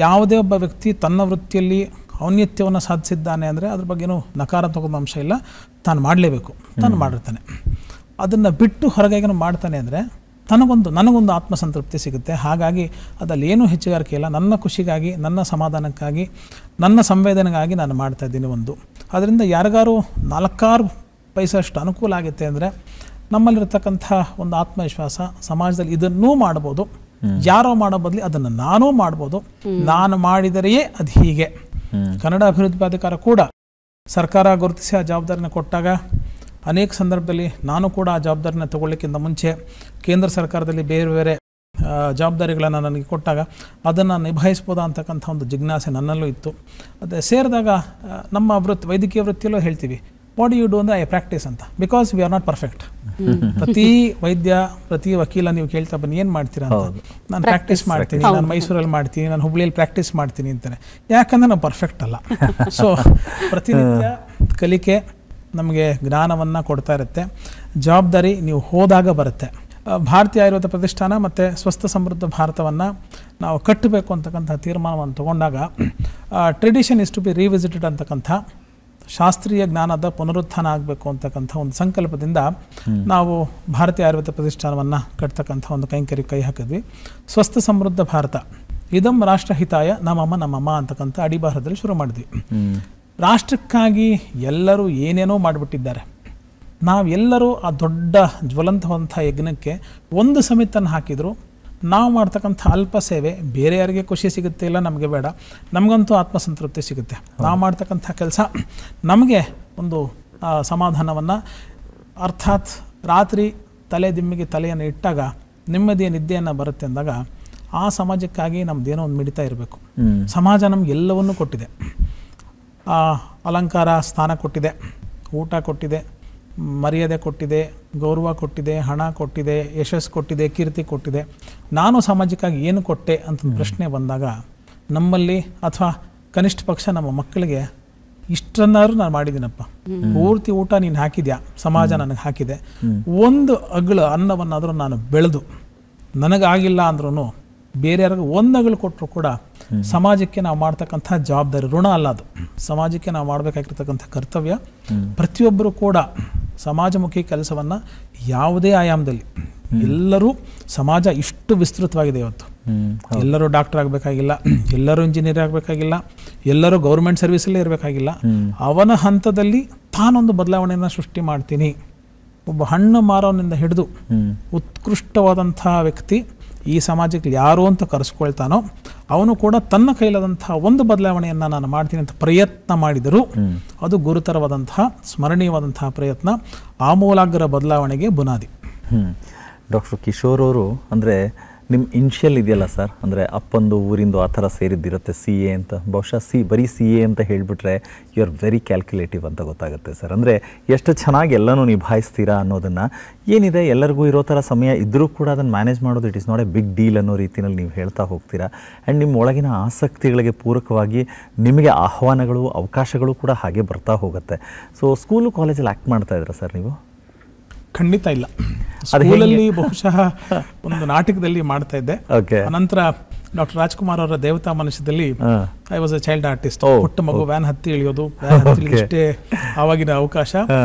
ಯಾವುದೇ ಒಬ್ಬ ವ್ಯಕ್ತಿ ತನ್ನ ವೃತ್ತಿಯಲ್ಲಿ ಔನ್ನತ್ಯವನ್ನು ಸಾಧಿಸಿದ್ದಾನೆ ಅಂದರೆ ಅದ್ರ ಬಗ್ಗೆನೂ ನಕಾರಾತ್ಮಕ ಅಂಶ ಇಲ್ಲ, ತಾನು ಮಾಡಲೇಬೇಕು, ತಾನು ಮಾಡಿರ್ತಾನೆ. ಅದನ್ನು ಬಿಟ್ಟು ಹೊರಗೇನು ಮಾಡ್ತಾನೆ ಅಂದರೆ ನನಗೊಂದು ಆತ್ಮಸಂತೃಪ್ತಿ ಸಿಗುತ್ತೆ. ಹಾಗಾಗಿ ಅದಲ್ಲಿ ಏನೂ ಹೆಚ್ಚುಗಾರಿಕೆ ಇಲ್ಲ. ನನ್ನ ಖುಷಿಗಾಗಿ, ನನ್ನ ಸಮಾಧಾನಕ್ಕಾಗಿ, ನನ್ನ ಸಂವೇದನೆಗಾಗಿ ನಾನು ಮಾಡ್ತಾಯಿದ್ದೀನಿ ಒಂದು. ಅದರಿಂದ ಯಾರಿಗಾರು 4-6 ಪೈಸಷ್ಟು ಅನುಕೂಲ ಆಗುತ್ತೆ ಅಂದರೆ ನಮ್ಮಲ್ಲಿರ್ತಕ್ಕಂಥ ಒಂದು ಆತ್ಮವಿಶ್ವಾಸ, ಸಮಾಜದಲ್ಲಿ ಇದನ್ನೂ ಮಾಡ್ಬೋದು, ಯಾರೋ ಮಾಡೋ ಬದಲಿ ಅದನ್ನು ನಾನೂ ಮಾಡ್ಬೋದು, ನಾನು ಮಾಡಿದರೆಯೇ ಅದು ಹೀಗೆ. ಕನ್ನಡ ಅಭಿವೃದ್ಧಿ ಪ್ರಾಧಿಕಾರ ಕೂಡ ಸರ್ಕಾರ ಗುರುತಿಸಿ ಆ ಜವಾಬ್ದಾರಿನ ಕೊಟ್ಟಾಗ ಅನೇಕ ಸಂದರ್ಭದಲ್ಲಿ ನಾನು ಕೂಡ ಆ ಜವಾಬ್ದಾರಿನ ತಗೊಳ್ಳಿಕ್ಕಿಂತ ಮುಂಚೆ ಕೇಂದ್ರ ಸರ್ಕಾರದಲ್ಲಿ ಬೇರೆ ಬೇರೆ ಜವಾಬ್ದಾರಿಗಳನ್ನು ನನಗೆ ಕೊಟ್ಟಾಗ ಅದನ್ನು ನಿಭಾಯಿಸ್ಬೋದಾ ಅಂತಕ್ಕಂಥ ಒಂದು ಜಿಜ್ಞಾಸೆ ನನ್ನಲ್ಲೂ ಇತ್ತು. ಅದೇ ಸೇರಿದಾಗ ನಮ್ಮ ವೈದ್ಯಕೀಯ ವೃತ್ತಿಯಲ್ಲೂ ಹೇಳ್ತೀವಿ, ವಾಟ್ ಯು ಡೂ ಅಂದರೆ ಐ ಪ್ರಾಕ್ಟೀಸ್ ಅಂತ, because we are not perfect. ಪ್ರತಿ ವೈದ್ಯ, ಪ್ರತಿ ವಕೀಲ ನೀವು ಕೇಳ್ತಾ ಬನ್ನಿ ಏನು ಮಾಡ್ತೀರಾ ಅಂತ, ನಾನು ಪ್ರಾಕ್ಟೀಸ್ ಮಾಡ್ತೀನಿ, ನಾನು ಮೈಸೂರಲ್ಲಿ ಮಾಡ್ತೀನಿ, ನಾನು ಹುಬ್ಳಿಯಲ್ಲಿ ಪ್ರಾಕ್ಟೀಸ್ ಮಾಡ್ತೀನಿ ಅಂತಾನೆ. ಯಾಕಂದರೆ ನಾವು ಪರ್ಫೆಕ್ಟ್ ಅಲ್ಲ. ಸೊ ಪ್ರತಿನಿತ್ಯ ಕಲಿಕೆ ನಮಗೆ ಜ್ಞಾನವನ್ನು ಕೊಡ್ತಾ ಇರುತ್ತೆ. ಜವಾಬ್ದಾರಿ ನೀವು ಹೋದಾಗ ಬರುತ್ತೆ. ಭಾರತೀಯ ಆಯುರ್ವೇದ ಪ್ರತಿಷ್ಠಾನ ಮತ್ತು ಸ್ವಸ್ಥ ಸಮೃದ್ಧ ಭಾರತವನ್ನು ನಾವು ಕಟ್ಟಬೇಕು ಅಂತಕ್ಕಂಥ ತೀರ್ಮಾನವನ್ನು ತಗೊಂಡಾಗ tradition is to be revisited ಅಂತಕ್ಕಂಥ ಶಾಸ್ತ್ರೀಯ ಜ್ಞಾನದ ಪುನರುತ್ಥಾನ ಆಗಬೇಕು ಅಂತಕ್ಕಂಥ ಒಂದು ಸಂಕಲ್ಪದಿಂದ ನಾವು ಭಾರತೀಯ ಆಯುರ್ವೇದ ಪ್ರತಿಷ್ಠಾನವನ್ನು ಕಟ್ತಕ್ಕಂಥ ಒಂದು ಕೈಂಕರ್ಯಕ್ಕೆ ಕೈ ಹಾಕಿದ್ವಿ. ಸ್ವಸ್ಥ ಸಮೃದ್ಧ ಭಾರತ ಇದಂ ರಾಷ್ಟ್ರಹಿತಾಯ ನಮ್ಮಮ್ಮ ಅಂತಕ್ಕಂಥ ಅಡಿಬಾರದಲ್ಲಿ ಶುರು ಮಾಡಿದ್ವಿ. ರಾಷ್ಟ್ರಕ್ಕಾಗಿ ಎಲ್ಲರೂ ಏನೇನೋ ಮಾಡಿಬಿಟ್ಟಿದ್ದಾರೆ. ನಾವೆಲ್ಲರೂ ಆ ದೊಡ್ಡ ಜ್ವಲಂತವಂಥ ಯಜ್ಞಕ್ಕೆ ಒಂದು ಸಮಿತನ್ನು ಹಾಕಿದ್ರು. ನಾವು ಮಾಡ್ತಕ್ಕಂಥ ಅಲ್ಪ ಸೇವೆ ಬೇರೆ ಯಾರಿಗೆ ಖುಷಿ ಸಿಗುತ್ತೆ ಇಲ್ಲ, ನಮಗೆ ಬೇಡ, ನಮಗಂತೂ ಆತ್ಮಸಂತೃಪ್ತಿ ಸಿಗುತ್ತೆ. ನಾವು ಮಾಡ್ತಕ್ಕಂಥ ಕೆಲಸ ನಮಗೆ ಒಂದು ಸಮಾಧಾನವನ್ನು, ಅರ್ಥಾತ್ ರಾತ್ರಿ ತಲೆ ದಿಮ್ಮಿಗೆ ತಲೆಯನ್ನು ಇಟ್ಟಾಗ ನೆಮ್ಮದಿಯ ನಿದ್ದೆಯನ್ನು ಬರುತ್ತೆ ಅಂದಾಗ ಆ ಸಮಾಜಕ್ಕಾಗಿ ನಮ್ಮದೇನೋ ಒಂದು ಮಿಡಿತಾ ಇರಬೇಕು. ಸಮಾಜ ನಮ್ಗೆ ಎಲ್ಲವನ್ನೂ ಕೊಟ್ಟಿದೆ. ಅಲಂಕಾರ ಸ್ಥಾನ ಕೊಟ್ಟಿದೆ, ಊಟ ಕೊಟ್ಟಿದೆ, ಮರ್ಯಾದೆ ಕೊಟ್ಟಿದೆ, ಗೌರವ ಕೊಟ್ಟಿದೆ, ಹಣ ಕೊಟ್ಟಿದೆ, ಯಶಸ್ಸು ಕೊಟ್ಟಿದೆ, ಕೀರ್ತಿ ಕೊಟ್ಟಿದೆ. ನಾನು ಸಮಾಜಕ್ಕಾಗಿ ಏನು ಕೊಟ್ಟೆ ಅಂತ ಪ್ರಶ್ನೆ ಬಂದಾಗ ನಮ್ಮಲ್ಲಿ, ಅಥವಾ ಕನಿಷ್ಠ ಪಕ್ಷ ನಮ್ಮ ಮಕ್ಕಳಿಗೆ ಇಷ್ಟನ್ನಾದ್ರೂ ನಾನು ಮಾಡಿದ್ದೀನಪ್ಪ, ಪೂರ್ತಿ ಊಟ ನೀನು ಹಾಕಿದ್ಯಾ, ಸಮಾಜ ನನಗೆ ಹಾಕಿದೆ, ಒಂದು ಅಗಳು ಅನ್ನವನ್ನಾದರೂ ನಾನು ಬೆಳೆದು ನನಗಾಗಿಲ್ಲ ಅಂದ್ರೂ ಬೇರೆ ಯಾರಿಗೂ ಒಂದು ಅಗಳು ಕೊಟ್ಟರು ಕೂಡ ಸಮಾಜಕ್ಕೆ ನಾವು ಮಾಡ್ತಕ್ಕಂಥ ಜವಾಬ್ದಾರಿ, ಋಣ ಅಲ್ಲ ಅದು, ಸಮಾಜಕ್ಕೆ ನಾವು ಮಾಡಬೇಕಾಗಿರ್ತಕ್ಕಂಥ ಕರ್ತವ್ಯ. ಪ್ರತಿಯೊಬ್ಬರು ಕೂಡ ಸಮಾಜಮುಖಿ ಕೆಲಸವನ್ನು ಯಾವುದೇ ಆಯಾಮದಲ್ಲಿ, ಎಲ್ಲರೂ, ಸಮಾಜ ಇಷ್ಟು ವಿಸ್ತೃತವಾಗಿದೆ ಇವತ್ತು. ಎಲ್ಲರೂ ಡಾಕ್ಟರ್ ಆಗಬೇಕಾಗಿಲ್ಲ, ಎಲ್ಲರೂ ಇಂಜಿನಿಯರ್ ಆಗಬೇಕಾಗಿಲ್ಲ, ಎಲ್ಲರೂ ಗೌರ್ಮೆಂಟ್ ಸರ್ವಿಸಲ್ಲೇ ಇರಬೇಕಾಗಿಲ್ಲ. ಅವನ ಹಂತದಲ್ಲಿ ತಾನೊಂದು ಬದಲಾವಣೆಯನ್ನು ಸೃಷ್ಟಿ ಮಾಡ್ತೀನಿ. ಒಬ್ಬ ಹಣ್ಣು ಮಾರೋನಿಂದ ಹಿಡಿದು ಉತ್ಕೃಷ್ಟವಾದಂಥ ವ್ಯಕ್ತಿ ಈ ಸಮಾಜಕ್ಕೆ ಯಾರು ಅಂತ ಕರೆಸ್ಕೊಳ್ತಾನೋ ಅವನು ಕೂಡ ತನ್ನ ಕೈಲಾದಂತಹ ಒಂದು ಬದಲಾವಣೆಯನ್ನು ನಾನು ಮಾಡ್ತೀನಿ ಅಂತ ಪ್ರಯತ್ನ ಮಾಡಿದರೂ ಅದು ಗುರುತರವಾದಂತಹ, ಸ್ಮರಣೀಯವಾದಂತಹ ಪ್ರಯತ್ನ, ಆಮೂಲಾಗ್ರ ಬದಲಾವಣೆಗೆ ಬುನಾದಿ. ಡಾಕ್ಟರ್ ಕಿಶೋರ್ ಅವರು ಅಂದರೆ ನಿಮ್ಮ ಇನ್ಷಿಯಲ್ ಇದೆಯಲ್ಲ ಸರ್, ಅಂದರೆ ಅಪ್ಪಂದು ಊರಿಂದು ಆ ಥರ ಸೇರಿದ್ದಿರುತ್ತೆ CA ಅಂತ. ಬಹುಶಃ ಬರೀ CA ಅಂತ ಹೇಳಿಬಿಟ್ರೆ ಯು ಆರ್ ವೆರಿ ಕ್ಯಾಲ್ಕುಲೇಟಿವ್ ಅಂತ ಗೊತ್ತಾಗುತ್ತೆ ಸರ್. ಅಂದರೆ ಎಷ್ಟು ಚೆನ್ನಾಗಿ ಎಲ್ಲನೂ ನಿಭಾಯಿಸ್ತೀರಾ ಅನ್ನೋದನ್ನು, ಏನಿದೆ ಎಲ್ಲರಿಗೂ ಇರೋ ಥರ ಸಮಯ ಇದ್ದರೂ ಕೂಡ ಅದನ್ನು ಮ್ಯಾನೇಜ್ ಮಾಡೋದು it is not a big deal ಅನ್ನೋ ರೀತಿಯಲ್ಲಿ ನೀವು ಹೇಳ್ತಾ ಹೋಗ್ತೀರಾ. ಆ್ಯಂಡ್ ನಿಮ್ಮ ಒಳಗಿನ ಆಸಕ್ತಿಗಳಿಗೆ ಪೂರಕವಾಗಿ ನಿಮಗೆ ಆಹ್ವಾನಗಳು, ಅವಕಾಶಗಳು ಕೂಡ ಹಾಗೆ ಬರ್ತಾ ಹೋಗುತ್ತೆ. ಸೊ ಸ್ಕೂಲು ಕಾಲೇಜಲ್ಲಿ ಆ್ಯಕ್ಟ್ ಮಾಡ್ತಾ ಇದ್ದೀರಾ ಸರ್ ನೀವು? ಖಂಡಿತ ಇಲ್ಲ. ಸ್ಕೂಲಲ್ಲಿ ಬಹುಶಃ ಒಂದು ನಾಟಕದಲ್ಲಿ ಮಾಡ್ತಾ ಇದ್ದೆ. ಅನಂತರ ಡಾಕ್ಟರ್ ರಾಜ್ಕುಮಾರ್ ಅವರ ದೇವತಾ ಮನುಷ್ಯದಲ್ಲಿ I was a child artist. ಪುಟ್ಟ ಮಗು ವ್ಯಾನ್ ಹತ್ತಿ ಇಳಿಯೋದು, ವ್ಯಾನ್ ಹತ್ತಿ ಇಷ್ಟೇ ಆವಾಗಿನ ಅವಕಾಶ.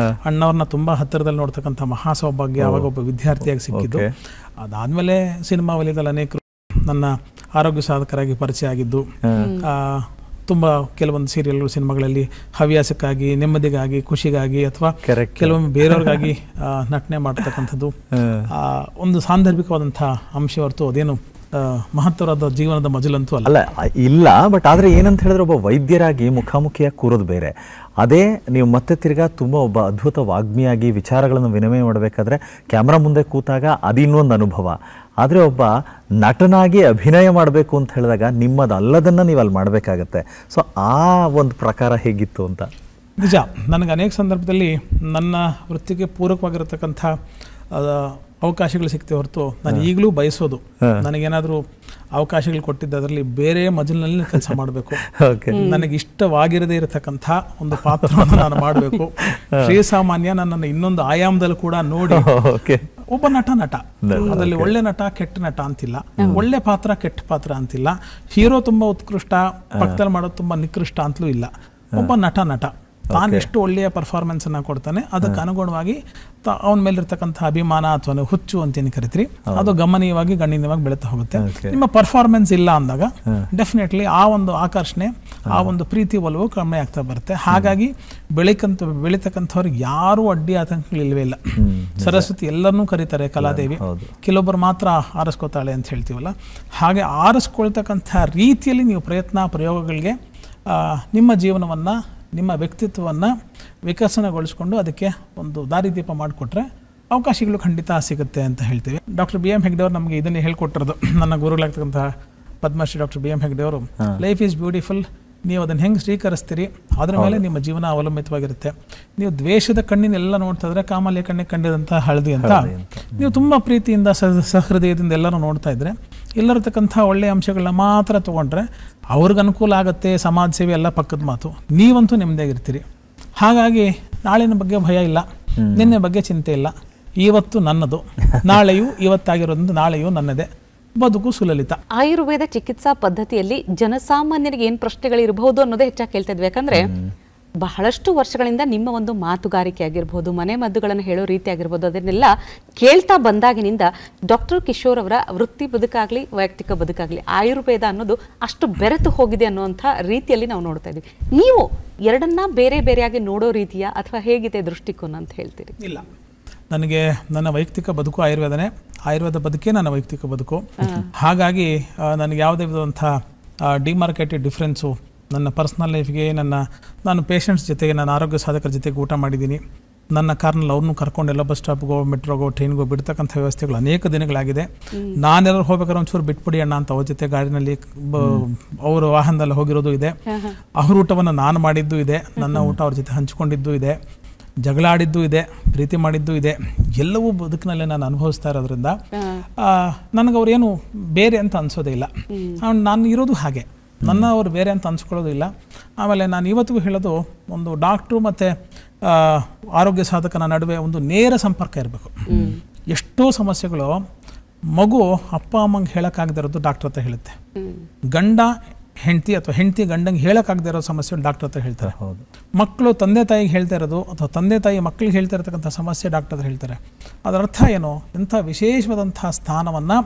ಅಣ್ಣವ್ರನ್ನ ತುಂಬಾ ಹತ್ತಿರದಲ್ಲಿ ನೋಡ್ತಕ್ಕಂಥ ಮಹಾ ಸೌಭಾಗ್ಯ ಆವಾಗ ಒಬ್ಬ ವಿದ್ಯಾರ್ಥಿಯಾಗಿ ಸಿಕ್ಕಿದ್ದು. ಅದಾದ್ಮೇಲೆ ಸಿನಿಮಾ ವಲಯದಲ್ಲಿ ಅನೇಕರು ನನ್ನ ಆರೋಗ್ಯ ಸಾಧಕರಾಗಿ ಪರಿಚಯ ಆಗಿದ್ದು, ತುಂಬ ಕೆಲವೊಂದು ಸೀರಿಯಲ್ ಸಿನಿಮಾಗಳಲ್ಲಿ ಹವ್ಯಾಸಕ್ಕಾಗಿ, ನೆಮ್ಮದಿಗಾಗಿ, ಖುಷಿಗಾಗಿ ಅಥವಾ ಕೆಲವೊಮ್ಮೆ ಬೇರೆಯವ್ರಿಗಾಗಿ ನಟನೆ ಮಾಡ್ತಕ್ಕಂಥದ್ದು ಒಂದು ಸಾಂದರ್ಭಿಕವಾದಂತಹ ಅಂಶ ಹೊರತು ಅದೇನು ಮಹತ್ತರವಾದ ಜೀವನದ ಮಜಲಂತೂ ಅಲ್ಲ. ಇಲ್ಲ, ಬಟ್ ಆದ್ರೆ ಏನಂತ ಹೇಳಿದ್ರೆ ಒಬ್ಬ ವೈದ್ಯರಾಗಿ ಮುಖಾಮುಖಿಯಾಗಿ ಕೂರೋದು ಬೇರೆ. ಅದೇ ನೀವು ಮತ್ತೆ ತಿರ್ಗಾ ತುಂಬ ಒಬ್ಬ ಅದ್ಭುತ ವಾಗ್ಮಿಯಾಗಿ ವಿಚಾರಗಳನ್ನು ವಿನಿಮಯ ಮಾಡಬೇಕಾದ್ರೆ ಕ್ಯಾಮ್ರಾ ಮುಂದೆ ಕೂತಾಗ ಅದು ಇನ್ನೊಂದು ಅನುಭವ. ಆದರೆ ಒಬ್ಬ ನಟನಾಗಿ ಅಭಿನಯ ಮಾಡಬೇಕು ಅಂತ ಹೇಳಿದಾಗ ನಿಮ್ಮದಲ್ಲದನ್ನು ನೀವು ಅಲ್ಲಿ ಮಾಡಬೇಕಾಗತ್ತೆ. ಸೊ ಆ ಒಂದು ಪ್ರಕಾರ ಹೇಗಿತ್ತು ಅಂತ? ನಿಜ, ನನಗೆ ಅನೇಕ ಸಂದರ್ಭದಲ್ಲಿ ನನ್ನ ವೃತ್ತಿಗೆ ಪೂರಕವಾಗಿರತಕ್ಕಂಥ ಅವಕಾಶಗಳು ಸಿಗ್ತೇ ಹೊರತು ನಾನು ಈಗಲೂ ಬಯಸೋದು ನನಗೇನಾದರೂ ಅವಕಾಶಗಳು ಕೊಟ್ಟಿದ್ದ ಅದರಲ್ಲಿ ಬೇರೆ ಮಜಲಿನಲ್ಲಿ ಕೆಲಸ ಮಾಡಬೇಕು. ನನಗೆ ಇಷ್ಟವಾಗಿರದೇ ಇರತಕ್ಕಂಥ ಒಂದು ಪಾತ್ರವನ್ನು ನಾನು ಮಾಡಬೇಕು. ಶ್ರೀಸಾಮಾನ್ಯ ನನ್ನನ್ನು ಇನ್ನೊಂದು ಆಯಾಮದಲ್ಲಿ ಕೂಡ ನೋಡಿ ಒಬ್ಬ ನಟ ಅದರಲ್ಲಿ ಒಳ್ಳೆ ನಟ ಕೆಟ್ಟ ನಟ ಅಂತಿಲ್ಲ, ಒಳ್ಳೆ ಪಾತ್ರ ಕೆಟ್ಟ ಪಾತ್ರ ಅಂತಿಲ್ಲ, ಹೀರೋ ತುಂಬಾ ಉತ್ಕೃಷ್ಟ ಪಕ್ಕದಲ್ಲಿ ಮಾಡೋದು ತುಂಬಾ ನಿಕೃಷ್ಟ ಅಂತಲೂ ಇಲ್ಲ. ಒಬ್ಬ ನಟ ತಾನು ಎಷ್ಟು ಒಳ್ಳೆಯ ಪರ್ಫಾರ್ಮೆನ್ಸ್ ಅನ್ನ ಕೊಡ್ತಾನೆ ಅದಕ್ಕೆ ಅನುಗುಣವಾಗಿ ಅವನ ಮೇಲಿರ್ತಕ್ಕಂಥ ಅಭಿಮಾನ ಅಥವಾ ಹುಚ್ಚು ಅಂತೇನು ಕರಿತೀರಿ ಅದು ಗಮನೀಯವಾಗಿ ಗಣನೀಯವಾಗಿ ಬೆಳೀತಾ ಹೋಗುತ್ತೆ. ನಿಮ್ಮ ಪರ್ಫಾರ್ಮೆನ್ಸ್ ಇಲ್ಲ ಅಂದಾಗ ಡೆಫಿನೆಟ್ಲಿ ಆ ಒಂದು ಆಕರ್ಷಣೆ, ಆ ಒಂದು ಪ್ರೀತಿ ಒಲವು ಕಡಿಮೆ ಆಗ್ತಾ ಬರುತ್ತೆ. ಹಾಗಾಗಿ ಬೆಳೀತಕ್ಕಂಥವ್ರಿಗೆ ಯಾರೂ ಅಡ್ಡಿ ಆತಂಕಗಳಿಲ್ವೇ ಇಲ್ಲ. ಸರಸ್ವತಿ ಎಲ್ಲರನ್ನೂ ಕರೀತಾರೆ ಕಲಾದೇವಿ, ಕೆಲವೊಬ್ಬರು ಮಾತ್ರ ಆರಿಸ್ಕೋತಾಳೆ ಅಂತ ಹೇಳ್ತೀವಲ್ಲ, ಹಾಗೆ ಆರಿಸ್ಕೊಳ್ತಕ್ಕಂಥ ರೀತಿಯಲ್ಲಿ ನೀವು ಪ್ರಯೋಗಗಳಿಗೆ ನಿಮ್ಮ ಜೀವನವನ್ನು, ನಿಮ್ಮ ವ್ಯಕ್ತಿತ್ವವನ್ನು ವಿಕಸನಗೊಳಿಸ್ಕೊಂಡು ಅದಕ್ಕೆ ಒಂದು ದಾರಿದೀಪ ಮಾಡಿಕೊಟ್ರೆ ಅವಕಾಶಗಳು ಖಂಡಿತ ಸಿಗುತ್ತೆ ಅಂತ ಹೇಳ್ತೀವಿ. ಡಾಕ್ಟರ್ BM ಹೆಗ್ಡೆ ಅವರು ನಮಗೆ ಇದನ್ನೇ ಹೇಳ್ಕೊಟ್ಟಿರೋದು. ನನ್ನ ಗುರುಗಳಾಗ್ತಕ್ಕಂತಹ ಪದ್ಮಶ್ರೀ ಡಾಕ್ಟರ್ BM ಹೆಗ್ಡೆ ಅವರು, ಲೈಫ್ ಈಸ್ ಬ್ಯೂಟಿಫುಲ್, ನೀವು ಅದನ್ನು ಹೆಂಗೆ ಸ್ವೀಕರಿಸ್ತೀರಿ ಅದರ ಮೇಲೆ ನಿಮ್ಮ ಜೀವನ ಅವಲಂಬಿತವಾಗಿರುತ್ತೆ. ನೀವು ದ್ವೇಷದ ಕಣ್ಣಿನೆಲ್ಲ ನೋಡ್ತಾ ಇದ್ರೆ ಕಾಮಾಲಿಯ ಕಣ್ಣಿಗೆ ಕಂಡಿದಂಥ ಹಳದಿ ಅಂತ, ನೀವು ತುಂಬ ಪ್ರೀತಿಯಿಂದ ಸಹೃದಯದಿಂದ ಎಲ್ಲರೂ ನೋಡ್ತಾ ಇದ್ರೆ, ಇಲ್ಲರತಕ್ಕಂಥ ಒಳ್ಳೆಯ ಅಂಶಗಳನ್ನ ಮಾತ್ರ ತೊಗೊಂಡ್ರೆ ಅವ್ರಿಗೆ ಅನುಕೂಲ ಆಗುತ್ತೆ. ಸಮಾಜ ಸೇವೆ ಎಲ್ಲ ಪಕ್ಕದ ಮಾತು, ನೀವಂತೂ ನೆಮ್ಮದಿಯಾಗಿರ್ತೀರಿ. ಹಾಗಾಗಿ ನಾಳಿನ ಬಗ್ಗೆ ಭಯ ಇಲ್ಲ, ನಿನ್ನೆ ಬಗ್ಗೆ ಚಿಂತೆ ಇಲ್ಲ. ಇವತ್ತು ನನ್ನದು, ನಾಳೆಯೂ ಇವತ್ತಾಗಿರೋದ್ರಿಂದ ನಾಳೆಯೂ ನನ್ನದೇ, ಬದುಕು ಸುಲಲಿತ. ಆಯುರ್ವೇದ ಚಿಕಿತ್ಸಾ ಪದ್ಧತಿಯಲ್ಲಿ ಜನಸಾಮಾನ್ಯರಿಗೆ ಏನು ಪ್ರಶ್ನೆಗಳಿರಬಹುದು ಅನ್ನೋದೇ ಹೆಚ್ಚಾಗಿ ಕೇಳ್ತಾ ಇದ್ವಿ. ಯಾಕಂದ್ರೆ ಬಹಳಷ್ಟು ವರ್ಷಗಳಿಂದ ನಿಮ್ಮ ಒಂದು ಮಾತುಗಾರಿಕೆ ಆಗಿರ್ಬೋದು, ಮನೆ ಮದ್ದುಗಳನ್ನು ಹೇಳೋ ರೀತಿ ಆಗಿರ್ಬೋದು, ಅದನ್ನೆಲ್ಲ ಕೇಳ್ತಾ ಬಂದಾಗಿನಿಂದ ಡಾಕ್ಟರ್ ಕಿಶೋರ್ ಅವರ ವೃತ್ತಿ ಬದುಕಾಗ್ಲಿ ವೈಯಕ್ತಿಕ ಬದುಕಾಗ್ಲಿ ಆಯುರ್ವೇದ ಅನ್ನೋದು ಅಷ್ಟು ಬೆರೆತು ಹೋಗಿದೆ ಅನ್ನುವಂಥ ರೀತಿಯಲ್ಲಿ ನಾವು ನೋಡ್ತಾ ಇದ್ವಿ. ನೀವು ಎರಡನ್ನ ಬೇರೆ ಬೇರೆಯಾಗಿ ನೋಡೋ ರೀತಿಯ ಅಥವಾ ಹೇಗಿದೆ ದೃಷ್ಟಿಕೋನ ಅಂತ ಹೇಳ್ತೀರಿ? ಇಲ್ಲ, ನನಗೆ ನನ್ನ ವೈಯಕ್ತಿಕ ಬದುಕು ಆಯುರ್ವೇದನೇ, ಆಯುರ್ವೇದ ಬದುಕೇ ನನ್ನ ವೈಯಕ್ತಿಕ ಬದುಕು. ಹಾಗಾಗಿ ನನಗೆ ಯಾವುದೇ ವಿಧವಂಥ ಡಿಮಾರ್ಕೆಟೆಡ್ ಡಿಫ್ರೆನ್ಸು ನನ್ನ ಪರ್ಸ್ನಲ್ ಲೈಫ್ಗೆ, ನಾನು ಪೇಷಂಟ್ಸ್ ಜೊತೆಗೆ, ನನ್ನ ಆರೋಗ್ಯ ಸಾಧಕರ ಜೊತೆಗೆ ಊಟ ಮಾಡಿದ್ದೀನಿ. ನನ್ನ ಕಾರ್ನಲ್ಲಿ ಅವ್ರನ್ನೂ ಕರ್ಕೊಂಡೆಲ್ಲ ಬಸ್ ಸ್ಟಾಪ್ಗೋ, ಮೆಟ್ರೋಗೋ, ಟ್ರೈನ್ಗೋ ಬಿಡ್ತಕ್ಕಂಥ ವ್ಯವಸ್ಥೆಗಳು ಅನೇಕ ದಿನಗಳಾಗಿದೆ. ನಾನೆಲ್ಲರೂ ಹೋಗ್ಬೇಕಾದ್ರೆ ಒಂಚೂರು ಬಿಟ್ಬಿಡಿ ಅಣ್ಣ ಅಂತ ಅವ್ರ ಜೊತೆ ಗಾಡಿನಲ್ಲಿ ಅವರು ವಾಹನದಲ್ಲಿ ಹೋಗಿರೋದು ಇದೆ. ಅವ್ರ ಊಟವನ್ನು ನಾನು ಮಾಡಿದ್ದು ಇದೆ, ನನ್ನ ಊಟ ಅವ್ರ ಜೊತೆ ಹಂಚ್ಕೊಂಡಿದ್ದು ಇದೆ, ಜಗಳ ಆಡಿದ್ದು ಇದೆ, ಪ್ರೀತಿ ಮಾಡಿದ್ದು ಇದೆ. ಎಲ್ಲವೂ ಬದುಕಿನಲ್ಲಿ ನಾನು ಅನುಭವಿಸ್ತಾ ಇರೋದ್ರಿಂದ ನನಗೆ ಅವ್ರೇನು ಬೇರೆ ಅಂತ ಅನ್ಸೋದೇ ಇಲ್ಲ. ನಾನು ಇರೋದು ಹಾಗೆ, ನನ್ನ ಅವ್ರು ಬೇರೆ ಅಂತ ಅನ್ಸ್ಕೊಳ್ಳೋದು ಇಲ್ಲ. ಆಮೇಲೆ ನಾನು ಇವತ್ತಿಗೂ ಹೇಳೋದು, ಒಂದು ಡಾಕ್ಟ್ರು ಮತ್ತು ಆರೋಗ್ಯ ಸಾಧಕನ ನಡುವೆ ಒಂದು ನೇರ ಸಂಪರ್ಕ ಇರಬೇಕು. ಎಷ್ಟೋ ಸಮಸ್ಯೆಗಳು ಮಗು ಅಪ್ಪ ಅಮ್ಮಂಗೆ ಹೇಳೋಕ್ಕಾಗದೇ ಇರೋದು ಡಾಕ್ಟ್ರ್ ಹತ್ರ ಹೇಳುತ್ತೆ. ಗಂಡ ಹೆಂಡತಿ ಅಥವಾ ಹೆಂಡತಿ ಗಂಡಂಗೆ ಹೇಳೋಕ್ಕಾಗದೇ ಇರೋ ಸಮಸ್ಯೆ ಡಾಕ್ಟ್ರ್ ಹತ್ರ ಹೇಳ್ತಾರೆ. ಮಕ್ಕಳು ತಂದೆ ತಾಯಿಗೆ ಹೇಳ್ತಾ ಇರೋದು ಅಥವಾ ತಂದೆ ತಾಯಿ ಮಕ್ಕಳಿಗೆ ಹೇಳ್ತಾ ಇರತಕ್ಕಂಥ ಸಮಸ್ಯೆ ಡಾಕ್ಟ್ರ್ ಹತ್ರ ಹೇಳ್ತಾರೆ. ಅದರ ಅರ್ಥ ಏನು? ಇಂಥ ವಿಶೇಷವಾದಂಥ ಸ್ಥಾನವನ್ನು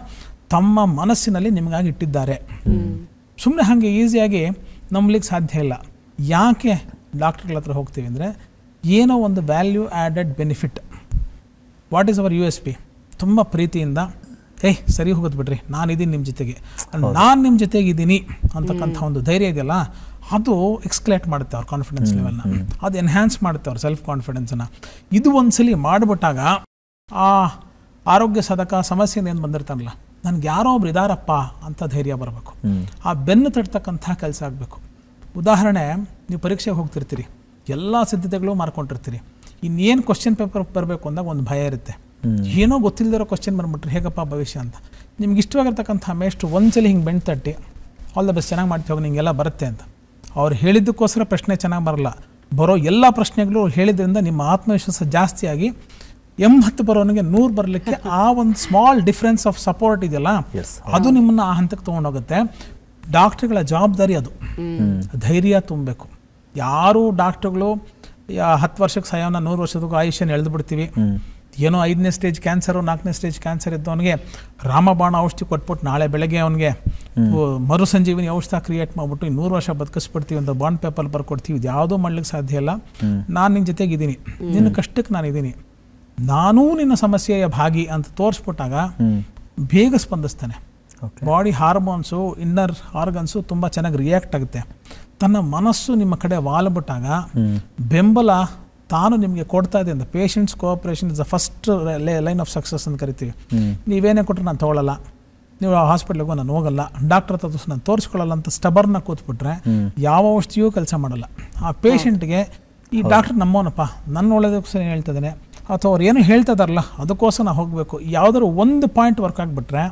ತಮ್ಮ ಮನಸ್ಸಿನಲ್ಲಿ ನಿಮಗಾಗಿ ಇಟ್ಟಿದ್ದಾರೆ. ಸುಮ್ಮನೆ ಹಾಗೆ ಈಸಿಯಾಗಿ ನಂಬಲಿಕ್ಕೆ ಸಾಧ್ಯ ಇಲ್ಲ. ಯಾಕೆ ಡಾಕ್ಟರ್ಗಳ ಹತ್ರ ಹೋಗ್ತೀವಿ ಅಂದರೆ, ಏನೋ ಒಂದು value added benefit. What is our USP? ತುಂಬ ಪ್ರೀತಿಯಿಂದ ಸರಿ ಹೋಗೋದು ಬಿಡ್ರಿ, ನಾನಿದ್ದೀನಿ ನಿಮ್ಮ ಜೊತೆಗೆ, ನಾನು ನಿಮ್ಮ ಜೊತೆಗೆ ಇದ್ದೀನಿ ಅಂತಕ್ಕಂಥ ಒಂದು ಧೈರ್ಯ ಇದೆಯಲ್ಲ, ಅದು ಎಕ್ಸ್ಕ್ಲೇಟ್ ಮಾಡುತ್ತೆ ಅವ್ರ ಕಾನ್ಫಿಡೆನ್ಸ್ ಲೆವೆಲ್ನ, ಅದು ಎನ್ಹ್ಯಾನ್ಸ್ ಮಾಡುತ್ತೆ ಅವ್ರ ಸೆಲ್ಫ್ ಕಾನ್ಫಿಡೆನ್ಸನ್ನು. ಇದು ಒಂದ್ಸಲಿ ಮಾಡಿಬಿಟ್ಟಾಗ ಆ ಆರೋಗ್ಯ ಸಾಧಕ ಸಮಸ್ಯೆಯಿಂದ ಏನು ಬಂದಿರ್ತಾರಲ್ಲ, ನನಗೆ ಯಾರೋ ಒಬ್ರು ಇದಾರಪ್ಪ ಅಂತ ಧೈರ್ಯ ಬರಬೇಕು. ಆ ಬೆನ್ನು ತಡ್ತಕ್ಕಂಥ ಕೆಲಸ ಆಗಬೇಕು. ಉದಾಹರಣೆ, ನೀವು ಪರೀಕ್ಷೆಗೆ ಹೋಗ್ತಿರ್ತೀರಿ, ಎಲ್ಲ ಸಿದ್ಧತೆಗಳು ಮಾಡ್ಕೊಂಡಿರ್ತೀರಿ, ಇನ್ನೇನು ಕ್ವಶನ್ ಪೇಪರ್ ಬರಬೇಕು ಅಂದಾಗ ಒಂದು ಭಯ ಇರುತ್ತೆ. ಏನೋ ಗೊತ್ತಿಲ್ಲದಿರೋ ಕ್ವಶನ್ ಬಂದ್ಬಿಟ್ರೆ ಹೇಗಪ್ಪ ಭವಿಷ್ಯ ಅಂತ. ನಿಮ್ಗೆ ಇಷ್ಟವಾಗಿರ್ತಕ್ಕಂಥ ಮೇಷ್ಟು ಒಂದ್ಸಲಿ ಹಿಂಗೆ ಬೆನ್ನು ತಟ್ಟಿ, ಆಲ್ ದ ಬೆಸ್ಟ್, ಚೆನ್ನಾಗಿ ಮಾಡ್ತೀವಿ, ಹೋಗಿ ನಿಮಗೆಲ್ಲ ಬರುತ್ತೆ ಅಂತ. ಅವ್ರು ಹೇಳಿದ್ದಕ್ಕೋಸ್ಕರ ಪ್ರಶ್ನೆ ಚೆನ್ನಾಗಿ ಬರಲ್ಲ, ಬರೋ ಎಲ್ಲ ಪ್ರಶ್ನೆಗಳು ಹೇಳಿದ್ರಿಂದ ನಿಮ್ಮ ಆತ್ಮವಿಶ್ವಾಸ ಜಾಸ್ತಿಯಾಗಿ 80 ಬರೋನಿಗೆ 100 ಬರಲಿಕ್ಕೆ ಆ ಒಂದು ಸ್ಮಾಲ್ ಡಿಫ್ರೆನ್ಸ್ ಆಫ್ ಸಪೋರ್ಟ್ ಇದೆಯಲ್ಲ, ಅದು ನಿಮ್ಮನ್ನ ಆ ಹಂತಕ್ಕೆ ತೊಗೊಂಡೋಗುತ್ತೆ. ಡಾಕ್ಟರ್ಗಳ ಜವಾಬ್ದಾರಿ ಅದು. ಧೈರ್ಯ ತುಂಬಬೇಕು. ಯಾರು ಡಾಕ್ಟರ್ಗಳು 10 ವರ್ಷಕ್ಕೆ ಸಾಯೋನ 100 ವರ್ಷದಕ್ಕೂ ಆಯುಷ್ಯನ ಎಳೆದು ಬಿಡ್ತೀವಿ. ಏನೋ 5ನೇ ಸ್ಟೇಜ್ ಕ್ಯಾನ್ಸರು 4ನೇ ಸ್ಟೇಜ್ ಕ್ಯಾನ್ಸರ್ ಇದ್ದವನಿಗೆ ರಾಮಬಾಣ ಔಷಧಿ ಕೊಟ್ಬಿಟ್ಟು ನಾಳೆ ಬೆಳಗ್ಗೆ ಅವನಿಗೆ ಮರುಸಂಜೀವಿನಿ ಔಷಧ ಕ್ರಿಯೇಟ್ ಮಾಡಿಬಿಟ್ಟು 100 ವರ್ಷ ಬದುಕಿಸ್ಬಿಡ್ತೀವಿ ಅಂತ ಬಾಂಡ್ ಪೇಪರ್ ಬರ್ಕೊಡ್ತೀವಿ. ಇದು ಯಾವುದೂ ಮಾಡ್ಲಿಕ್ಕೆ ಸಾಧ್ಯ ಇಲ್ಲ. ನಾನು ನಿನ್ನ ಜೊತೆಗಿದ್ದೀನಿ, ನಿನ್ನ ಕಷ್ಟಕ್ಕೆ ನಾನಿದ್ದೀನಿ, ನಾನೂ ನಿನ್ನ ಸಮಸ್ಯೆಯ ಭಾಗಿ ಅಂತ ತೋರಿಸ್ಬಿಟ್ಟಾಗ ಬೇಗ ಸ್ಪಂದಿಸ್ತಾನೆ. ಬಾಡಿ ಹಾರ್ಮೋನ್ಸು, ಇನ್ನರ್ ಆರ್ಗನ್ಸು ತುಂಬ ಚೆನ್ನಾಗಿ ರಿಯಾಕ್ಟ್ ಆಗುತ್ತೆ. ತನ್ನ ಮನಸ್ಸು ನಿಮ್ಮ ಕಡೆ ವಾಲ್ಬಿಟ್ಟಾಗ ಬೆಂಬಲ ತಾನು ನಿಮಗೆ ಕೊಡ್ತಾ ಇದೆ ಅಂತ. Patients cooperation is the first line of success ಅಂತ ಕರಿತೀವಿ. ನೀವೇನೇ ಕೊಟ್ಟರು ನಾನು ತೊಗೊಳ್ಳಲ್ಲ, ನೀವು ಹಾಸ್ಪಿಟ್ಲಿಗೂ ನಾನು ಹೋಗಲ್ಲ, ಡಾಕ್ಟರ್ ಹತ್ರ ನಾನು ತೋರಿಸ್ಕೊಳ್ಳಲ್ಲ ಅಂತ ಸ್ಟಬರ್ನ ಕೂತ್ಬಿಟ್ರೆ ಯಾವ ಔಷಧಿಯೂ ಕೆಲಸ ಮಾಡಲ್ಲ. ಆ ಪೇಷಂಟ್ಗೆ ಈ ಡಾಕ್ಟರ್ ನಮ್ಮವನಪ್ಪ, ನನ್ನ ಒಳ್ಳೆದಕ್ಕೋಸ್ಕರ ಹೇಳ್ತಾ ಇದ್ದಾನೆ, ಅಥವಾ ಅವ್ರು ಏನು ಹೇಳ್ತಾ ಇದಾರಲ್ಲ ಅದಕ್ಕೋಸ್ಕರ ನಾವು ಹೋಗಬೇಕು, ಯಾವುದಾದ್ರು ಒಂದು ಪಾಯಿಂಟ್ ವರ್ಕ್ ಆಗಿಬಿಟ್ರೆ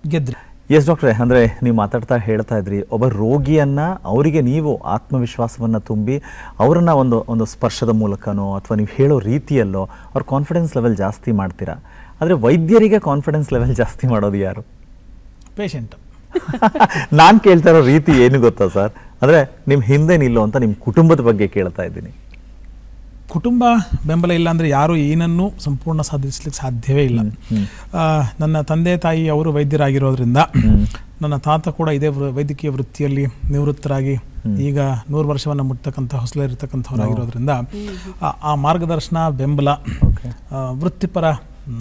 ಗೆದ್ರಿ. ಎಸ್ ಡಾಕ್ಟ್ರೇ, ಅಂದರೆ ನೀವು ಮಾತಾಡ್ತಾ ಹೇಳ್ತಾ ಇದ್ರಿ, ಒಬ್ಬ ರೋಗಿಯನ್ನು ಅವರಿಗೆ ನೀವು ಆತ್ಮವಿಶ್ವಾಸವನ್ನು ತುಂಬಿ ಅವರನ್ನು ಒಂದು ಸ್ಪರ್ಶದ ಮೂಲಕನೋ ಅಥವಾ ನೀವು ಹೇಳೋ ರೀತಿಯಲ್ಲೋ ಅವ್ರ ಕಾನ್ಫಿಡೆನ್ಸ್ ಲೆವೆಲ್ ಜಾಸ್ತಿ ಮಾಡ್ತೀರಾ. ಆದರೆ ವೈದ್ಯರಿಗೆ ಕಾನ್ಫಿಡೆನ್ಸ್ ಲೆವೆಲ್ ಜಾಸ್ತಿ ಮಾಡೋದು ಯಾರು? ಪೇಷಂಟ್. ನಾನು ಕೇಳ್ತಾ ಇರೋ ರೀತಿ ಏನು ಗೊತ್ತಾ ಸರ್, ಅಂದರೆ ನಿಮ್ಮ ಹಿಂದೆ ನಿಲ್ಲೋ ಅಂತ ನಿಮ್ಮ ಕುಟುಂಬದ ಬಗ್ಗೆ ಕೇಳ್ತಾ ಇದ್ದೀನಿ. ಕುಟುಂಬ ಬೆಂಬಲ ಇಲ್ಲ ಅಂದರೆ ಯಾರು ಏನನ್ನೂ ಸಂಪೂರ್ಣ ಸಾಧಿಸ್ಲಿಕ್ಕೆ ಸಾಧ್ಯವೇ ಇಲ್ಲ. ನನ್ನ ತಂದೆ ತಾಯಿ ಅವರು ವೈದ್ಯರಾಗಿರೋದ್ರಿಂದ, ನನ್ನ ತಾತ ಕೂಡ ಇದೇ ವೈದ್ಯಕೀಯ ವೃತ್ತಿಯಲ್ಲಿ ನಿವೃತ್ತರಾಗಿ ಈಗ 100 ವರ್ಷವನ್ನು ಮುಟ್ತಕ್ಕಂಥ ಹೊಸಲಿರ್ತಕ್ಕಂಥವರಾಗಿರೋದ್ರಿಂದ ಆ ಮಾರ್ಗದರ್ಶನ, ಬೆಂಬಲ, ವೃತ್ತಿಪರ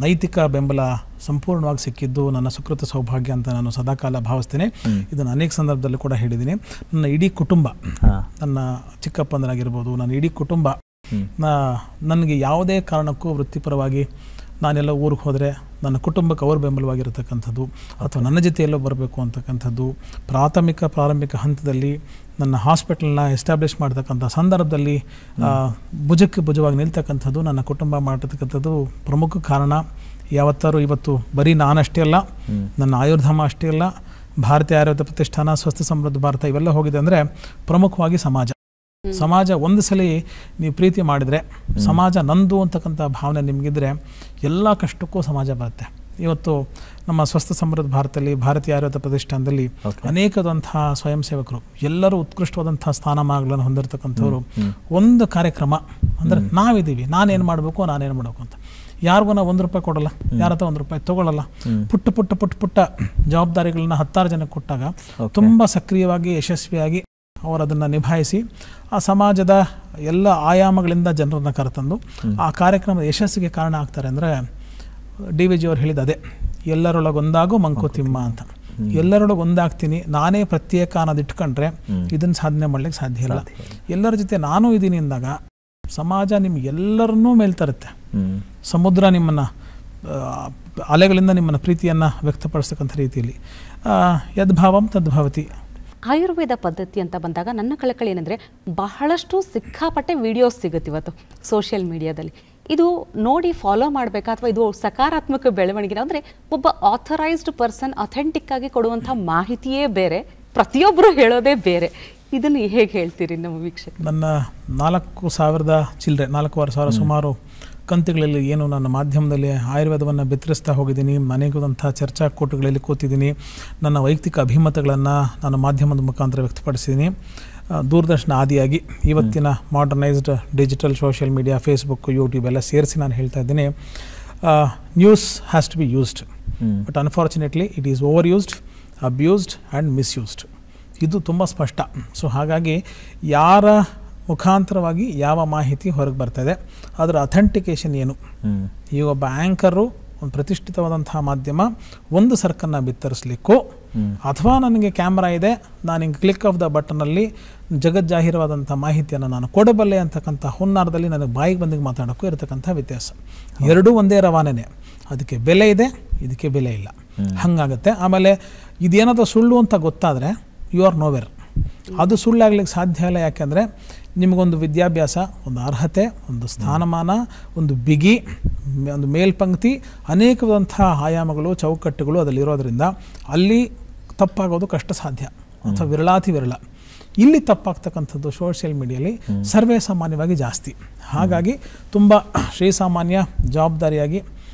ನೈತಿಕ ಬೆಂಬಲ ಸಂಪೂರ್ಣವಾಗಿ ಸಿಕ್ಕಿದ್ದು ನನ್ನ ಸುಕೃತ ಸೌಭಾಗ್ಯ ಅಂತ ನಾನು ಸದಾಕಾಲ ಭಾವಿಸ್ತೇನೆ. ಇದನ್ನು ಅನೇಕ ಸಂದರ್ಭದಲ್ಲೂ ಕೂಡ ಹೇಳಿದ್ದೀನಿ. ನನ್ನ ಇಡೀ ಕುಟುಂಬ, ನನ್ನ ಚಿಕ್ಕಪ್ಪಂದರಾಗಿರ್ಬೋದು, ನನ್ನ ಇಡೀ ಕುಟುಂಬ ನನಗೆ ಯಾವುದೇ ಕಾರಣಕ್ಕೂ ವೃತ್ತಿಪರವಾಗಿ ನಾನೆಲ್ಲ ಊರಿಗೆ ಹೋದರೆ ನನ್ನ ಕುಟುಂಬಕ್ಕೆ ಅವರು ಬೆಂಬಲವಾಗಿರತಕ್ಕಂಥದ್ದು ಅಥವಾ ನನ್ನ ಜೊತೆಯಲ್ಲೋ ಬರಬೇಕು ಅಂತಕ್ಕಂಥದ್ದು, ಪ್ರಾರಂಭಿಕ ಹಂತದಲ್ಲಿ ನನ್ನ ಹಾಸ್ಪಿಟಲ್ನ ಎಸ್ಟಾಬ್ಲಿಷ್ ಮಾಡ್ತಕ್ಕಂಥ ಸಂದರ್ಭದಲ್ಲಿ ಭುಜಕ್ಕೆ ಭುಜವಾಗಿ ನಿಲ್ತಕ್ಕಂಥದ್ದು ನನ್ನ ಕುಟುಂಬ ಮಾಡಿರ್ತಕ್ಕಂಥದ್ದು ಪ್ರಮುಖ ಕಾರಣ. ಯಾವತ್ತಾರು ಇವತ್ತು ಬರೀ ನಾನಷ್ಟೇ ಅಲ್ಲ, ನನ್ನ ಆಯುರ್ಧಾಮ ಅಷ್ಟೇ ಅಲ್ಲ, ಭಾರತೀಯ ಆಯುರ್ವೇದ ಪ್ರತಿಷ್ಠಾನ, ಸ್ವಸ್ಥ ಸಮೃದ್ಧ ಭಾರತ ಇವೆಲ್ಲ ಹೋಗಿದೆ ಅಂದರೆ ಪ್ರಮುಖವಾಗಿ ಸಮಾಜ ಒಂದು ಸಲ ನೀವು ಪ್ರೀತಿ ಮಾಡಿದರೆ, ಸಮಾಜ ನಂದು ಅಂತಕ್ಕಂಥ ಭಾವನೆ ನಿಮಗಿದ್ರೆ ಎಲ್ಲ ಕಷ್ಟಕ್ಕೂ ಸಮಾಜ ಬರುತ್ತೆ. ಇವತ್ತು ನಮ್ಮ ಸ್ವಸ್ಥ ಸಮೃದ್ಧ ಭಾರತದಲ್ಲಿ, ಭಾರತೀಯ ಆಯುರ್ವೇದ ಪ್ರತಿಷ್ಠಾನದಲ್ಲಿ ಅನೇಕದಂತಹ ಸ್ವಯಂ ಸೇವಕರು ಎಲ್ಲರೂ ಉತ್ಕೃಷ್ಟವಾದಂಥ ಸ್ಥಾನಮಾನಗಳನ್ನು ಹೊಂದಿರತಕ್ಕಂಥವ್ರು ಒಂದು ಕಾರ್ಯಕ್ರಮ ಅಂದರೆ ನಾವಿದ್ದೀವಿ, ನಾನೇನು ಮಾಡಬೇಕು ಅಂತ ಯಾರಿಗೂ ನಾವು ₹1 ಕೊಡಲ್ಲ, ಯಾರ ಹತ್ರ ₹1 ತೊಗೊಳ್ಳಲ್ಲ. ಪುಟ್ಟ ಜವಾಬ್ದಾರಿಗಳನ್ನ 10 ಜನಕ್ಕೆ ಕೊಟ್ಟಾಗ ತುಂಬ ಸಕ್ರಿಯವಾಗಿ ಯಶಸ್ವಿಯಾಗಿ ಅವರು ಅದನ್ನು ನಿಭಾಯಿಸಿ ಆ ಸಮಾಜದ ಎಲ್ಲ ಆಯಾಮಗಳಿಂದ ಜನರನ್ನು ಕರೆತಂದು ಆ ಕಾರ್ಯಕ್ರಮದ ಯಶಸ್ಸಿಗೆ ಕಾರಣ ಆಗ್ತಾರೆ. ಅಂದರೆ DVG ಅವರು ಹೇಳಿದ ಅದೇ, ಎಲ್ಲರೊಳಗೊಂದಾಗು ಮಂಕುತಿಮ್ಮ ಅಂತ. ಎಲ್ಲರೊಳಗೊಂದಾಗ್ತೀನಿ, ನಾನೇ ಪ್ರತ್ಯೇಕ ಅನ್ನೋದು ಇಟ್ಕೊಂಡ್ರೆ ಇದನ್ನು ಸಾಧನೆ ಮಾಡ್ಲಿಕ್ಕೆ ಸಾಧ್ಯ ಇಲ್ಲ. ಎಲ್ಲರ ಜೊತೆ ನಾನು ಇದ್ದೀನಿ ಅಂದಾಗ ಸಮಾಜ ನಿಮ್ಗೆಲ್ಲರನ್ನೂ ಮೇಲ್ತರುತ್ತೆ. ಸಮುದ್ರ ನಿಮ್ಮನ್ನು ಅಲೆಗಳಿಂದ ನಿಮ್ಮನ್ನು ಪ್ರೀತಿಯನ್ನು ವ್ಯಕ್ತಪಡಿಸ್ತಕ್ಕಂಥ ರೀತಿಯಲ್ಲಿ ಯದ್ಭಾವಂ ತದ್ಭವತಿ. ಆಯುರ್ವೇದ ಪದ್ಧತಿ ಅಂತ ಬಂದಾಗ ನನ್ನ ಕಳಕಳಿ ಏನಂದರೆ, ಬಹಳಷ್ಟು ಸಿಕ್ಕಾಪಟ್ಟೆ ವಿಡಿಯೋಸ್ ಸಿಗುತ್ತೆ ಇವತ್ತು ಸೋಷಿಯಲ್ ಮೀಡಿಯಾದಲ್ಲಿ. ಇದು ನೋಡಿ ಫಾಲೋ ಮಾಡಬೇಕಾ ಅಥವಾ ಇದು ಸಕಾರಾತ್ಮಕ ಬೆಳವಣಿಗೆ? ಅಂದರೆ ಒಬ್ಬ ಆಥರೈಸ್ಡ್ ಪರ್ಸನ್ ಅಥೆಂಟಿಕ್ ಆಗಿ ಕೊಡುವಂಥ ಮಾಹಿತಿಯೇ ಬೇರೆ, ಪ್ರತಿಯೊಬ್ಬರು ಹೇಳೋದೇ ಬೇರೆ. ಇದನ್ನು ಹೇಗೆ ಹೇಳ್ತೀರಿ ನಮ್ಮ ವೀಕ್ಷಕ? ನನ್ನ 4,500 ಸುಮಾರು ಕಂತುಗಳಲ್ಲಿ ಏನು ನನ್ನ ಮಾಧ್ಯಮದಲ್ಲಿ ಆಯುರ್ವೇದವನ್ನು ಬಿತ್ತರಿಸ್ತಾ ಹೋಗಿದ್ದೀನಿ, ಅನೇಕದಂಥ ಚರ್ಚಾಕೂಟಗಳಲ್ಲಿ ಕೂತಿದ್ದೀನಿ, ನನ್ನ ವೈಯಕ್ತಿಕ ಅಭಿಮತಗಳನ್ನು ನಾನು ಮಾಧ್ಯಮದ ಮುಖಾಂತರ ವ್ಯಕ್ತಪಡಿಸಿದ್ದೀನಿ. ದೂರದರ್ಶನ ಆದಿಯಾಗಿ ಇವತ್ತಿನ modernised digital social media, Facebook, YouTube ಎಲ್ಲ ಸೇರಿಸಿ ನಾನು ಹೇಳ್ತಾ ಇದ್ದೀನಿ, news has to be used, but unfortunately it is over used, abused and misused. ಇದು ತುಂಬ ಸ್ಪಷ್ಟ. ಸೊ ಹಾಗಾಗಿ ಯಾರ ಮುಖಾಂತರವಾಗಿ ಯಾವ ಮಾಹಿತಿ ಹೊರಗೆ ಬರ್ತದೆ, ಅದರ ಅಥೆಂಟಿಕೇಶನ್ ಏನು? ಈಗ ಒಬ್ಬ ಆ್ಯಂಕರು, ಒಂದು ಪ್ರತಿಷ್ಠಿತವಾದಂತಹ ಮಾಧ್ಯಮ ಒಂದು ಸರ್ಕನ್ನು ಬಿತ್ತರಿಸಲಿಕ್ಕೋ ಅಥವಾ ನನಗೆ ಕ್ಯಾಮ್ರಾ ಇದೆ, ನಾನು ಹಿಂಗೆ ಕ್ಲಿಕ್ ಆಫ್ ದ ಬಟನಲ್ಲಿ ಜಗಜ್ಜಾಹೀರವಾದಂಥ ಮಾಹಿತಿಯನ್ನು ನಾನು ಕೊಡಬಲ್ಲೆ ಅಂತಕ್ಕಂಥ ಹುನ್ನಾರದಲ್ಲಿ ನನಗೆ ಬಾಯಿಗೆ ಬಂದಿಗೆ ಮಾತಾಡೋಕ್ಕೂ ಇರತಕ್ಕಂಥ ವ್ಯತ್ಯಾಸ. ಎರಡೂ ಒಂದೇ ರವಾನೆನೇ. ಅದಕ್ಕೆ ಬೆಲೆ ಇದೆ, ಇದಕ್ಕೆ ಬೆಲೆ ಇಲ್ಲ, ಹಾಗಾಗತ್ತೆ. ಆಮೇಲೆ ಇದೇನಾದರೂ ಸುಳ್ಳು ಅಂತ ಗೊತ್ತಾದರೆ ಯು ಆರ್ ನೋವೇರ್. ಅದು ಸುಳ್ಳಾಗ್ಲಿಕ್ಕೆ ಸಾಧ್ಯ ಇಲ್ಲ. ಯಾಕೆಂದರೆ ನಿಮಗೊಂದು ವಿದ್ಯಾಭ್ಯಾಸ, ಒಂದು ಅರ್ಹತೆ, ಒಂದು ಸ್ಥಾನಮಾನ, ಒಂದು ಬಿಗಿ, ಒಂದು ಮೇಲ್ಪಂಕ್ತಿ, ಅನೇಕವಾದಂಥ ಆಯಾಮಗಳು, ಚೌಕಟ್ಟುಗಳು ಅದರಲ್ಲಿರೋದ್ರಿಂದ ಅಲ್ಲಿ ತಪ್ಪಾಗೋದು ಕಷ್ಟ ಸಾಧ್ಯ ಅಥವಾ ವಿರಳಾತಿ ವಿರಳ. ಇಲ್ಲಿ ತಪ್ಪಾಗ್ತಕ್ಕಂಥದ್ದು ಸೋಷಿಯಲ್ ಮೀಡಿಯಲ್ಲಿ ಸರ್ವೇ ಸಾಮಾನ್ಯವಾಗಿ ಜಾಸ್ತಿ. ಹಾಗಾಗಿ ತುಂಬ ಶ್ರೀಸಾಮಾನ್ಯ ಜವಾಬ್ದಾರಿಯಾಗಿ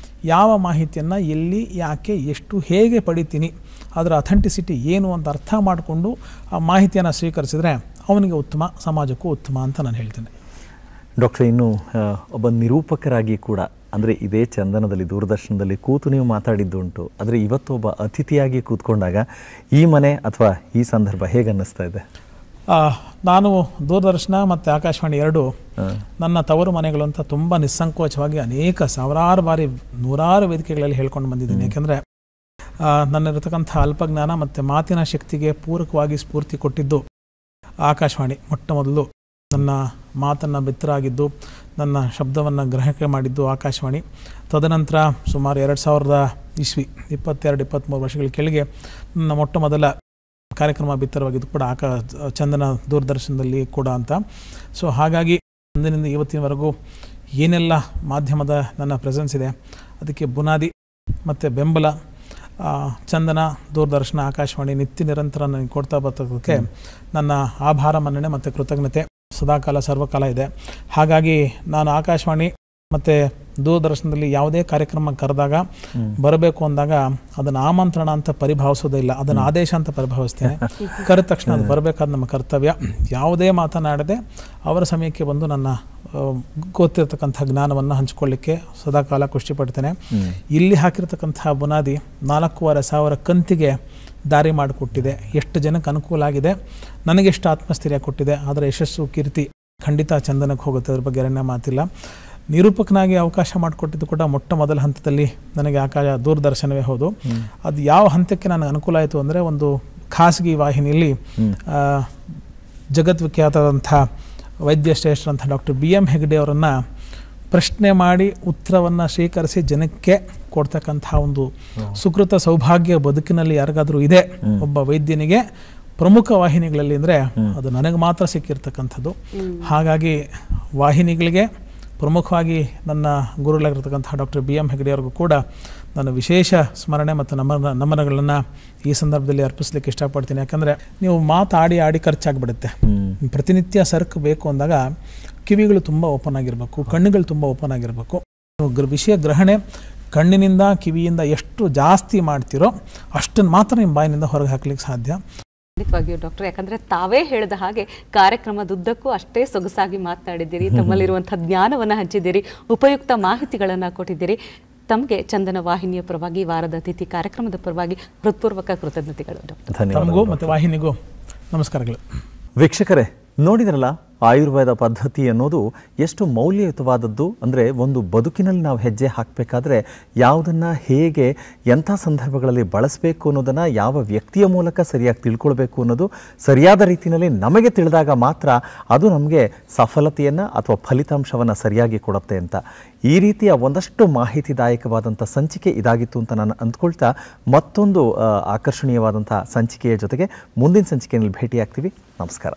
ಯಾವ ಮಾಹಿತಿಯನ್ನು ಎಲ್ಲಿ, ಯಾಕೆ, ಎಷ್ಟು, ಹೇಗೆ ಪಡಿತೀನಿ, ಅದರ ಅಥೆಂಟಿಸಿಟಿ ಏನು ಅಂತ ಅರ್ಥ ಮಾಡಿಕೊಂಡು ಆ ಮಾಹಿತಿಯನ್ನು ಸ್ವೀಕರಿಸಿದ್ರೆ ಅವನಿಗೆ ಉತ್ತಮ, ಸಮಾಜಕ್ಕೂ ಉತ್ತಮ ಅಂತ ನಾನು ಹೇಳ್ತೇನೆ. ಡಾಕ್ಟರ್, ಇನ್ನು ಒಬ್ಬ ನಿರೂಪಕರಾಗಿ ಕೂಡ ಅಂದರೆ ಇದೇ ಚಂದನದಲ್ಲಿ ದೂರದರ್ಶನದಲ್ಲಿ ಕೂತು ನೀವು ಮಾತಾಡಿದ್ದುಂಟು, ಆದರೆ ಇವತ್ತು ಒಬ್ಬ ಅತಿಥಿಯಾಗಿ ಕೂತ್ಕೊಂಡಾಗ ಈ ಮನೆ ಅಥವಾ ಈ ಸಂದರ್ಭ ಹೇಗೆ ಅನ್ನಿಸ್ತಾ ಇದೆ? ನಾನು ದೂರದರ್ಶನ ಮತ್ತು ಆಕಾಶವಾಣಿ ಎರಡು ನನ್ನ ತವರು ಮನೆಗಳು ಅಂತ ತುಂಬ ನಿಸ್ಸಂಕೋಚವಾಗಿ ಅನೇಕ ಸಾವಿರಾರು ಬಾರಿ ನೂರಾರು ವೇದಿಕೆಗಳಲ್ಲಿ ಹೇಳ್ಕೊಂಡು ಬಂದಿದ್ದೀನಿ. ಯಾಕೆಂದರೆ ನನ್ನಿರತಕ್ಕಂಥ ಅಲ್ಪಜ್ಞಾನ ಮತ್ತು ಮಾತಿನ ಶಕ್ತಿಗೆ ಪೂರಕವಾಗಿ ಸ್ಫೂರ್ತಿ ಕೊಟ್ಟಿದ್ದು ಆಕಾಶವಾಣಿ. ಮೊಟ್ಟ ಮೊದಲು ನನ್ನ ಮಾತನ್ನು ಬೆತ್ತರಾಗಿದ್ದು, ನನ್ನ ಶಬ್ದವನ್ನು ಗ್ರಹಿಕೆ ಮಾಡಿದ್ದು ಆಕಾಶವಾಣಿ. ತದನಂತರ ಸುಮಾರು 2000 ಇಸ್ವಿ 22-23 ವರ್ಷಗಳ ಕೆಳಗೆ ನನ್ನ ಮೊಟ್ಟ ಮೊದಲ ಕಾರ್ಯಕ್ರಮ ಬಿತ್ತರವಾಗಿದ್ದು ಕೂಡ ಚಂದನ ದೂರದರ್ಶನದಲ್ಲಿ ಕೂಡ ಅಂತ. ಸೊ ಹಾಗಾಗಿ ಅಂದಿನಿಂದ ಇವತ್ತಿನವರೆಗೂ ಏನೆಲ್ಲ ಮಾಧ್ಯಮದ ನನ್ನ ಪ್ರೆಸೆನ್ಸ್ ಇದೆ ಅದಕ್ಕೆ ಬುನಾದಿ ಮತ್ತು ಬೆಂಬಲ ಚಂದನ, ದೂರದರ್ಶನ, ಆಕಾಶವಾಣಿ ನಿತ್ಯ ನಿರಂತರ ನನಗೆ ಕೊಡ್ತಾ ಬರ್ತದಕ್ಕೆ ನನ್ನ ಆಭಾರ, ಮನ್ನಣೆ ಮತ್ತು ಕೃತಜ್ಞತೆ ಸದಾಕಾಲ ಸರ್ವಕಾಲ ಇದೆ. ಹಾಗಾಗಿ ನಾನು ಆಕಾಶವಾಣಿ ಮತ್ತು ದೂರದರ್ಶನದಲ್ಲಿ ಯಾವುದೇ ಕಾರ್ಯಕ್ರಮ ಕರೆದಾಗ ಬರಬೇಕು ಅಂದಾಗ ಅದನ್ನು ಆಮಂತ್ರಣ ಅಂತ ಪರಿಭಾವಿಸೋದಿಲ್ಲ, ಅದನ್ನು ಆದೇಶ ಅಂತ ಪರಿಭಾವಿಸ್ತೇನೆ. ಕರೆದ ತಕ್ಷಣ ಅದು ಬರಬೇಕಾದ ನಮ್ಮ ಕರ್ತವ್ಯ. ಯಾವುದೇ ಮಾತನಾಡದೆ ಅವರ ಸಮಯಕ್ಕೆ ಬಂದು ನನ್ನ ಗೊತ್ತಿರತಕ್ಕಂಥ ಜ್ಞಾನವನ್ನು ಹಂಚಿಕೊಳ್ಳಿಕ್ಕೆ ಸದಾಕಾಲ ಖುಷಿ ಪಡ್ತೇನೆ. ಇಲ್ಲಿ ಹಾಕಿರ್ತಕ್ಕಂಥ ಬುನಾದಿ 4,500 ಕಂತಿಗೆ ದಾರಿ ಮಾಡಿಕೊಟ್ಟಿದೆ. ಎಷ್ಟು ಜನಕ್ಕೆ ಅನುಕೂಲ ಆಗಿದೆ, ನನಗೆಷ್ಟು ಆತ್ಮಸ್ಥೈರ್ಯ ಕೊಟ್ಟಿದೆ. ಅದರ ಯಶಸ್ಸು, ಕೀರ್ತಿ ಖಂಡಿತ ಚಂದನಕ್ಕೆ ಹೋಗುತ್ತೆ, ಅದ್ರ ಬಗ್ಗೆ ಎರಡನೇ ಮಾತಿಲ್ಲ. ನಿರೂಪಕನಾಗಿ ಅವಕಾಶ ಮಾಡಿಕೊಟ್ಟಿದ್ದು ಕೂಡ ಮೊಟ್ಟ ಮೊದಲ ಹಂತದಲ್ಲಿ ನನಗೆ ದೂರದರ್ಶನವೇ ಹೌದು. ಅದು ಯಾವ ಹಂತಕ್ಕೆ ನನಗೆ ಅನುಕೂಲ ಆಯಿತು ಅಂದರೆ, ಒಂದು ಖಾಸಗಿ ವಾಹಿನಿಯಲ್ಲಿ ಜಗದ್ವಿಖ್ಯಾತದಂಥ ವೈದ್ಯ ಶ್ರೇಷ್ಠರಂಥ ಡಾಕ್ಟರ್ BM ಹೆಗ್ಡೆ ಅವರನ್ನು ಪ್ರಶ್ನೆ ಮಾಡಿ ಉತ್ತರವನ್ನು ಸ್ವೀಕರಿಸಿ ಜನಕ್ಕೆ ಕೊಡ್ತಕ್ಕಂಥ ಒಂದು ಸುಕೃತ ಸೌಭಾಗ್ಯ ಬದುಕಿನಲ್ಲಿ ಯಾರಿಗಾದರೂ ಇದೆ ಒಬ್ಬ ವೈದ್ಯನಿಗೆ ಪ್ರಮುಖ ವಾಹಿನಿಗಳಲ್ಲಿ ಅಂದರೆ ಅದು ನನಗೆ ಮಾತ್ರ ಸಿಕ್ಕಿರ್ತಕ್ಕಂಥದ್ದು. ಹಾಗಾಗಿ ವಾಹಿನಿಗಳಿಗೆ ಪ್ರಮುಖವಾಗಿ ನನ್ನ ಗುರುಗಳಾಗಿರ್ತಕ್ಕಂಥ ಡಾಕ್ಟರ್ BM ಹೆಗ್ಡೆ ಅವ್ರಿಗೂ ಕೂಡ ನಾನು ವಿಶೇಷ ಸ್ಮರಣೆ ಮತ್ತು ನಮನಗಳನ್ನು ಈ ಸಂದರ್ಭದಲ್ಲಿ ಅರ್ಪಿಸ್ಲಿಕ್ಕೆ ಇಷ್ಟಪಡ್ತೀನಿ. ಯಾಕಂದರೆ ನೀವು ಮಾತಾಡಿ ಖರ್ಚಾಗಿಬಿಡುತ್ತೆ. ಪ್ರತಿನಿತ್ಯ ಸರ್ಕ್ ಬೇಕು ಅಂದಾಗ ಕಿವಿಗಳು ತುಂಬ ಓಪನ್ ಆಗಿರಬೇಕು, ಕಣ್ಣುಗಳು ತುಂಬ ಓಪನ್ ಆಗಿರಬೇಕು. ವಿಷಯ ಗ್ರಹಣೆ ಕಣ್ಣಿನಿಂದ ಕಿವಿಯಿಂದ ಎಷ್ಟು ಜಾಸ್ತಿ ಮಾಡ್ತಿರೋ ಅಷ್ಟನ್ನು ಮಾತ್ರ ನಿಮ್ಮ ಬಾಯಿನಿಂದ ಹೊರಗೆ ಹಾಕ್ಲಿಕ್ಕೆ ಸಾಧ್ಯ. ಖಂಡಿತವಾಗಿಯೂ ಡಾಕ್ಟರ್, ಯಾಕಂದ್ರೆ ತಾವೇ ಹೇಳಿದ ಹಾಗೆ ಕಾರ್ಯಕ್ರಮದುದ್ದಕ್ಕೂ ಅಷ್ಟೇ ಸೊಗಸಾಗಿ ಮಾತನಾಡಿದ್ದೀರಿ, ತಮ್ಮಲ್ಲಿರುವಂಥ ಜ್ಞಾನವನ್ನು ಹಂಚಿದ್ದೀರಿ, ಉಪಯುಕ್ತ ಮಾಹಿತಿಗಳನ್ನು ಕೊಟ್ಟಿದ್ದೀರಿ. ತಮಗೆ ಚಂದನ ವಾಹಿನಿಯ ಪರವಾಗಿ, ವಾರದ ಅತಿಥಿ ಕಾರ್ಯಕ್ರಮದ ಪರವಾಗಿ ಹೃತ್ಪೂರ್ವಕ ಕೃತಜ್ಞತೆಗಳು ಡಾಕ್ಟರ್. ತಮಗೂ ಮತ್ತು ವಾಹಿನಿಗೂ ನಮಸ್ಕಾರಗಳು. ವೀಕ್ಷಕರೇ, ನೋಡಿದ್ರಲ್ಲ ಆಯುರ್ವೇದ ಪದ್ಧತಿ ಅನ್ನೋದು ಎಷ್ಟು ಮೌಲ್ಯಯುತವಾದದ್ದು. ಅಂದರೆ ಒಂದು ಬದುಕಿನಲ್ಲಿ ನಾವು ಹೆಜ್ಜೆ ಹಾಕಬೇಕಾದ್ರೆ ಯಾವುದನ್ನು ಹೇಗೆ ಎಂಥ ಸಂದರ್ಭಗಳಲ್ಲಿ ಬಳಸಬೇಕು ಅನ್ನೋದನ್ನು ಯಾವ ವ್ಯಕ್ತಿಯ ಮೂಲಕ ಸರಿಯಾಗಿ ತಿಳ್ಕೊಳ್ಬೇಕು ಅನ್ನೋದು ಸರಿಯಾದ ರೀತಿಯಲ್ಲಿ ನಮಗೆ ತಿಳಿದಾಗ ಮಾತ್ರ ಅದು ನಮಗೆ ಸಫಲತೆಯನ್ನು ಅಥವಾ ಫಲಿತಾಂಶವನ್ನು ಸರಿಯಾಗಿ ಕೊಡುತ್ತೆ ಅಂತ. ಈ ರೀತಿಯ ಒಂದಷ್ಟು ಮಾಹಿತಿದಾಯಕವಾದಂಥ ಸಂಚಿಕೆ ಇದಾಗಿತ್ತು ಅಂತ ನಾನು ಅಂದ್ಕೊಳ್ತಾ ಮತ್ತೊಂದು ಆಕರ್ಷಣೀಯವಾದಂಥ ಸಂಚಿಕೆಯ ಜೊತೆಗೆ ಮುಂದಿನ ಸಂಚಿಕೆಯಲ್ಲಿ ಭೇಟಿಯಾಗ್ತೀವಿ. ನಮಸ್ಕಾರ.